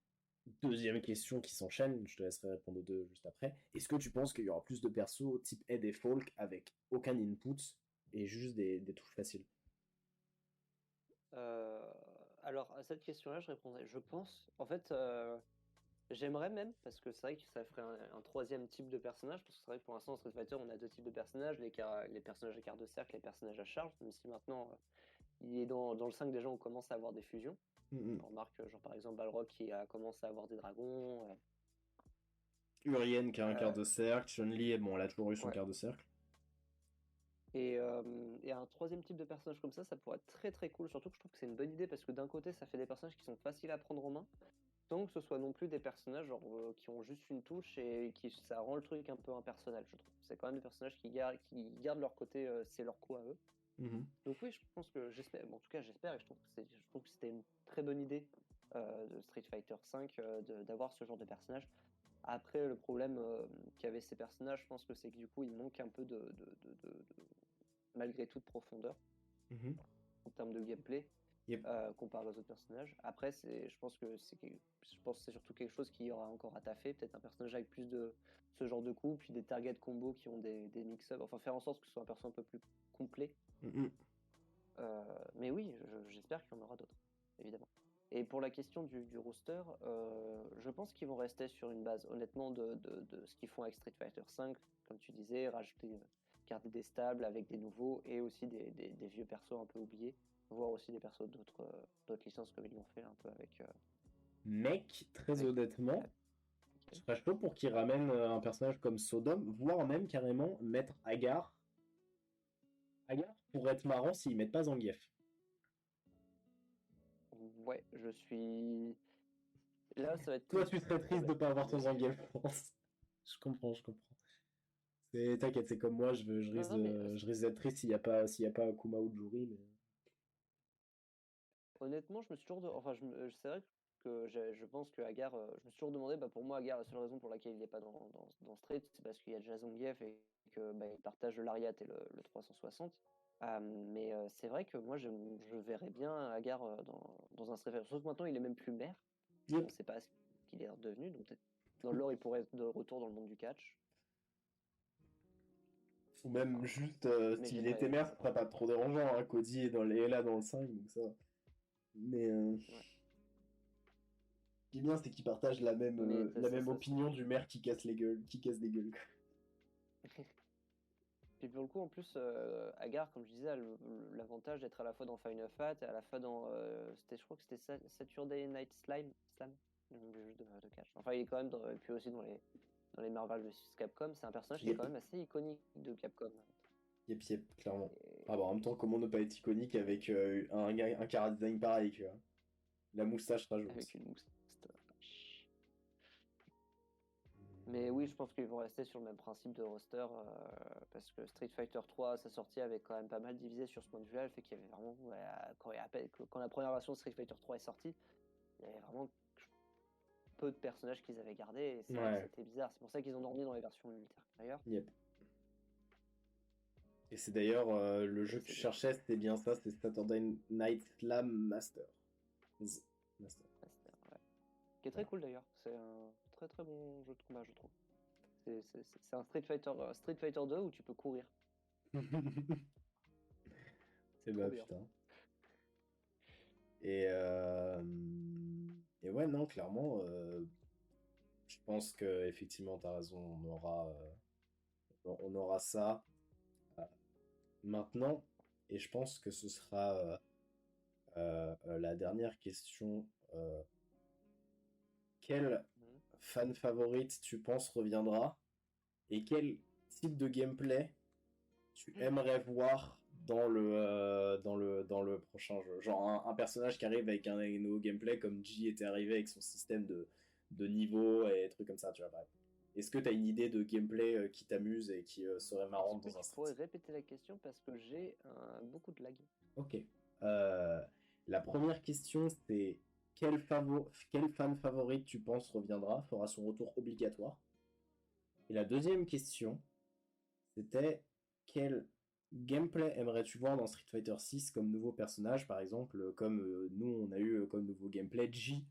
deuxième question qui s'enchaîne, je te laisserai répondre aux deux juste après. Est-ce que tu penses qu'il y aura plus de persos type Ed et Folk avec aucun input et juste des touches faciles?
Euh, alors, à cette question-là, je répondrais, je pense, en fait, j'aimerais même, parce que c'est vrai que ça ferait un troisième type de personnage, parce que c'est vrai que pour l'instant, dans Street Fighter, on a deux types de personnages, les personnages à quart de cercle, les personnages à charge, même si maintenant, il est dans le 5 déjà, on commence à avoir des fusions.
Mm-hmm.
On remarque, genre par exemple, Balrog qui a commencé à avoir des dragons.
Urien qui a un quart
Euh,
de cercle, Chun-Li, bon, elle a toujours eu son
ouais.
quart de cercle.
Et un troisième type de personnage comme ça pourrait être très très cool. Surtout que je trouve que c'est une bonne idée parce que d'un côté, ça fait des personnages qui sont faciles à prendre en main, sans que ce soit non plus des personnages genre, qui ont juste une touche et qui ça rend le truc un peu impersonnel, je trouve. C'est quand même des personnages qui gardent leur côté, c'est leur coup à eux.
Mm-hmm.
Donc oui, je pense que j'espère, bon, en tout cas j'espère et je trouve que c'était une très bonne idée de Street Fighter V d'avoir ce genre de personnage. Après, le problème qu'avaient ces personnages, je pense que c'est que du coup, il manque un peu malgré tout de profondeur
Mm-hmm.
en termes de gameplay
Yep.
comparé aux autres personnages. Après, je pense que c'est surtout quelque chose qui aura encore à taffer. Peut-être un personnage avec plus de ce genre de coups, puis des target combos qui ont des mix-up. Enfin, faire en sorte que ce soit un personnage un peu plus complet.
Mm-hmm.
Mais oui, j'espère qu'il y en aura d'autres, évidemment. Et pour la question du roster, je pense qu'ils vont rester sur une base, honnêtement, de ce qu'ils font avec Street Fighter V, comme tu disais, rajouter, garder des stables avec des nouveaux et aussi des vieux persos un peu oubliés, voire aussi des persos d'autres licences comme ils l'ont fait un peu
Mec, très
avec
honnêtement, je
ok.
serais chaud pour qu'il ramène un personnage comme Sodom, voire même carrément mettre Agar. Agar pourrait être marrant s'ils mettent pas Zangief.
Ouais, je suis. Là, ça va être
Toi,
plus
tu serais triste de pas avoir ton
problématique.
Zangief, je pense. Je comprends, je comprends. T'inquiète, c'est comme moi, je
Non,
risque
non, mais
je risque d'être triste s'il y a pas Akuma ou Juri, mais...
Honnêtement, je me suis toujours. Enfin, c'est vrai que je pense que Agar. Je me suis toujours demandé, pour moi, Agar, la seule raison pour laquelle il n'est pas dans Street, c'est parce qu'il y a déjà Zangief et que il partage le Lariat et le 360. Mais c'est vrai que moi, je verrais bien Agar dans un Street Fighter. Sauf que maintenant, il est même plus maire. On ne sait pas ce qu'il est devenu. Donc, peut-être dans le lore, il pourrait être de retour dans le monde du catch.
Ou même juste,
Mais
s'il
j'aimerais.
était maire, ce serait pas trop dérangeant, hein. Cody est là dans le 5, donc ça va. Mais
Ouais.
ce qui est bien, c'est qu'ils partagent la même,
Mais
la même opinion du maire qui casse les gueules, des gueules.
Puis pour le coup, en plus, Agar, comme je disais, a l'avantage d'être à la fois dans Final Fight et à la fois dans. Je crois que c'était Saturday Night Slam, le nom du jeu de catch. Enfin, il est quand même et puis aussi dans les Marvel vs Capcom. C'est un personnage qui est
Yep.
quand même assez iconique de Capcom.
Yep, clairement.
Et-
Ah bah en même temps, comment ne pas être iconique avec un chara design pareil, tu vois. La moustache rajoute.
Avec une moustache. Mais oui, je pense qu'ils vont rester sur le même principe de roster parce que Street Fighter 3, sa sortie avait quand même pas mal divisé sur ce point de vue-là. Le fait qu'il y avait vraiment, quand la première version de Street Fighter 3 est sortie, il y avait vraiment peu de personnages qu'ils avaient gardés et c'était bizarre. C'est pour ça qu'ils ont dormi dans les versions ultérieures.
Yep. Et c'est d'ailleurs le jeu que tu cherchais, c'était bien ça, c'est Saturday Night Slam Master.
Master, ouais. Qui est très cool d'ailleurs. C'est un très très bon jeu de combat, je trouve. C'est un Street Fighter 2 où tu peux courir.
C'est
trop
bah
bien.
putain. Et ouais, non, clairement, je pense que effectivement t'as raison, on aura ça maintenant, et je pense que ce sera la dernière question. Quel fan favorite tu penses reviendra, et quel type de gameplay tu aimerais voir dans le prochain jeu? Genre un personnage qui arrive avec un nouveau gameplay comme G était arrivé avec son système de niveau et trucs comme ça, tu vois. Bref. Est-ce que tu as une idée de gameplay qui t'amuse et qui serait marrante dans un
Est-ce que tu pourrais répéter la question parce que j'ai beaucoup de lag.
Ok. La première question, c'est quel fan favorite tu penses reviendra, fera son retour obligatoire? Et la deuxième question, c'était quel gameplay aimerais-tu voir dans Street Fighter 6 comme nouveau personnage, par exemple, comme nous on a eu comme nouveau gameplay G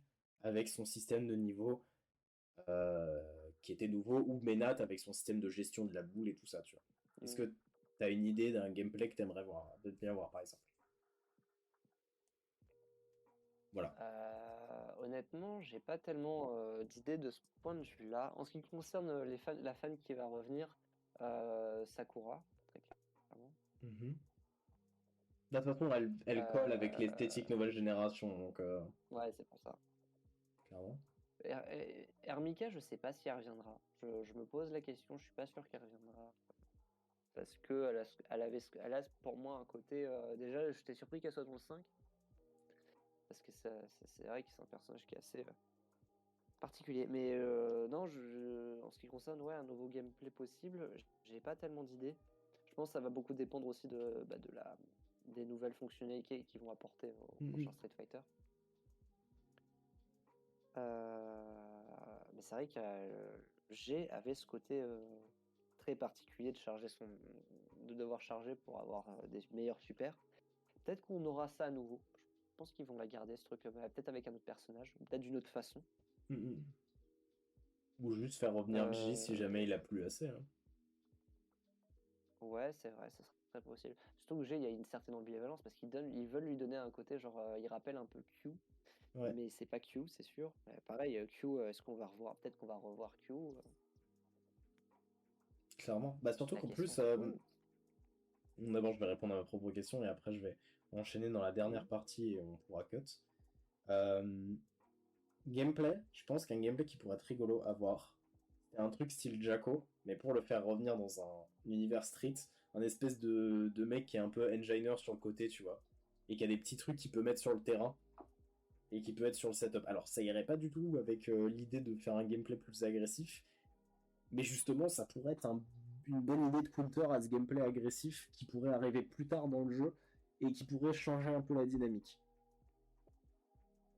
avec son système de niveau qui était nouveau, ou Menat avec son système de gestion de la boule et tout ça, tu vois. Est-ce que tu as une idée d'un gameplay que tu aimerais voir, de bien voir par exemple? Voilà.
Honnêtement, j'ai pas tellement d'idées de ce point de vue-là. En ce qui concerne la fan qui va revenir, Sakura, très clairement.
De toute façon, elle colle avec l'esthétique nouvelle génération, donc
Ouais, c'est pour ça.
clairement.
Hermika, je sais pas si elle reviendra. Je me pose la question, je suis pas sûr qu'elle reviendra. Parce que elle a pour moi un côté. Déjà, j'étais surpris qu'elle soit dans le 5. Parce que c'est vrai que c'est un personnage qui est assez particulier. Mais non, en ce qui concerne un nouveau gameplay possible, j'ai pas tellement d'idées. Je pense que ça va beaucoup dépendre aussi des nouvelles fonctionnalités qu'ils vont apporter au prochain Street Fighter. Mais c'est vrai que G avait ce côté très particulier de devoir charger pour avoir des meilleurs super. Peut-être qu'on aura ça à nouveau. Je pense qu'ils vont la garder, ce truc, peut-être avec un autre personnage, ou peut-être d'une autre façon.
Ou juste faire revenir J si jamais il a plus assez. Hein.
Ouais, c'est vrai, ça serait possible. Surtout que G, il y a une certaine ambivalence parce qu'ils veulent lui donner un côté, genre, il rappelle un peu Q. Ouais. Mais c'est pas Q, c'est sûr. Pareil, Q, est-ce qu'on va revoir? Peut-être qu'on va revoir Q.
Clairement. Bah, surtout qu'en plus, d'abord, je vais répondre à ma propre question et après, je vais enchaîner dans la dernière partie et on pourra cut. Gameplay, je pense qu'un gameplay qui pourrait être rigolo à voir, c'est un truc style Jacko, mais pour le faire revenir dans un univers street, un espèce de mec qui est un peu enginer sur le côté, tu vois, et qui a des petits trucs qu'il peut mettre sur le terrain et qui peut être sur le setup. Alors, ça irait pas du tout avec l'idée de faire un gameplay plus agressif, mais justement, ça pourrait être une bonne idée de counter à ce gameplay agressif qui pourrait arriver plus tard dans le jeu et qui pourrait changer un peu la dynamique.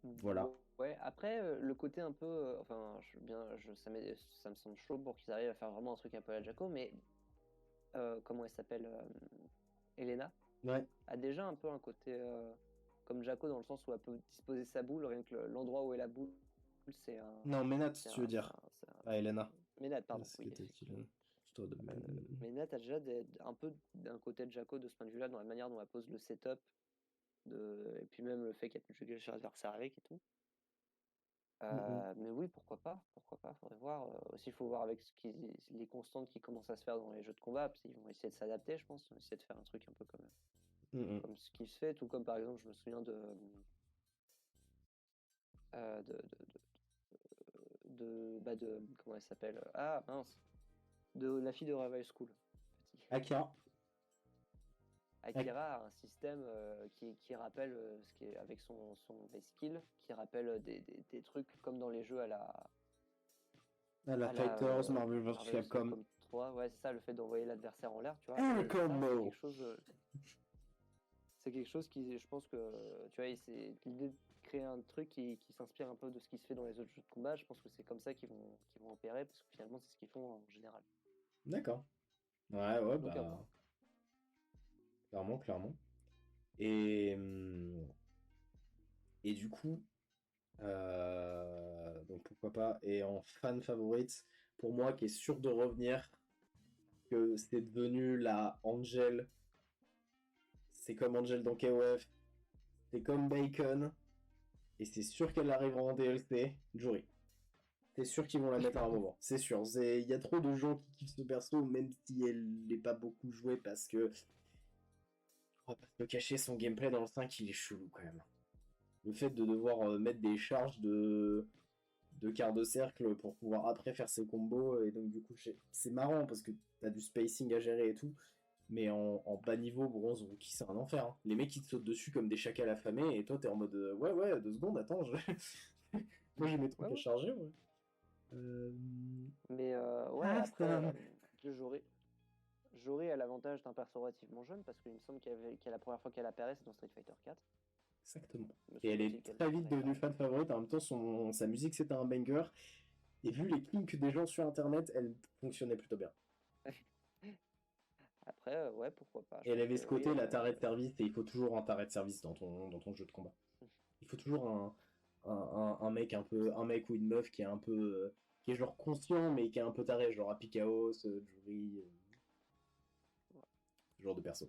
Voilà.
Ouais, après, le côté un peu. Enfin, ça me semble chaud pour qu'ils arrivent à faire vraiment un truc un peu à la Jaco, mais comment elle s'appelle Elena
Ouais.
a déjà un peu un côté comme Jaco dans le sens où elle peut disposer sa boule, rien que l'endroit où est la boule, c'est un.
Non, Ménat,
C'est
tu veux
un, c'est
dire.
un, c'est un-
Ah, Elena.
Ménade, pardon,
C'est
oui,
que t'as dit,
effectivement.
c'est toi de
Ménade a déjà un peu d'un côté de Jaco de ce point de vue-là, dans la manière dont elle pose le setup, et puis même le fait qu'elle peut juguler chez l'adversaire avec et tout. Mais oui, pourquoi pas, faudrait voir. Aussi, il faut voir avec les constantes qui commencent à se faire dans les jeux de combat, parce qu'ils vont essayer de s'adapter, je pense, ils vont essayer de faire un truc un peu comme ce qui se fait, tout comme par exemple, je me souviens euh, de, comment elle s'appelle? Ah mince, de la fille de Revive School.
Akira.
Akira a un système qui rappelle ce qui est avec son base skill, qui rappelle des trucs comme dans les jeux
La
à la
Fighters, Marvel vs
Marvel vs.
Capcom.
Capcom 3. Ouais, c'est ça, le fait d'envoyer l'adversaire en l'air, tu vois.
Un
Et ça,
combo.
c'est quelque chose qui, je pense que, tu vois, c'est l'idée de créer un truc qui s'inspire un peu de ce qui se fait dans les autres jeux de combat. Je pense que c'est comme ça qu'ils vont opérer, parce que finalement, c'est ce qu'ils font en général.
D'accord. Ouais,
Donc à voir.
bah. Clairement. Et, hum, et du coup, donc pourquoi pas. Et en fan favorite, pour moi, qui est sûr de revenir, que c'est devenu la Angel. C'est comme Angel dans KOF. C'est comme Bacon. Et c'est sûr qu'elle arrivera en DLC. Jory. C'est sûr qu'ils vont la mettre à un moment. C'est sûr. Il y a trop de gens qui kiffent ce perso, même si elle n'est pas beaucoup jouée, parce que. On va pas se le cacher, son gameplay dans le 5, il est chelou quand même. Le fait de devoir mettre des charges de quart de cercle pour pouvoir après faire ses combos, et donc du coup, c'est marrant parce que t'as du spacing à gérer et tout. Mais en bas niveau, bronze, rookie, c'est un enfer. Hein. Les mecs, ils te sautent dessus comme des chacals affamés, et toi, t'es en mode ouais, 2 secondes, attends, moi j'ai mes trucs
Ouais,
à
ouais.
charger, ouais.
Mais ouais,
Ah,
après,
ça.
Jory a l'avantage d'un perso relativement jeune, parce qu'il me semble qu'elle la première fois qu'elle apparaît, c'est dans Street Fighter 4.
Exactement.
Me
Et elle est
semble-t-il qu'elle
très vite
apparaît
devenue fan favorite. En même temps, sa musique, c'était un banger. Et vu les kinks des gens sur Internet, elle fonctionnait plutôt bien.
Après, ouais, pourquoi pas.
Et
Je
elle
pense
avait
que
ce
oui,
côté, la tarée de service, et il faut toujours un taré de service dans ton jeu de combat. Il faut toujours un mec un mec ou une meuf qui est un peu qui est genre conscient mais qui est un peu taré, genre Apikaos, Jury, ce genre de perso.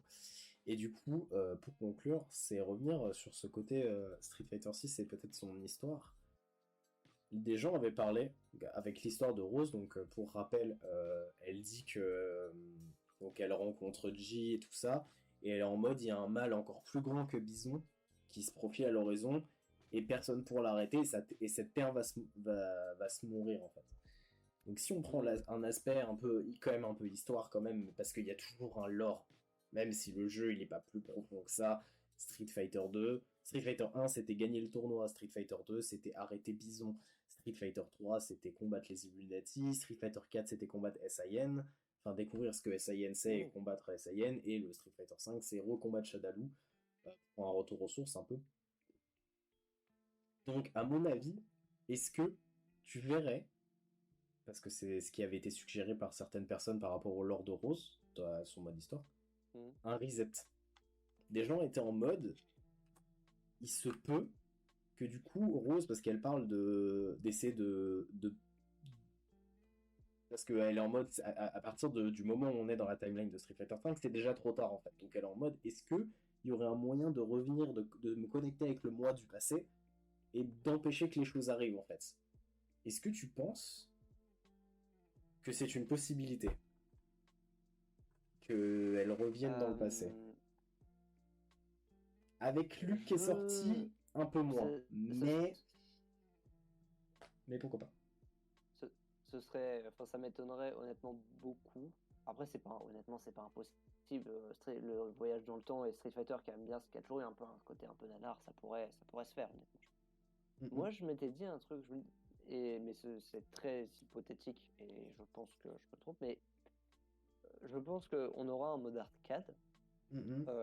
Et du coup, pour conclure, c'est revenir sur ce côté Street Fighter 6 et peut-être son histoire. Des gens avaient parlé avec l'histoire de Rose, donc pour rappel, elle dit que donc elle rencontre G et tout ça, et elle est en mode il y a un mal encore plus grand que Bison qui se profile à l'horizon et personne pour l'arrêter, et cette terre va se mourir en fait. Donc si on prend un aspect un peu quand même un peu histoire quand même, parce qu'il y a toujours un lore, même si le jeu il est pas plus profond que ça. Street Fighter 1 c'était gagner le tournoi, Street Fighter 2 c'était arrêter Bison, Street Fighter 3 c'était combattre les Illuminati, Street Fighter 4 c'était combattre SIN, enfin découvrir ce que SIN c'est et combattre SIN, et le Street Fighter 5 c'est recombattre Shadaloo pour un retour aux sources un peu. Donc à mon avis, est-ce que tu verrais, parce que c'est ce qui avait été suggéré par certaines personnes par rapport au lore de Rose, à son mode histoire, un reset. Des gens étaient en mode, il se peut que du coup, Rose, parce qu'elle parle d'essayer parce qu'elle est en mode, à partir du moment où on est dans la timeline de Street Fighter V, c'est déjà trop tard en fait. Donc elle est en mode, est-ce que il y aurait un moyen de revenir, de me connecter avec le moi du passé et d'empêcher que les choses arrivent en fait. Est-ce que tu penses que c'est une possibilité qu'elle revienne dans le passé? Avec Luke qui est sorti, un peu moins. Mais pourquoi pas?
Ce serait, enfin, ça m'étonnerait honnêtement beaucoup. Après, honnêtement, c'est pas impossible. Le voyage dans le temps et Street Fighter qui aime bien, qui a toujours eu un peu un côté un peu nanar, ça pourrait se faire. Honnêtement. Moi, je m'étais dit un truc, mais c'est très hypothétique et je pense que je me trompe, mais je pense qu'on aura un mode arcade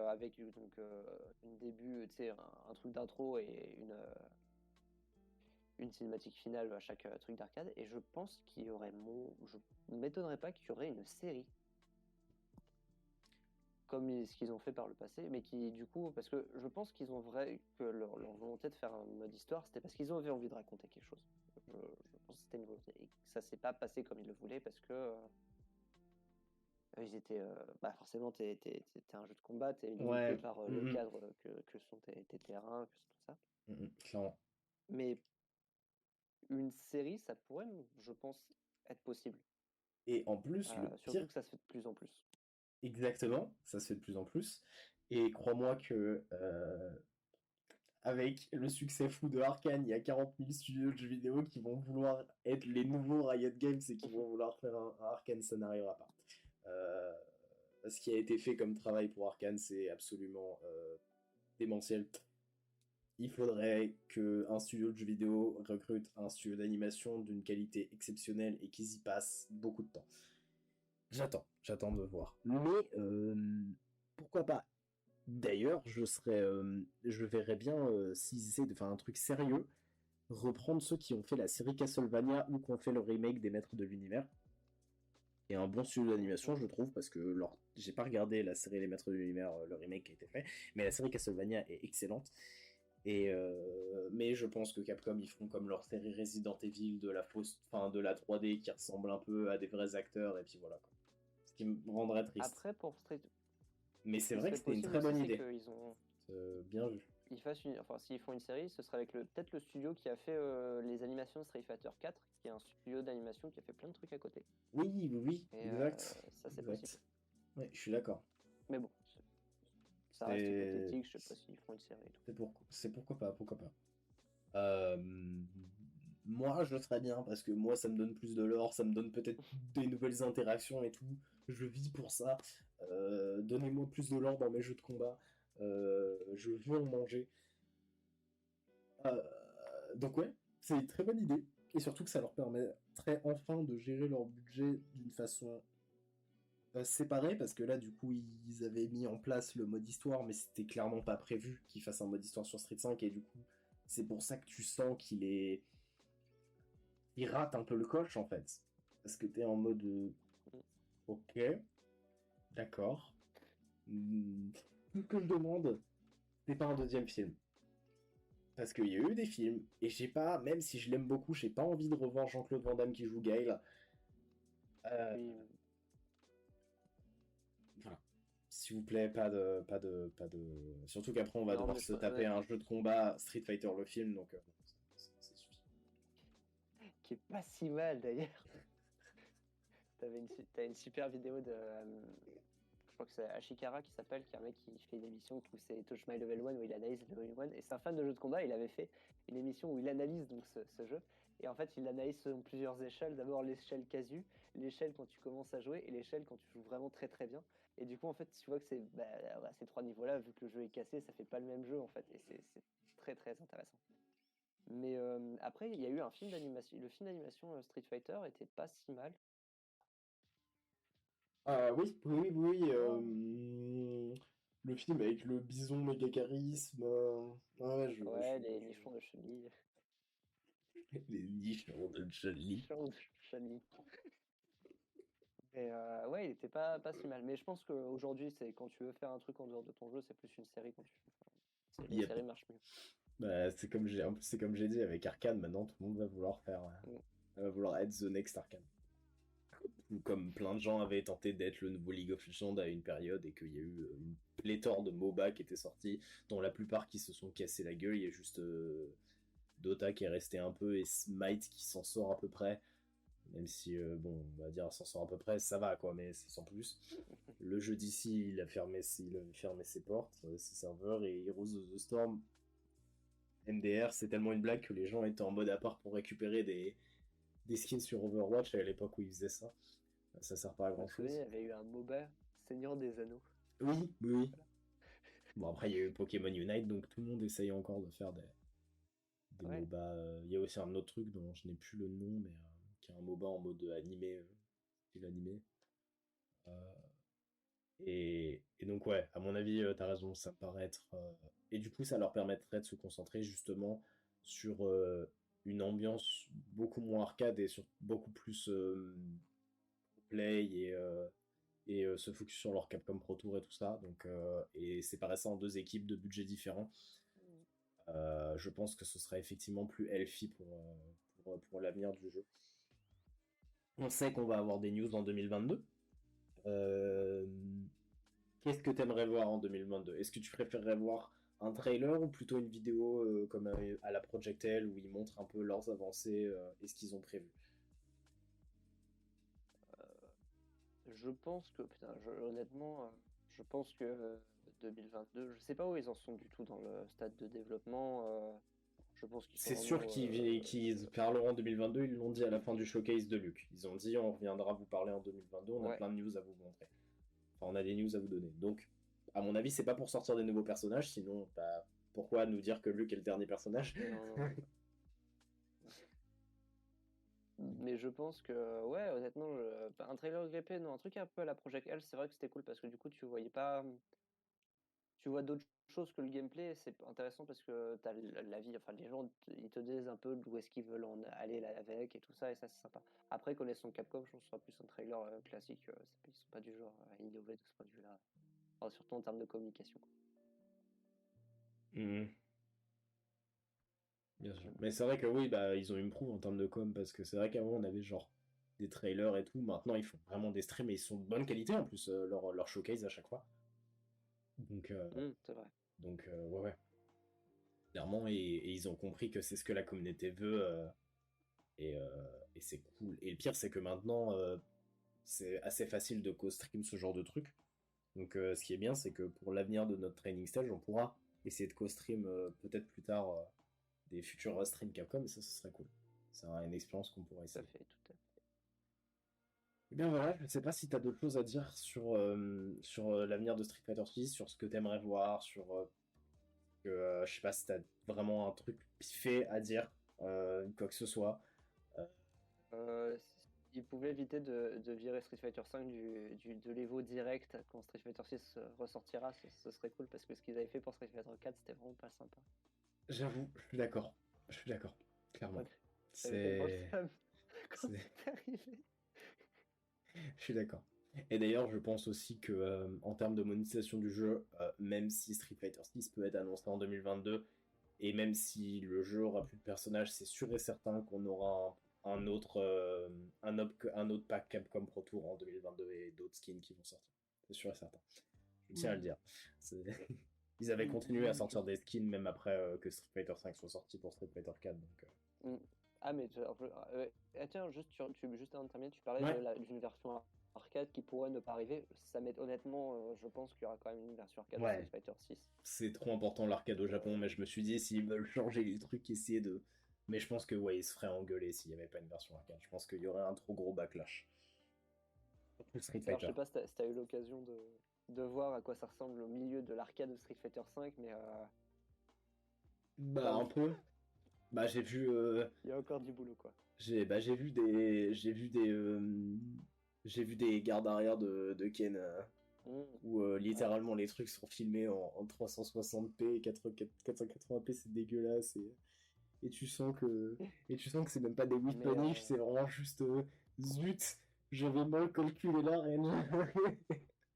avec donc une début, tu sais, un truc d'intro et une cinématique finale à chaque truc d'arcade. Et je pense qu'il y aurait je ne m'étonnerais pas qu'il y aurait une série comme ce qu'ils ont fait par le passé, mais qui du coup, parce que je pense qu'ils ont que leur volonté de faire un mode histoire, c'était parce qu'ils avaient envie de raconter quelque chose. Je pense que c'était une volonté et que ça s'est pas passé comme ils le voulaient parce que ils étaient, forcément, t'es un jeu de combat, t'es limité
Ouais.
par le cadre que sont tes terrains, que sont tout ça.
Clairement.
Mais une série, ça pourrait, je pense, être possible.
Et en plus, le
Surtout
pire,
que ça se fait de plus en plus.
exactement, ça se fait de plus en plus. Et crois-moi que avec le succès fou de Arkane, il y a 40 000 studios de jeux vidéo qui vont vouloir être les nouveaux Riot Games et qui vont vouloir faire un Arkane, ça n'arrivera pas. Euh, Ce qui a été fait comme travail pour Arkane, c'est absolument démentiel. Il faudrait qu'un studio de jeux vidéo recrute un studio d'animation d'une qualité exceptionnelle et qu'ils y passent beaucoup de temps. J'attends de voir. Mais pourquoi pas. D'ailleurs, je verrais bien s'ils essaient de faire un truc sérieux, reprendre ceux qui ont fait la série Castlevania ou qui ont fait le remake des Maîtres de l'Univers. Et un bon studio d'animation, je trouve, parce que j'ai pas regardé la série Les Maîtres de l'Univers, le remake qui a été fait, mais la série Castlevania est excellente. Mais je pense que Capcom, ils feront comme leur série Resident Evil de de la 3D qui ressemble un peu à des vrais acteurs, et puis voilà, quoi. Ce qui me rendrait triste.
Après, pour Street,
Mais c'est
ce
vrai
serait
que c'était une
possible
très bonne
aussi, c'est
idée.
qu'ils ont.
Bien vu.
S'ils font une série, ce serait avec peut-être le studio qui a fait les animations de Street Fighter 4, qui est un studio d'animation qui a fait plein de trucs à côté.
Oui,
Et
exact.
ça, c'est
Exact.
possible.
Ouais, je suis d'accord.
Mais bon, ça reste hypothétique, je sais pas s'ils font une série et tout.
C'est pourquoi pas. Euh, Moi, je serais bien parce que moi, ça me donne plus de lore, ça me donne peut-être des nouvelles interactions et tout. Je vis pour ça. Donnez-moi plus de lore dans mes jeux de combat. Je veux en manger. Euh, donc ouais, c'est une très bonne idée. Et surtout que ça leur permettrait enfin de gérer leur budget d'une façon séparée, parce que là, du coup, ils avaient mis en place le mode histoire, mais c'était clairement pas prévu qu'ils fassent un mode histoire sur Street 5, et du coup, c'est pour ça que tu sens il rate un peu le coche, en fait. Parce que t'es en mode... ok, d'accord. Tout ce que je demande, c'est pas un deuxième film. Parce qu'il y a eu des films, et j'ai pas, même si je l'aime beaucoup, j'ai pas envie de revoir Jean-Claude Van Damme qui joue Gaël.
Oui,
Voilà. S'il vous plaît, pas de... Surtout qu'après, on va
non,
devoir
mais
se taper un jeu de combat Street Fighter le film, donc ça suffit.
qui est pas si mal d'ailleurs. T'as une super vidéo de. Je crois que c'est Ashikara qui s'appelle, qui est un mec qui fait une émission où c'est Touch My Level 1 où il analyse Level 1. Et c'est un fan de jeux de combat. Il avait fait une émission où il analyse donc ce jeu. Et en fait, il l'analyse selon plusieurs échelles. D'abord l'échelle casu, l'échelle quand tu commences à jouer et l'échelle quand tu joues vraiment très très bien. Et du coup, en fait, tu vois que ces trois niveaux-là, vu que le jeu est cassé, ça fait pas le même jeu en fait. Et c'est très très intéressant. Mais après, il y a eu un film d'animation. Le film d'animation Street Fighter était pas si mal.
Oui.
Non.
Le film avec le bison méga charisme. Ouais,
Ouais, les nichons de chenilles.
Les nichons de Jolie.
Nichons de chenilles. Et ouais, il était pas si mal. Mais je pense qu'aujourd'hui, c'est quand tu veux faire un truc en dehors de ton jeu, c'est plus une série quand tu. Les
Yep.
séries marchent mieux.
Bah, c'est comme j'ai dit avec Arcane, maintenant tout le monde va vouloir va vouloir être the next Arcane. Ou comme plein de gens avaient tenté d'être le nouveau League of Legends à une période et qu'il y a eu une pléthore de MOBA qui étaient sortis, dont la plupart qui se sont cassés la gueule. Il y a juste Dota qui est resté un peu et Smite qui s'en sort à peu près. Même si, bon, on va dire s'en sort à peu près, ça va quoi, mais c'est sans plus. Le jeu d'ici, il a fermé ses portes, ses serveurs, et Heroes of the Storm, MDR, c'est tellement une blague que les gens étaient en mode à part pour récupérer des skins sur Overwatch à l'époque où ils faisaient ça. Ça sert pas à
Je me
grand
souviens, il
chose.
y avait eu un MOBA, Seigneur des Anneaux.
Oui. Bon, après, il y a eu Pokémon Unite, donc tout le monde essaye encore de faire des
Ouais.
MOBA. Il y a aussi un autre truc dont je n'ai plus le nom, mais qui est un MOBA en mode animé, style animé. Et donc, ouais, à mon avis, t'as raison, ça me paraît être. Et du coup, ça leur permettrait de se concentrer justement sur une ambiance beaucoup moins arcade et beaucoup plus play et se focus sur leur Capcom Pro Tour et tout ça. Donc, et séparer ça en deux équipes de budgets différents. Je pense que ce sera effectivement plus healthy pour l'avenir du jeu. On sait qu'on va avoir des news en 2022. Qu'est-ce que tu aimerais voir en 2022? Est-ce que tu préférerais voir un trailer ou plutôt une vidéo comme à la Project L où ils montrent un peu leurs avancées et ce qu'ils ont prévu?
Je pense que, putain, honnêtement, je pense que 2022, je sais pas où ils en sont du tout dans le stade de développement. Je pense qu'ils sont
C'est sûr
vraiment,
qu'ils parleront en 2022, ils l'ont dit à la fin du showcase de Luc. Ils ont dit on reviendra vous parler en 2022, on a
Ouais.
plein de news à vous montrer. Enfin, on a des news à vous donner. Donc, à mon avis, c'est pas pour sortir des nouveaux personnages, sinon, bah, pourquoi nous dire que Luc est le dernier personnage?
Non. Mais je pense que, ouais, honnêtement, un trailer gameplay, non, un truc un peu à la Project L, c'est vrai que c'était cool parce que du coup, tu voyais pas. Tu vois d'autres choses que le gameplay, c'est intéressant parce que t'as la vie, enfin, les gens, ils te disent un peu d'où est-ce qu'ils veulent en aller là avec et tout ça, et ça, c'est sympa. Après, connaissant Capcom, je pense que ce sera plus un trailer classique, ils sont pas du genre à innover de ce point de vue-là. Enfin, surtout en termes de communication, quoi.
Mhm. Bien sûr. Mais c'est vrai que oui, bah, ils ont une proue en termes de com, parce que c'est vrai qu'avant on avait genre des trailers et tout. Maintenant ils font vraiment des streams et ils sont de bonne qualité en plus, leur showcase à chaque fois. Donc,
C'est vrai.
ouais, ouais, clairement. Et ils ont compris que c'est ce que la communauté veut et c'est cool. Et le pire, c'est que maintenant c'est assez facile de co-stream ce genre de truc. Donc, ce qui est bien, c'est que pour l'avenir de notre training stage, on pourra essayer de co-stream peut-être plus tard des futurs streams Capcom, et ça, ce serait cool. C'est une expérience qu'on pourrait
Tout à
essayer.
fait, tout à fait.
Eh bien voilà, je ne sais pas si tu as d'autres choses à dire sur l'avenir de Street Fighter 6, sur ce que tu aimerais voir, je sais pas si tu as vraiment un truc piffé à dire, quoi que ce soit. Euh,
Euh, Ils pouvaient éviter de virer Street Fighter V de l'Evo direct quand Street Fighter 6 ressortira, ce serait cool parce que ce qu'ils avaient fait pour Street Fighter 4, c'était vraiment pas sympa.
J'avoue, je suis d'accord. Je suis d'accord, clairement.
J'avais tellement le
C'est...
seum quand
c'est-
c'est arrivé.
Je suis d'accord. Et d'ailleurs, je pense aussi que en termes de monétisation du jeu, même si Street Fighter 6 peut être annoncé en 2022, et même si le jeu aura plus de personnages, c'est sûr et certain qu'on aura un autre, un autre pack Capcom Pro Tour en 2022 et d'autres skins qui vont sortir. C'est sûr et certain. Je tiens à le dire. Ils avaient continué à sortir des skins même après que Street Fighter 5 soit sorti pour Street Fighter 4. Donc,
Mm. Ah, mais tiens, juste avant de terminer, tu parlais
ouais,
d'une version arcade qui pourrait ne pas arriver. Ça m'est honnêtement, je pense qu'il y aura quand même une version arcade de Street
ouais.
Fighter 6.
C'est trop important l'arcade au Japon, mais je me suis dit s'ils veulent changer les trucs, essayer de. Mais je pense que ouais, ils se feraient engueuler s'il n'y avait pas une version arcade. Je pense qu'il y aurait un trop gros backlash. Surtout Street
Alors, je
Fighter.
sais pas si t'as eu l'occasion de voir à quoi ça ressemble au milieu de l'arcade de Street Fighter 5, mais
Bah
waouh,
un peu. Bah j'ai vu.
il y a encore du boulot, quoi.
J'ai vu des. J'ai vu des gardes arrière de Ken
Mm.
où littéralement les trucs sont filmés en 360p, 480p, c'est dégueulasse et tu sens que c'est même pas des whiff
Mais
punish, c'est vraiment juste zut, j'avais mal calculé la reine.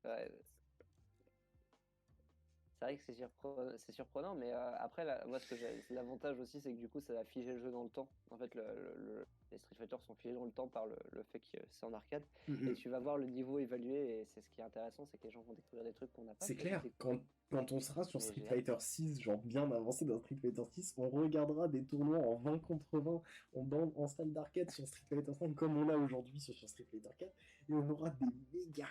ouais, c'est vrai que c'est surprenant, mais après, moi, l'avantage aussi, c'est que du coup, ça va figer le jeu dans le temps. En fait, les Street Fighter sont figés dans le temps par le fait que c'est en arcade. Et tu vas voir le niveau évaluer, et c'est ce qui est intéressant, c'est que les gens vont découvrir des trucs qu'on n'a pas
C'est
prévu de
clair,
découvrir.
quand on sera sur
Mais
Street
j'ai hâte.
Fighter 6, genre bien avancé dans Street Fighter 6, on regardera des tournois en 20 contre 20 en salle d'arcade sur Street Fighter 5 comme on a aujourd'hui sur Street Fighter 4 et on aura des méga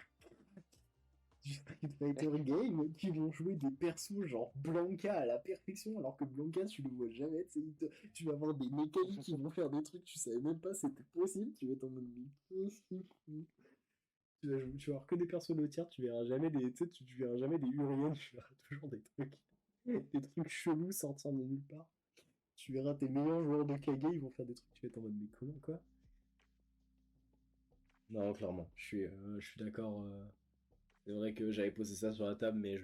du Street Fighter Game qui vont jouer des persos genre Blanca à la perfection alors que Blanca tu le vois jamais, tu vas avoir des mécaniques qui vont faire des trucs tu savais même pas c'était possible, tu vas être en mode tu vas avoir que des persos de tir, tu verras jamais des tu verras jamais des Urien, tu verras toujours des trucs chelous sortir de nulle part. Tu verras tes meilleurs joueurs de Kage, ils vont faire des trucs tu vas être en mode mais comment quoi. Non, clairement, je suis d'accord. C'est vrai que j'avais posé ça sur la table, mais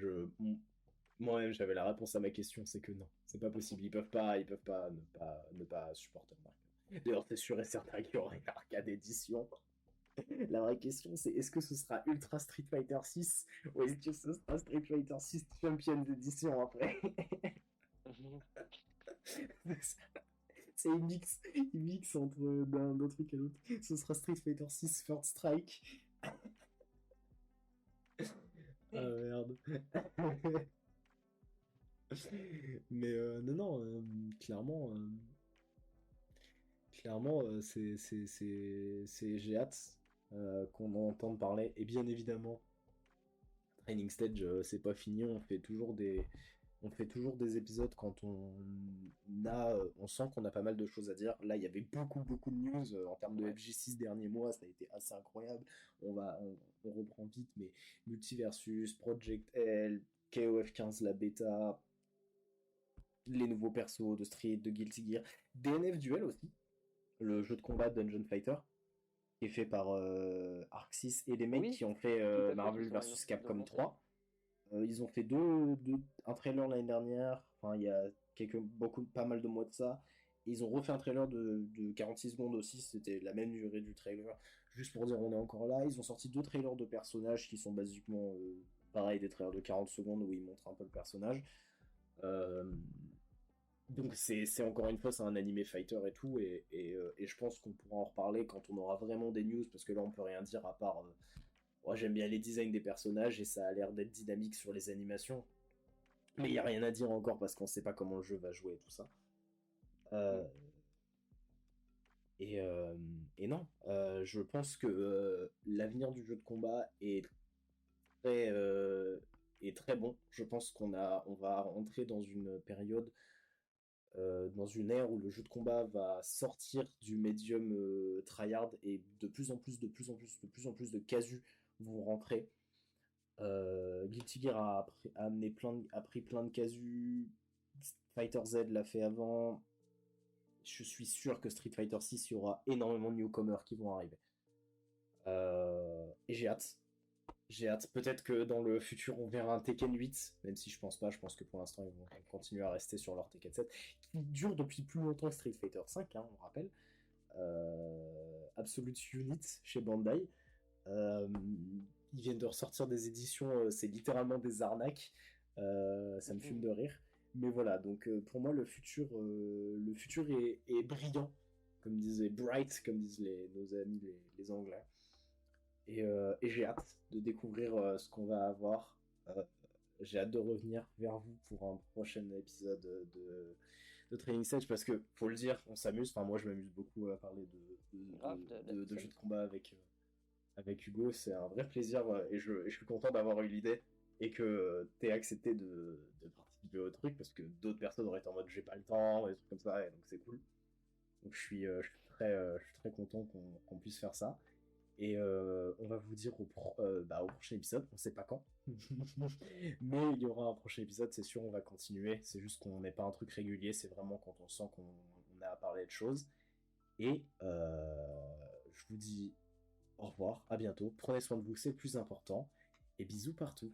Moi-même, j'avais la réponse à ma question, c'est que non, c'est pas possible. Ils peuvent pas ne pas supporter le marque. D'ailleurs, c'est sûr et certain qu'il y aura une arcade édition. La vraie question, c'est est-ce que ce sera Ultra Street Fighter 6 ou est-ce que ce sera Street Fighter 6 Champions Edition après? C'est il mix entre d'un truc à l'autre. Ce sera Street Fighter 6 Third Strike. Ah merde. Mais non, non, clairement, j'ai hâte qu'on en entende parler. Et bien évidemment, Training Stage, c'est pas fini. On fait toujours des épisodes quand on sent qu'on a pas mal de choses à dire. Là, il y avait beaucoup, beaucoup de news en termes de
Ouais.
FG6 derniers mois. Ça a été assez incroyable. On reprend vite, mais Multiversus, Project L, KOF 15, la bêta, les nouveaux persos de Street, de Guilty Gear, DNF Duel aussi, le jeu de combat Dungeon Fighter, qui est fait par Arxis et les mecs
Oui,
qui ont fait
tout à fait,
Marvel vs
ils ont
Capcom
annoncé.
3. Ils ont fait un trailer l'année dernière, enfin il y a pas mal de mois de ça. Ils ont refait un trailer de 46 secondes aussi, c'était la même durée du trailer, juste pour dire on est encore là. Ils ont sorti 2 trailers de personnages qui sont basiquement pareil, des trailers de 40 secondes où ils montrent un peu le personnage. Euh, donc c'est encore une fois c'est un animé fighter et tout et je pense qu'on pourra en reparler quand on aura vraiment des news parce que là on peut rien dire à part moi j'aime bien les designs des personnages et ça a l'air d'être dynamique sur les animations mais il y a rien à dire encore parce qu'on sait pas comment le jeu va jouer et tout ça.
Mm.
Euh, et, euh, et non, je pense que l'avenir du jeu de combat très, euh, est très bon. Je pense on va rentrer dans une période dans une ère où le jeu de combat va sortir du médium tryhard et de plus en plus, de plus en plus, de plus en plus de casus vont rentrer. Guilty Gear a pris plein de casus. Fighter Z l'a fait avant. Je suis sûr que Street Fighter 6, il y aura énormément de newcomers qui vont arriver. Et j'ai hâte. J'ai hâte. Peut-être que dans le futur, on verra un Tekken 8, même si je pense pas. Je pense que pour l'instant, ils vont continuer à rester sur leur Tekken 7, qui dure depuis plus longtemps que Street Fighter 5, hein, on rappelle. Absolute Unit chez Bandai. Euh, Ils viennent de ressortir des éditions, c'est littéralement des arnaques. Ça me fume de rire. Mais voilà, donc pour moi, le futur est brillant, comme disait Bright, comme disent nos amis les Anglais. Et j'ai hâte de découvrir ce qu'on va avoir. Euh, j'ai hâte de revenir vers vous pour un prochain épisode de Training Stage parce que, faut le dire, on s'amuse. Enfin, moi, je m'amuse beaucoup à parler
Grave
de
d'habitude.
jeux de combat avec Hugo. C'est un vrai plaisir et je suis content d'avoir eu l'idée et que tu aies accepté de participer au truc parce que d'autres personnes auraient été en mode j'ai pas le temps et des trucs comme ça et donc c'est cool. Donc je suis très content qu'on puisse faire ça. Et on va vous dire au prochain épisode, on sait pas quand. Mais il y aura un prochain épisode, c'est sûr, on va continuer. C'est juste qu'on n'est pas un truc régulier, c'est vraiment quand on sent qu'on a à parler de choses. Et je vous dis au revoir, à bientôt. Prenez soin de vous, c'est le plus important. Et bisous partout.